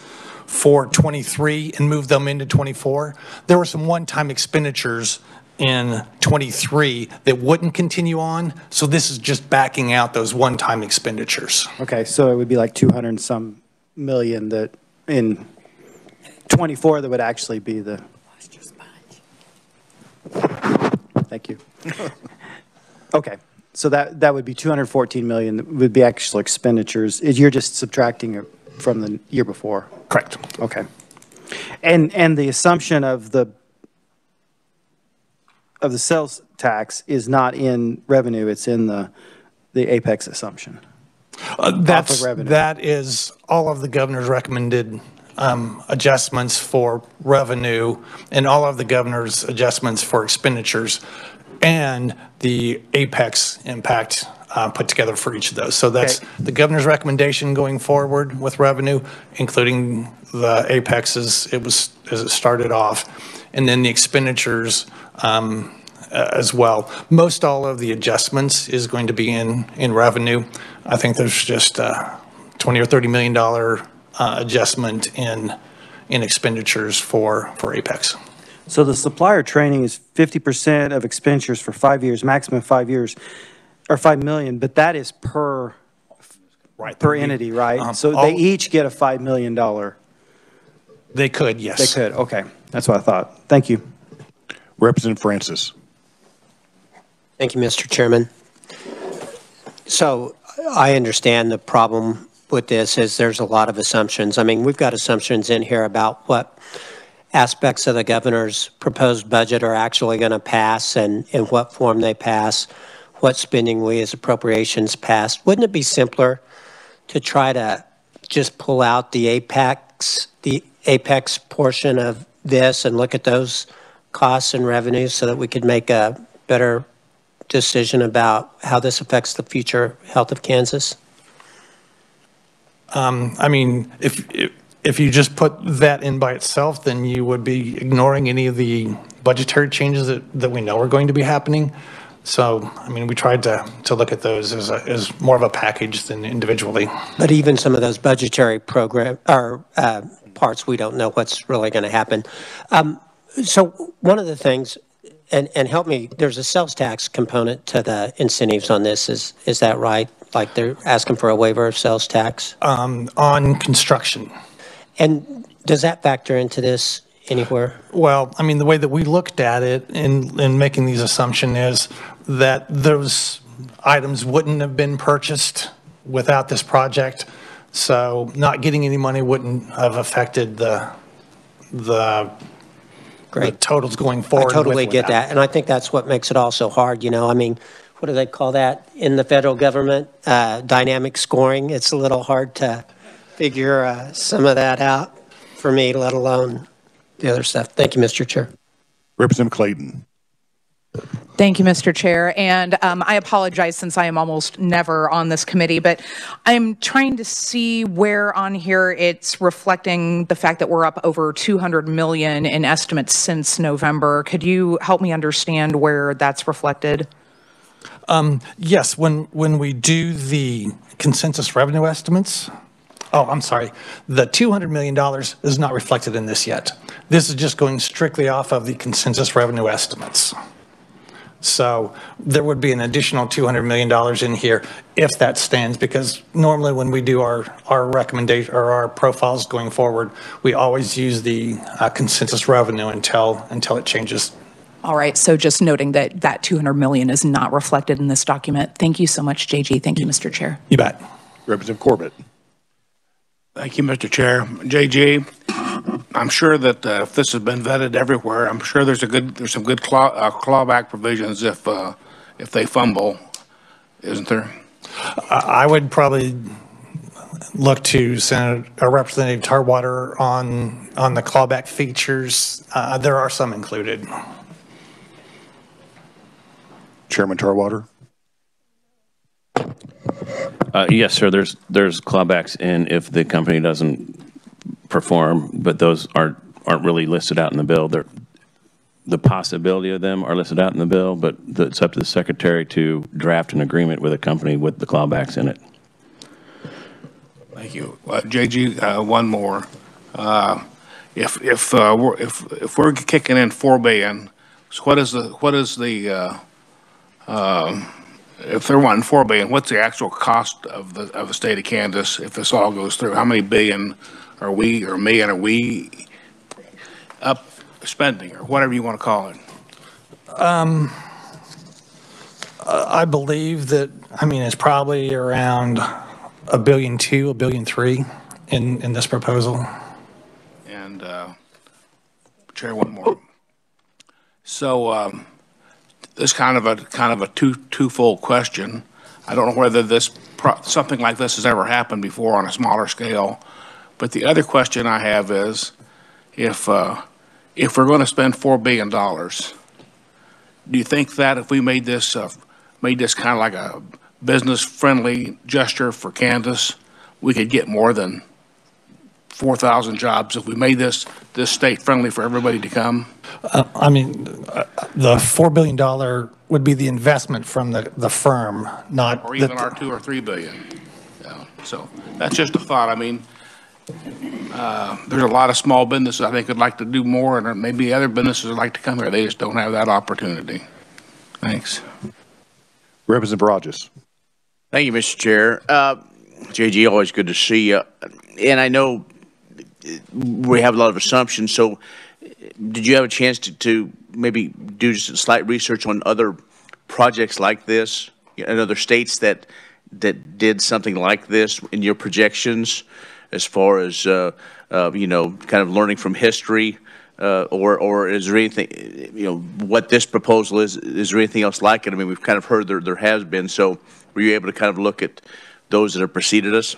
Speaker 21: for 23 and move them into 24. There were some one-time expenditures in 23 that wouldn't continue on, so this is just backing out those one-time expenditures.
Speaker 6: Okay, so it would be like 200 and some million that in 24 that would actually be the. Thank you. Okay, so that would be 214 million that would be actual expenditures. You're just subtracting it from the year before.
Speaker 21: Correct.
Speaker 6: Okay. And the assumption of the sales tax is not in revenue, it's in the Apex assumption.
Speaker 21: That is all of the governor's recommended adjustments for revenue and all of the governor's adjustments for expenditures and the Apex impact put together for each of those. So that's the governor's recommendation going forward with revenue, including the Apex as it started off, and then the expenditures as well. Most all of the adjustments is going to be in revenue. I think there's just $20 or $30 million adjustment in expenditures for Apex.
Speaker 6: So the supplier training is 50% of expenditures for 5 years, maximum 5 years, or 5 million, but that is per entity, right? So they each get a $5 million.
Speaker 21: They could, yes.
Speaker 6: They could, okay. That's what I thought. Thank you.
Speaker 1: Representative Francis.
Speaker 15: Thank you, Mr. Chairman. So I understand the problem with this is there's a lot of assumptions. I mean, we've got assumptions in here about what aspects of the governor's proposed budget are actually going to pass and in what form they pass, what spending we as appropriations pass. Wouldn't it be simpler to try to just pull out the Apex portion of this and look at those costs and revenues so that we could make a better decision about how this affects the future health of Kansas?
Speaker 21: I mean, if you just put that in by itself, then you would be ignoring any of the budgetary changes that we know are going to be happening. So, I mean, we tried to look at those as more of a package than individually.
Speaker 15: But even some of those budgetary program or parts, we don't know what's really going to happen. So one of the things, and help me, there's a sales tax component to the incentives on this. Is that right? Like they're asking for a waiver of sales tax?
Speaker 21: On construction.
Speaker 15: And does that factor into this anywhere?
Speaker 21: Well, I mean, the way that we looked at it in making these assumptions is that those items wouldn't have been purchased without this project. So not getting any money wouldn't have affected the totals going forward.
Speaker 15: I totally get that. And I think that's what makes it all so hard. You know, I mean, what do they call that in the federal government? Dynamic scoring. It's a little hard to figure some of that out for me, let alone the other stuff. Thank you, Mr. Chair.
Speaker 1: Representative Clayton.
Speaker 2: Thank you, Mr. Chair. And I apologize since I am almost never on this committee, but I'm trying to see where on here it's reflecting the fact that we're up over 200 million in estimates since November. Could you help me understand where that's reflected?
Speaker 21: Yes, when we do the consensus revenue estimates, I'm sorry, the $200 million is not reflected in this yet. This is just going strictly off of the consensus revenue estimates. So there would be an additional $200 million in here if that stands, because normally when we do our recommendation or our profiles going forward, we always use the consensus revenue until it changes.
Speaker 2: All right, so just noting that that 200 million is not reflected in this document. Thank you so much, JG. Thank you, Mr. Chair.
Speaker 21: You bet.
Speaker 1: Representative Corbett.
Speaker 8: Thank you, Mr. Chair. JG, I'm sure that if this has been vetted everywhere, I'm sure there's some good clawback provisions if they fumble, isn't there?
Speaker 21: I would probably look to Representative Tarwater on the clawback features. There are some included.
Speaker 1: Chairman Tarwater.
Speaker 22: Yes, sir. There's clawbacks in if the company doesn't perform, but those aren't really listed out in the bill. The possibility of them are listed out in the bill, but it's up to the secretary to draft an agreement with a company with the clawbacks in it.
Speaker 8: Thank you. JG, one more. If we're kicking in $4 billion, so what is the if they're wanting $4 billion, what's the actual cost of the state of Kansas if this all goes through? How many billion are we, or million are we up spending, or whatever you want to call it?
Speaker 21: I believe that, it's probably around $1.2 billion, $1.3 billion in this proposal.
Speaker 8: And Chair, one more. So this kind of a twofold question. I don't know whether something like this has ever happened before on a smaller scale, but the other question I have is, if we're going to spend $4 billion, do you think that if we made this kind of like a business-friendly gesture for Kansas, we could get more than 4,000 jobs if we made this state friendly for everybody to come?
Speaker 21: The $4 billion would be the investment from the firm, not...
Speaker 8: Or even our $2 or $3 billion. Yeah. So that's just a thought. There's a lot of small businesses I think would like to do more, and maybe other businesses would like to come here. They just don't have that opportunity. Thanks.
Speaker 1: Representative Barajas.
Speaker 3: Thank you, Mr. Chair. JG, always good to see you. And I know we have a lot of assumptions, so did you have a chance to maybe do just a slight research on other projects like this in other states that did something like this in your projections, as far as kind of learning from history, or is there anything, what this proposal is there anything else like it? We've kind of heard there has been, so were you able to kind of look at those that have preceded us?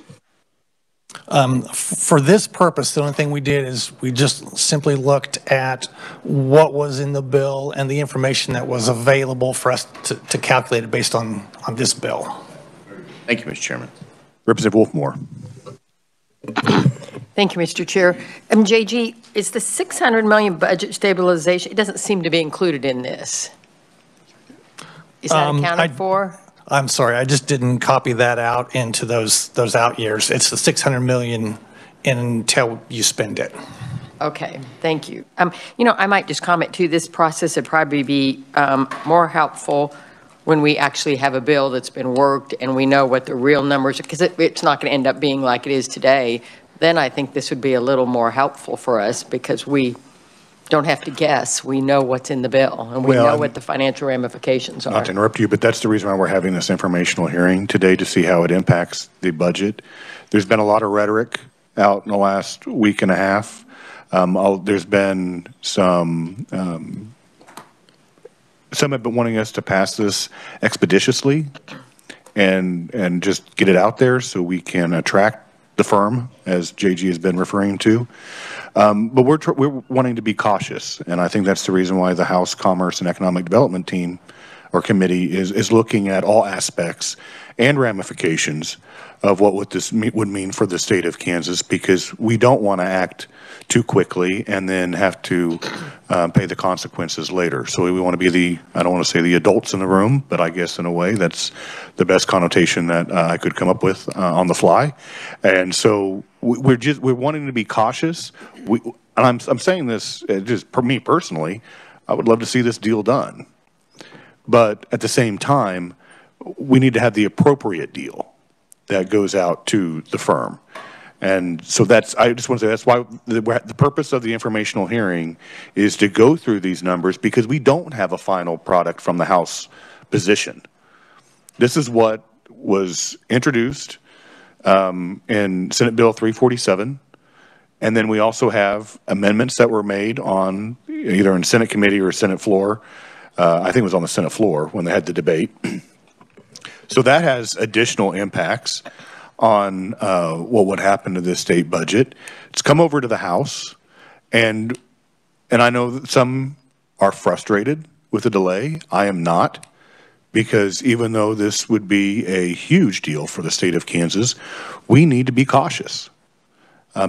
Speaker 21: For this purpose, the only thing we did is we just simply looked at what was in the bill and the information that was available for us to calculate it based on this bill.
Speaker 3: Thank you, Mr. Chairman.
Speaker 1: Representative Wolfmore.
Speaker 12: Thank you, Mr. Chair. JG, is the $600 million budget stabilization, it doesn't seem to be included in this. Is that accounted for?
Speaker 21: I'm sorry, I just didn't copy that out into those out years. It's the $600 million until you spend it.
Speaker 12: Okay, thank you. I might just comment too, this process would probably be more helpful when we actually have a bill that's been worked and we know what the real numbers are, because it's not going to end up being like it is today. Then I think this would be a little more helpful for us, because we don't have to guess. We know what's in the bill, and we know what the financial ramifications are.
Speaker 1: Not to interrupt you, but that's the reason why we're having this informational hearing today, to see how it impacts the budget. There's been a lot of rhetoric out in the last week and a half. There's been some have been wanting us to pass this expeditiously and just get it out there so we can attract the firm, as JG has been referring to. But we're wanting to be cautious, and I think that's the reason why the House Commerce and Economic Development team or committee is looking at all aspects and ramifications of what this would mean for the state of Kansas, because we don't want to act too quickly and then have to pay the consequences later. So we want to be I don't want to say the adults in the room, but I guess in a way that's the best connotation that I could come up with on the fly. And so we're wanting to be cautious. And I'm saying this just for me personally, I would love to see this deal done. But at the same time, we need to have the appropriate deal that goes out to the firm. And so I just want to say that's why the purpose of the informational hearing is to go through these numbers, because we don't have a final product from the House position. This is what was introduced in Senate Bill 347. And then we also have amendments that were made on either in Senate committee or Senate floor. I think it was on the Senate floor when they had the debate. So that has additional impacts on what would happen to this state budget. It's come over to the House, and I know that some are frustrated with the delay. I am not, because even though this would be a huge deal for the state of Kansas, we need to be cautious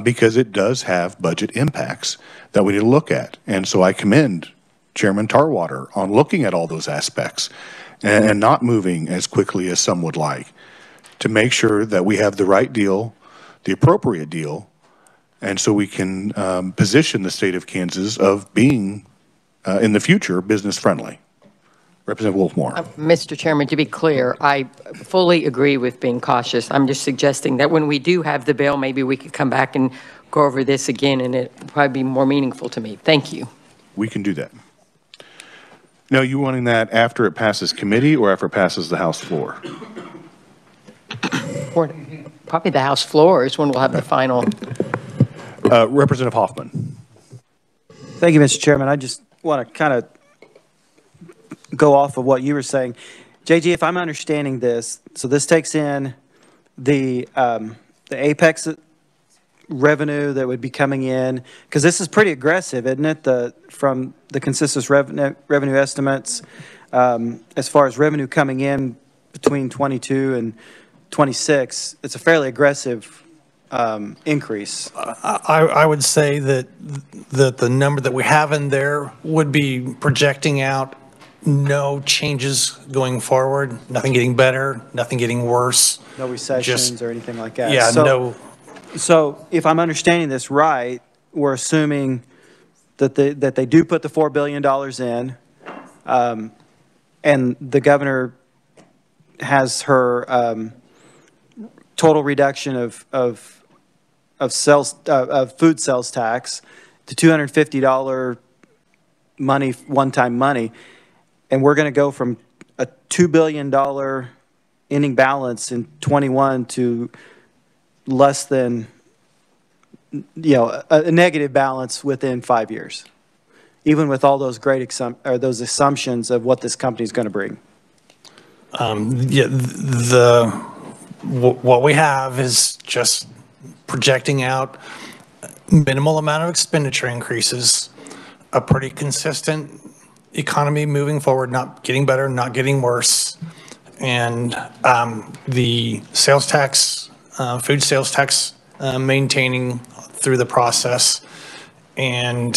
Speaker 1: because it does have budget impacts that we need to look at. And so I commend Chairman Tarwater on looking at all those aspects and not moving as quickly as some would like, to make sure that we have the right deal, the appropriate deal, And so we can position the state of Kansas of being, in the future, business-friendly. Representative Wolfmore.
Speaker 12: Mr. Chairman, to be clear, I fully agree with being cautious. I'm just suggesting that when we do have the bill, maybe we could come back and go over this again, and it would probably be more meaningful to me. Thank you.
Speaker 1: We can do that. Now, you wanting that after it passes committee or after it passes the House floor?
Speaker 12: Probably the House floor is when we'll have the final.
Speaker 1: Representative Hoffman.
Speaker 6: Thank you, Mr. Chairman. I just want to kind of go off of what you were saying. JG, if I'm understanding this, so this takes in the Apex revenue that would be coming in, because this is pretty aggressive, isn't it? From the consensus revenue estimates, as far as revenue coming in between 22 and 26, it's a fairly aggressive increase.
Speaker 21: I would say that the number that we have in there would be projecting out no changes going forward, nothing getting better, nothing getting worse.
Speaker 6: No recessions or anything like that.
Speaker 21: Yeah, no.
Speaker 6: So if I'm understanding this right, we're assuming that they do put the $4 billion in, and the governor has her total reduction of food sales tax to $250 money, one-time money, and we're going to go from a $2 billion ending balance in 21 to less than, a negative balance within 5 years, even with all those great those assumptions of what this company is going to bring.
Speaker 21: What we have is just projecting out minimal amount of expenditure increases, a pretty consistent economy moving forward, not getting better, not getting worse, and the sales tax, food sales tax, maintaining through the process, and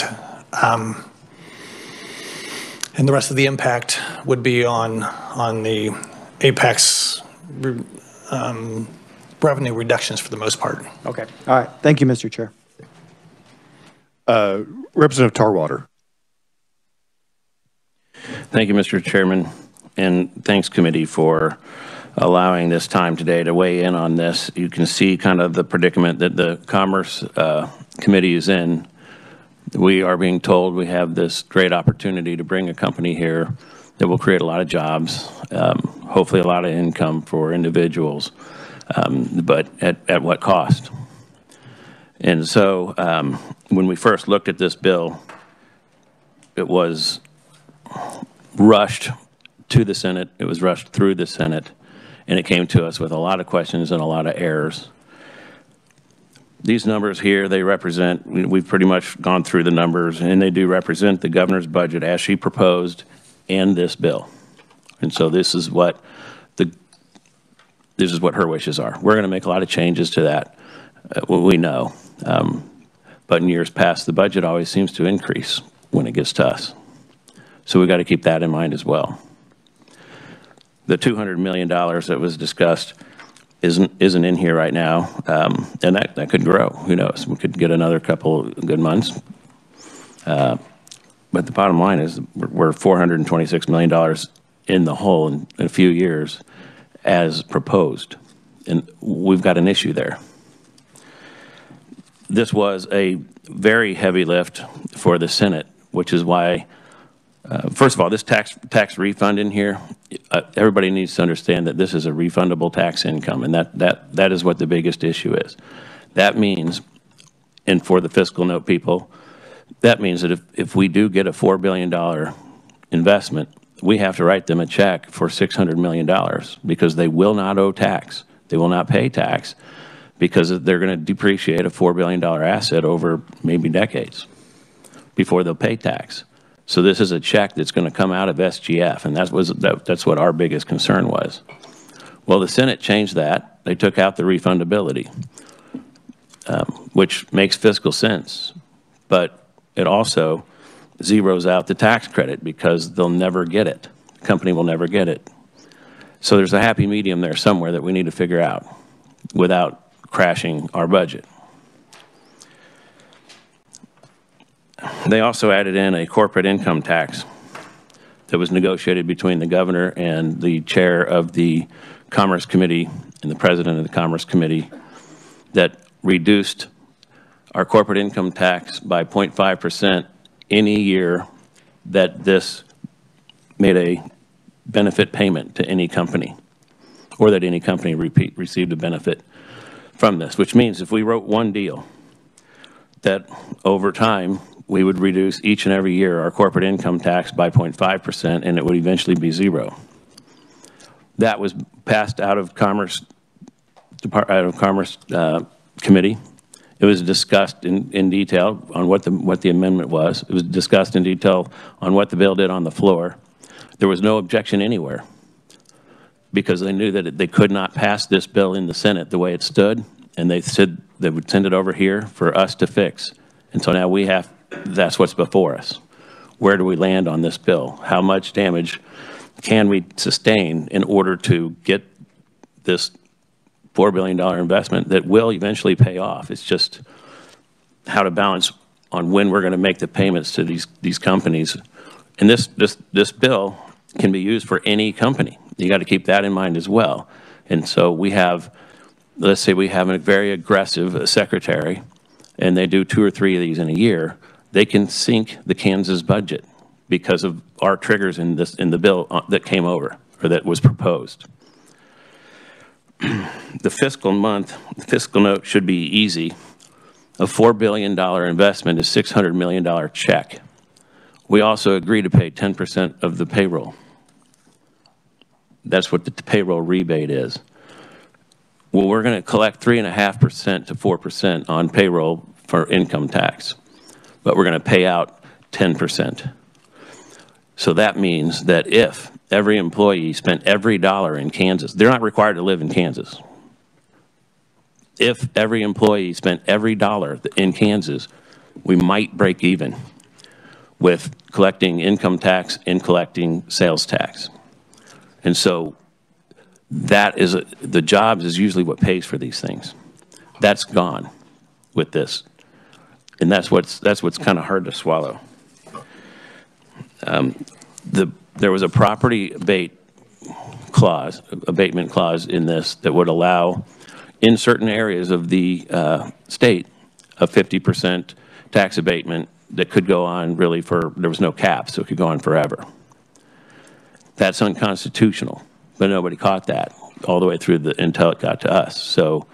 Speaker 21: the rest of the impact would be on the Apex revenue reductions for the most part.
Speaker 6: Okay. All right. Thank you, Mr. Chair.
Speaker 1: Representative Tarwater.
Speaker 22: Thank you, Mr. Chairman, and thanks, committee, for allowing this time today to weigh in on this. You can see kind of the predicament that the Commerce Committee is in. We are being told we have this great opportunity to bring a company here that will create a lot of jobs, hopefully a lot of income for individuals, but at what cost? And so when we first looked at this bill, it was rushed to the Senate, it was rushed through the Senate, and it came to us with a lot of questions and a lot of errors. These numbers here, they represent, we've pretty much gone through the numbers, and they do represent the governor's budget as she proposed and this bill. And so this is what her wishes are. We're going to make a lot of changes to that, we know. But in years past, the budget always seems to increase when it gets to us. So we've got to keep that in mind as well. The $200 million that was discussed isn't in here right now, and that could grow. Who knows? We could get another couple good months. But the bottom line is we're $426 million in the hole in a few years as proposed, and we've got an issue there. This was a very heavy lift for the Senate, which is why, first of all, this tax refund in here, everybody needs to understand that this is a refundable tax income, and that is what the biggest issue is. That means, and for the fiscal note people, that means that if we do get a $4 billion investment, we have to write them a check for $600 million because they will not owe tax. They will not pay tax because they're going to depreciate a $4 billion asset over maybe decades before they'll pay tax. So this is a check that's going to come out of SGF, and that's what our biggest concern was. Well, the Senate changed that. They took out the refundability, which makes fiscal sense, but it also zeroes out the tax credit because they'll never get it. The company will never get it. So there's a happy medium there somewhere that we need to figure out without crashing our budget. they also added in a corporate income tax that was negotiated between the governor and the chair of the Commerce Committee and the president of the Commerce Committee that reduced our corporate income tax by 0.5% any year that this made a benefit payment to any company, or that any company received a benefit from this, which means if we wrote one deal, that over time, we would reduce each and every year our corporate income tax by 0.5%, and it would eventually be zero. That was passed out of Commerce Committee. It was discussed in detail on what the amendment was. It was discussed in detail on what the bill did on the floor. There was no objection anywhere because they knew that they could not pass this bill in the Senate the way it stood, and they said they would send it over here for us to fix. And so now that's what's before us. Where do we land on this bill? How much damage can we sustain in order to get this $4 billion investment that will eventually pay off? It's just how to balance on when we're going to make the payments to these companies. And this bill can be used for any company. You got to keep that in mind as well. And so we have, let's say we have a very aggressive secretary, and they do 2 or 3 of these in a year. They can sink the Kansas budget because of our triggers in the bill that came over, or that was proposed. The fiscal note should be easy. A $4 billion investment is $600 million check. We also agree to pay 10% of the payroll. That's what the payroll rebate is. Well, we're going to collect 3.5% to 4% on payroll for income tax, but we're going to pay out 10%. So that means that if every employee spent every dollar in Kansas, they're not required to live in Kansas. If every employee spent every dollar in Kansas, we might break even with collecting income tax and collecting sales tax. And so that is, the jobs is usually what pays for these things. That's gone with this. And that's what's kind of hard to swallow. There was a property abatement clause in this that would allow, in certain areas of the state, a 50% tax abatement that could go on really there was no cap, so it could go on forever. That's unconstitutional, but nobody caught that all the way through until it got to us. So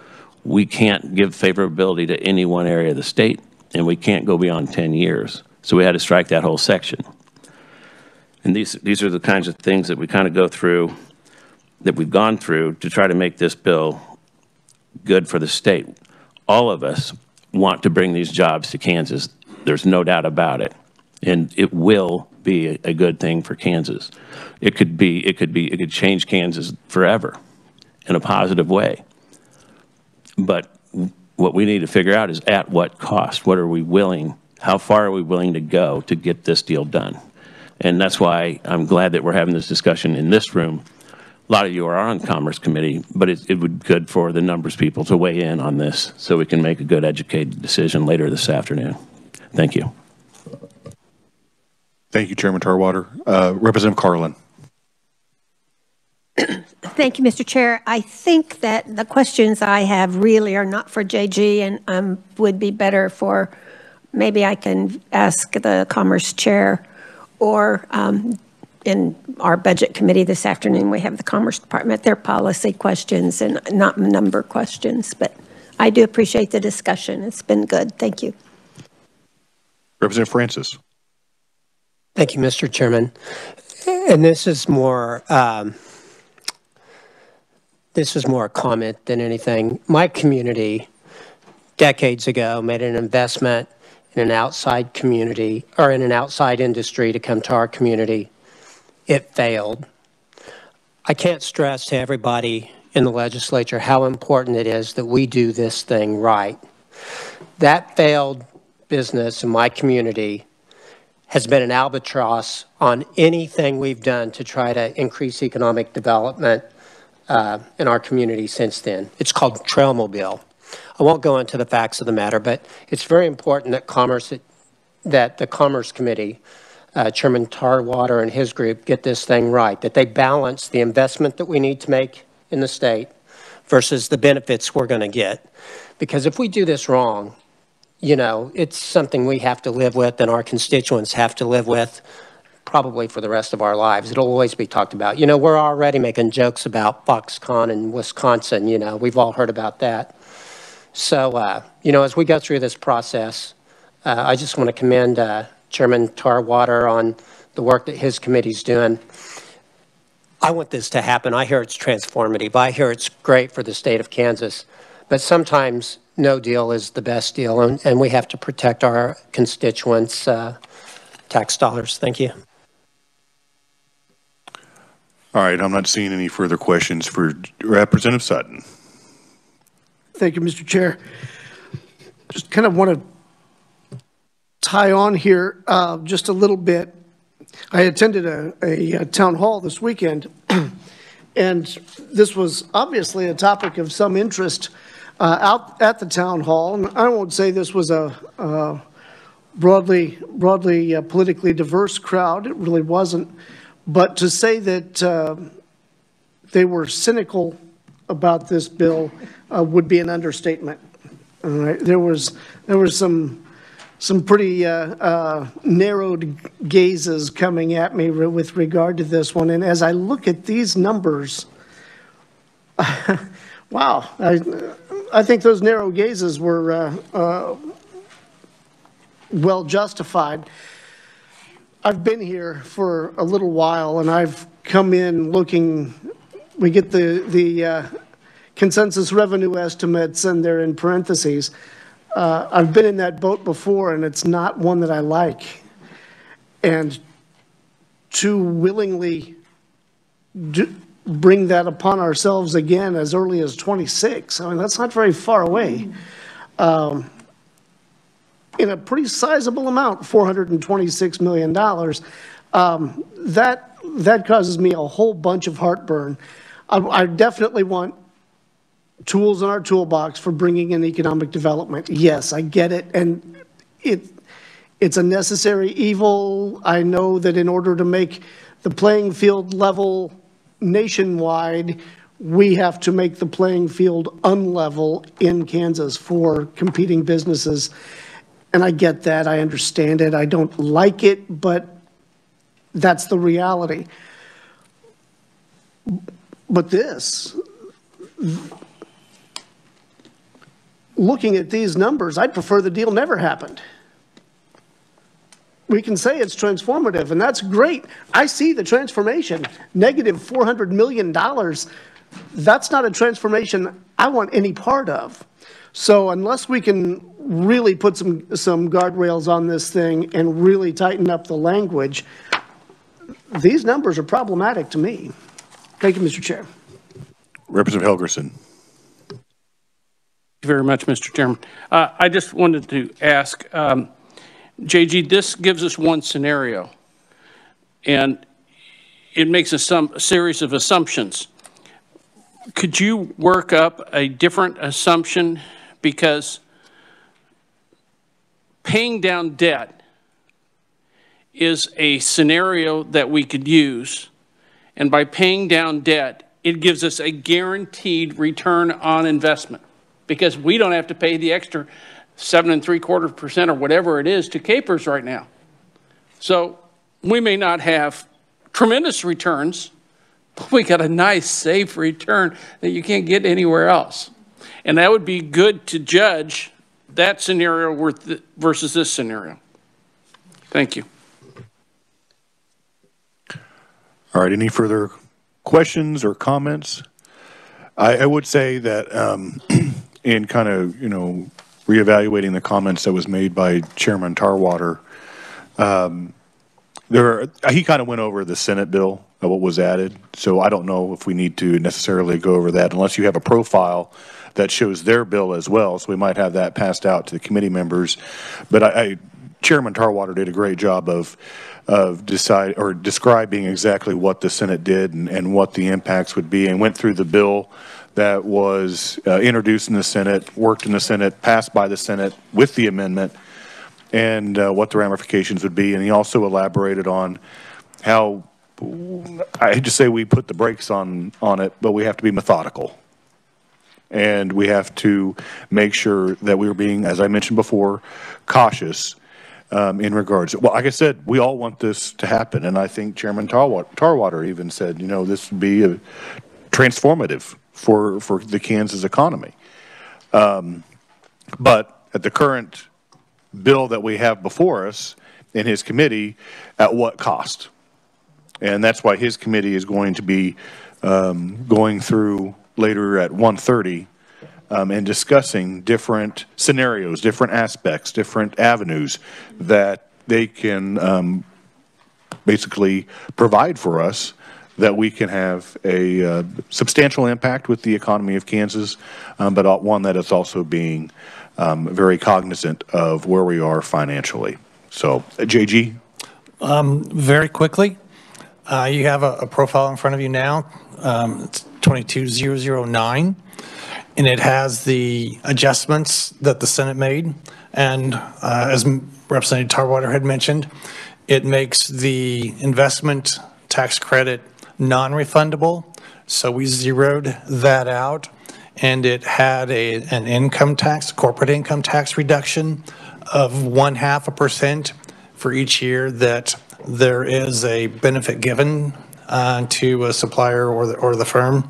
Speaker 22: we can't give favorability to any one area of the state, and we can't go beyond 10 years. So we had to strike that whole section. And these are the kinds of things that we kind of go through, that we've gone through to try to make this bill good for the state. All of us want to bring these jobs to Kansas. There's no doubt about it. And it will be a good thing for Kansas. It could change Kansas forever in a positive way. But what we need to figure out is at what cost? What are we willing, how far are we willing to go to get this deal done? And that's why I'm glad that we're having this discussion in this room. A lot of you are on Commerce Committee, but it would be good for the numbers people to weigh in on this so we can make a good educated decision later this afternoon. Thank you.
Speaker 1: Thank you, Chairman Tarwater. Representative Carlin.
Speaker 10: Thank you, Mr. Chair. I think that the questions I have really are not for JG and would be better for, maybe I can ask the Commerce Chair, or in our Budget Committee this afternoon, we have the Commerce Department, their policy questions and not number questions. But I do appreciate the discussion. It's been good. Thank you.
Speaker 1: Representative Francis.
Speaker 15: Thank you, Mr. Chairman. And this is more a comment than anything. My community, decades ago, made an investment in an outside community, or in an outside industry, to come to our community. It failed. I can't stress to everybody in the legislature how important it is that we do this thing right. That failed business in my community has been an albatross on anything we've done to try to increase economic development in our community since then. It's called Trailmobile. I won't go into the facts of the matter, but it's very important that Commerce that the Commerce Committee, Chairman Tarwater and his group get this thing right, that they balance the investment that we need to make in the state versus the benefits we're going to get. Because if we do this wrong, you know, it's something we have to live with and our constituents have to live with probably for the rest of our lives. It'll always be talked about. You know, we're already making jokes about Foxconn in Wisconsin. You know, we've all heard about that. So, you know, as we go through this process, I just want to commend Chairman Tarwater on the work that his committee's doing. I want this to happen. I hear it's transformative. I hear it's great for the state of Kansas. But sometimes no deal is the best deal, and we have to protect our constituents' tax dollars. Thank you.
Speaker 1: All right, I'm not seeing any further questions for Representative Sutton.
Speaker 5: Thank you, Mr. Chair. Just kind of want to tie on here just a little bit. I attended a town hall this weekend, and this was obviously a topic of some interest out at the town hall. And I won't say this was a broadly politically diverse crowd. It really wasn't. But to say that they were cynical about this bill would be an understatement. All right, there was some pretty narrowed gazes coming at me with regard to this one. And as I look at these numbers, wow, I think those narrow gazes were well justified. I've been here for a little while, and I've come in looking. We get the consensus revenue estimates, and they're in parentheses. I've been in that boat before, and it's not one that I like. And to willingly bring that upon ourselves again as early as 26, I mean, that's not very far away. In a pretty sizable amount, $426 million, that causes me a whole bunch of heartburn. I definitely want tools in our toolbox for bringing in economic development. Yes, I get it, and it's a necessary evil. I know that in order to make the playing field level nationwide, we have to make the playing field unlevel in Kansas for competing businesses. And I get that, I understand it, I don't like it, but that's the reality. But this, looking at these numbers, I'd prefer the deal never happened. We can say it's transformative, and that's great. I see the transformation, negative $400 million. That's not a transformation I want any part of. So unless we can really put some guardrails on this thing and really tighten up the language, these numbers are problematic to me. Thank you, Mr. Chair.
Speaker 1: Representative Helgerson.
Speaker 17: Thank you very much, Mr. Chairman. I just wanted to ask, JG, this gives us one scenario, and it makes a series of assumptions. Could you work up a different assumption? Because paying down debt is a scenario that we could use, and by paying down debt, it gives us a guaranteed return on investment, because we don't have to pay the extra 7.75% or whatever it is to Capers right now. So we may not have tremendous returns, but we got a nice, safe return that you can't get anywhere else. And that would be good to judge that scenario versus this scenario. Thank you.
Speaker 1: All right, any further questions or comments? I would say that in kind of, reevaluating the comments that was made by Chairman Tarwater, he kind of went over the Senate bill of what was added. So I don't know if we need to necessarily go over that unless you have a profile that shows their bill as well. So we might have that passed out to the committee members. But Chairman Tarwater did a great job of describing exactly what the Senate did and what the impacts would be, and went through the bill that was introduced in the Senate, worked in the Senate, passed by the Senate with the amendment, and what the ramifications would be. And he also elaborated on how, I hate to say we put the brakes on it, but we have to be methodical. And we have to make sure that we are being, as I mentioned before, cautious in regards. Well, like I said, we all want this to happen. And I think Chairman Tarwater even said, you know, this would be transformative for the Kansas economy. But at the current bill that we have before us in his committee, at what cost? And that's why his committee is going to be going through later at 1:30 and discussing different scenarios, different aspects, different avenues that they can basically provide for us, that we can have a substantial impact with the economy of Kansas, but one that is also being very cognizant of where we are financially. So, JG?
Speaker 21: Very quickly, you have a profile in front of you now. It's 22009, and it has the adjustments that the Senate made. And as Representative Tarwater had mentioned, it makes the investment tax credit non-refundable. So we zeroed that out, and it had an income tax, corporate income tax reduction of 0.5% for each year that there is a benefit given to a supplier or the firm,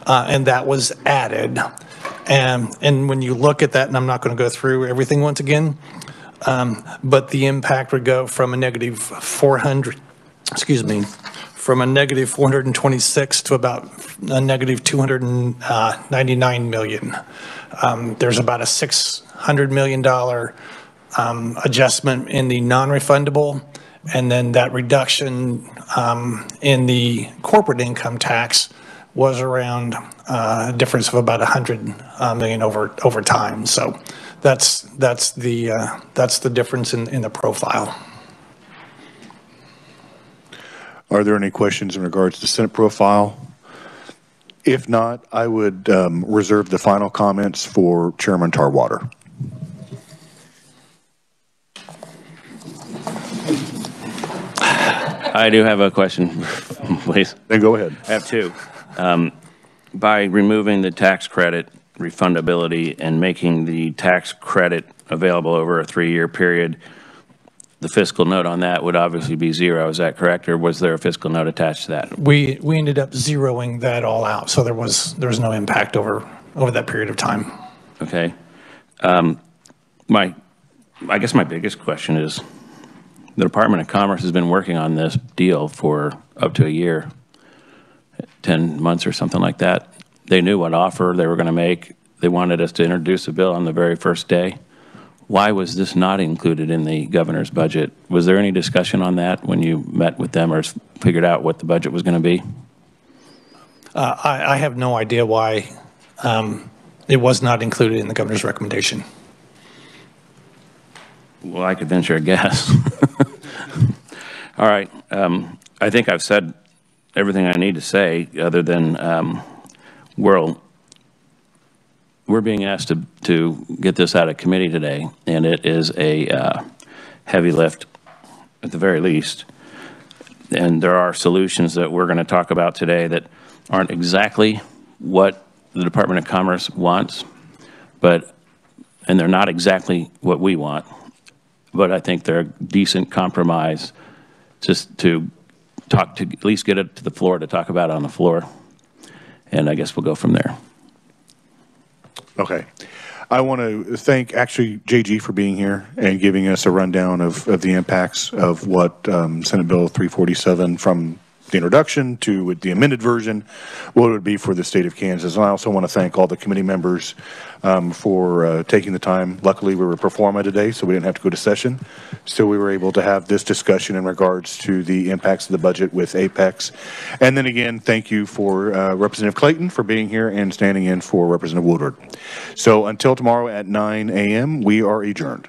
Speaker 21: and that was added. And when you look at that, and I'm not going to go through everything once again, but the impact would go from a negative 426 to about a negative 299 million. There's about a $600 million adjustment in the non-refundable, and then that reduction in the corporate income tax was around a difference of about 100 million over time. So that's the difference in the profile.
Speaker 1: Are there any questions in regards to Senate profile? If not, I would reserve the final comments for Chairman Tarwater.
Speaker 22: I do have a question, please.
Speaker 1: Then go ahead.
Speaker 22: I have two. By removing the tax credit refundability and making the tax credit available over a 3-year period, the fiscal note on that would obviously be zero. Is that correct, or was there a fiscal note attached to that?
Speaker 21: We ended up zeroing that all out, so there was no impact over that period of time.
Speaker 22: Okay. I guess my biggest question is, the Department of Commerce has been working on this deal for up to a year, 10 months or something like that. They knew what offer they were going to make. They wanted us to introduce a bill on the very first day. Why was this not included in the governor's budget? Was there any discussion on that when you met with them or figured out what the budget was going to be?
Speaker 21: I have no idea why it was not included in the governor's recommendation.
Speaker 22: Well, I could venture a guess. All right. I think I've said everything I need to say, other than we're being asked to get this out of committee today, and it is a heavy lift at the very least. And there are solutions that we're going to talk about today that aren't exactly what the Department of Commerce wants, and they're not exactly what we want, but I think they're a decent compromise just to at least get it to the floor to talk about it on the floor. And I guess we'll go from there.
Speaker 1: Okay. I want to thank actually JG for being here and giving us a rundown of the impacts of what Senate Bill 347 from the introduction to the amended version, what it would be for the state of Kansas. And I also want to thank all the committee members for taking the time. Luckily, we were pro forma today, so we didn't have to go to session. So we were able to have this discussion in regards to the impacts of the budget with Apex. And then again, thank you for Representative Clayton for being here and standing in for Representative Woodward. So until tomorrow at 9 a.m., we are adjourned.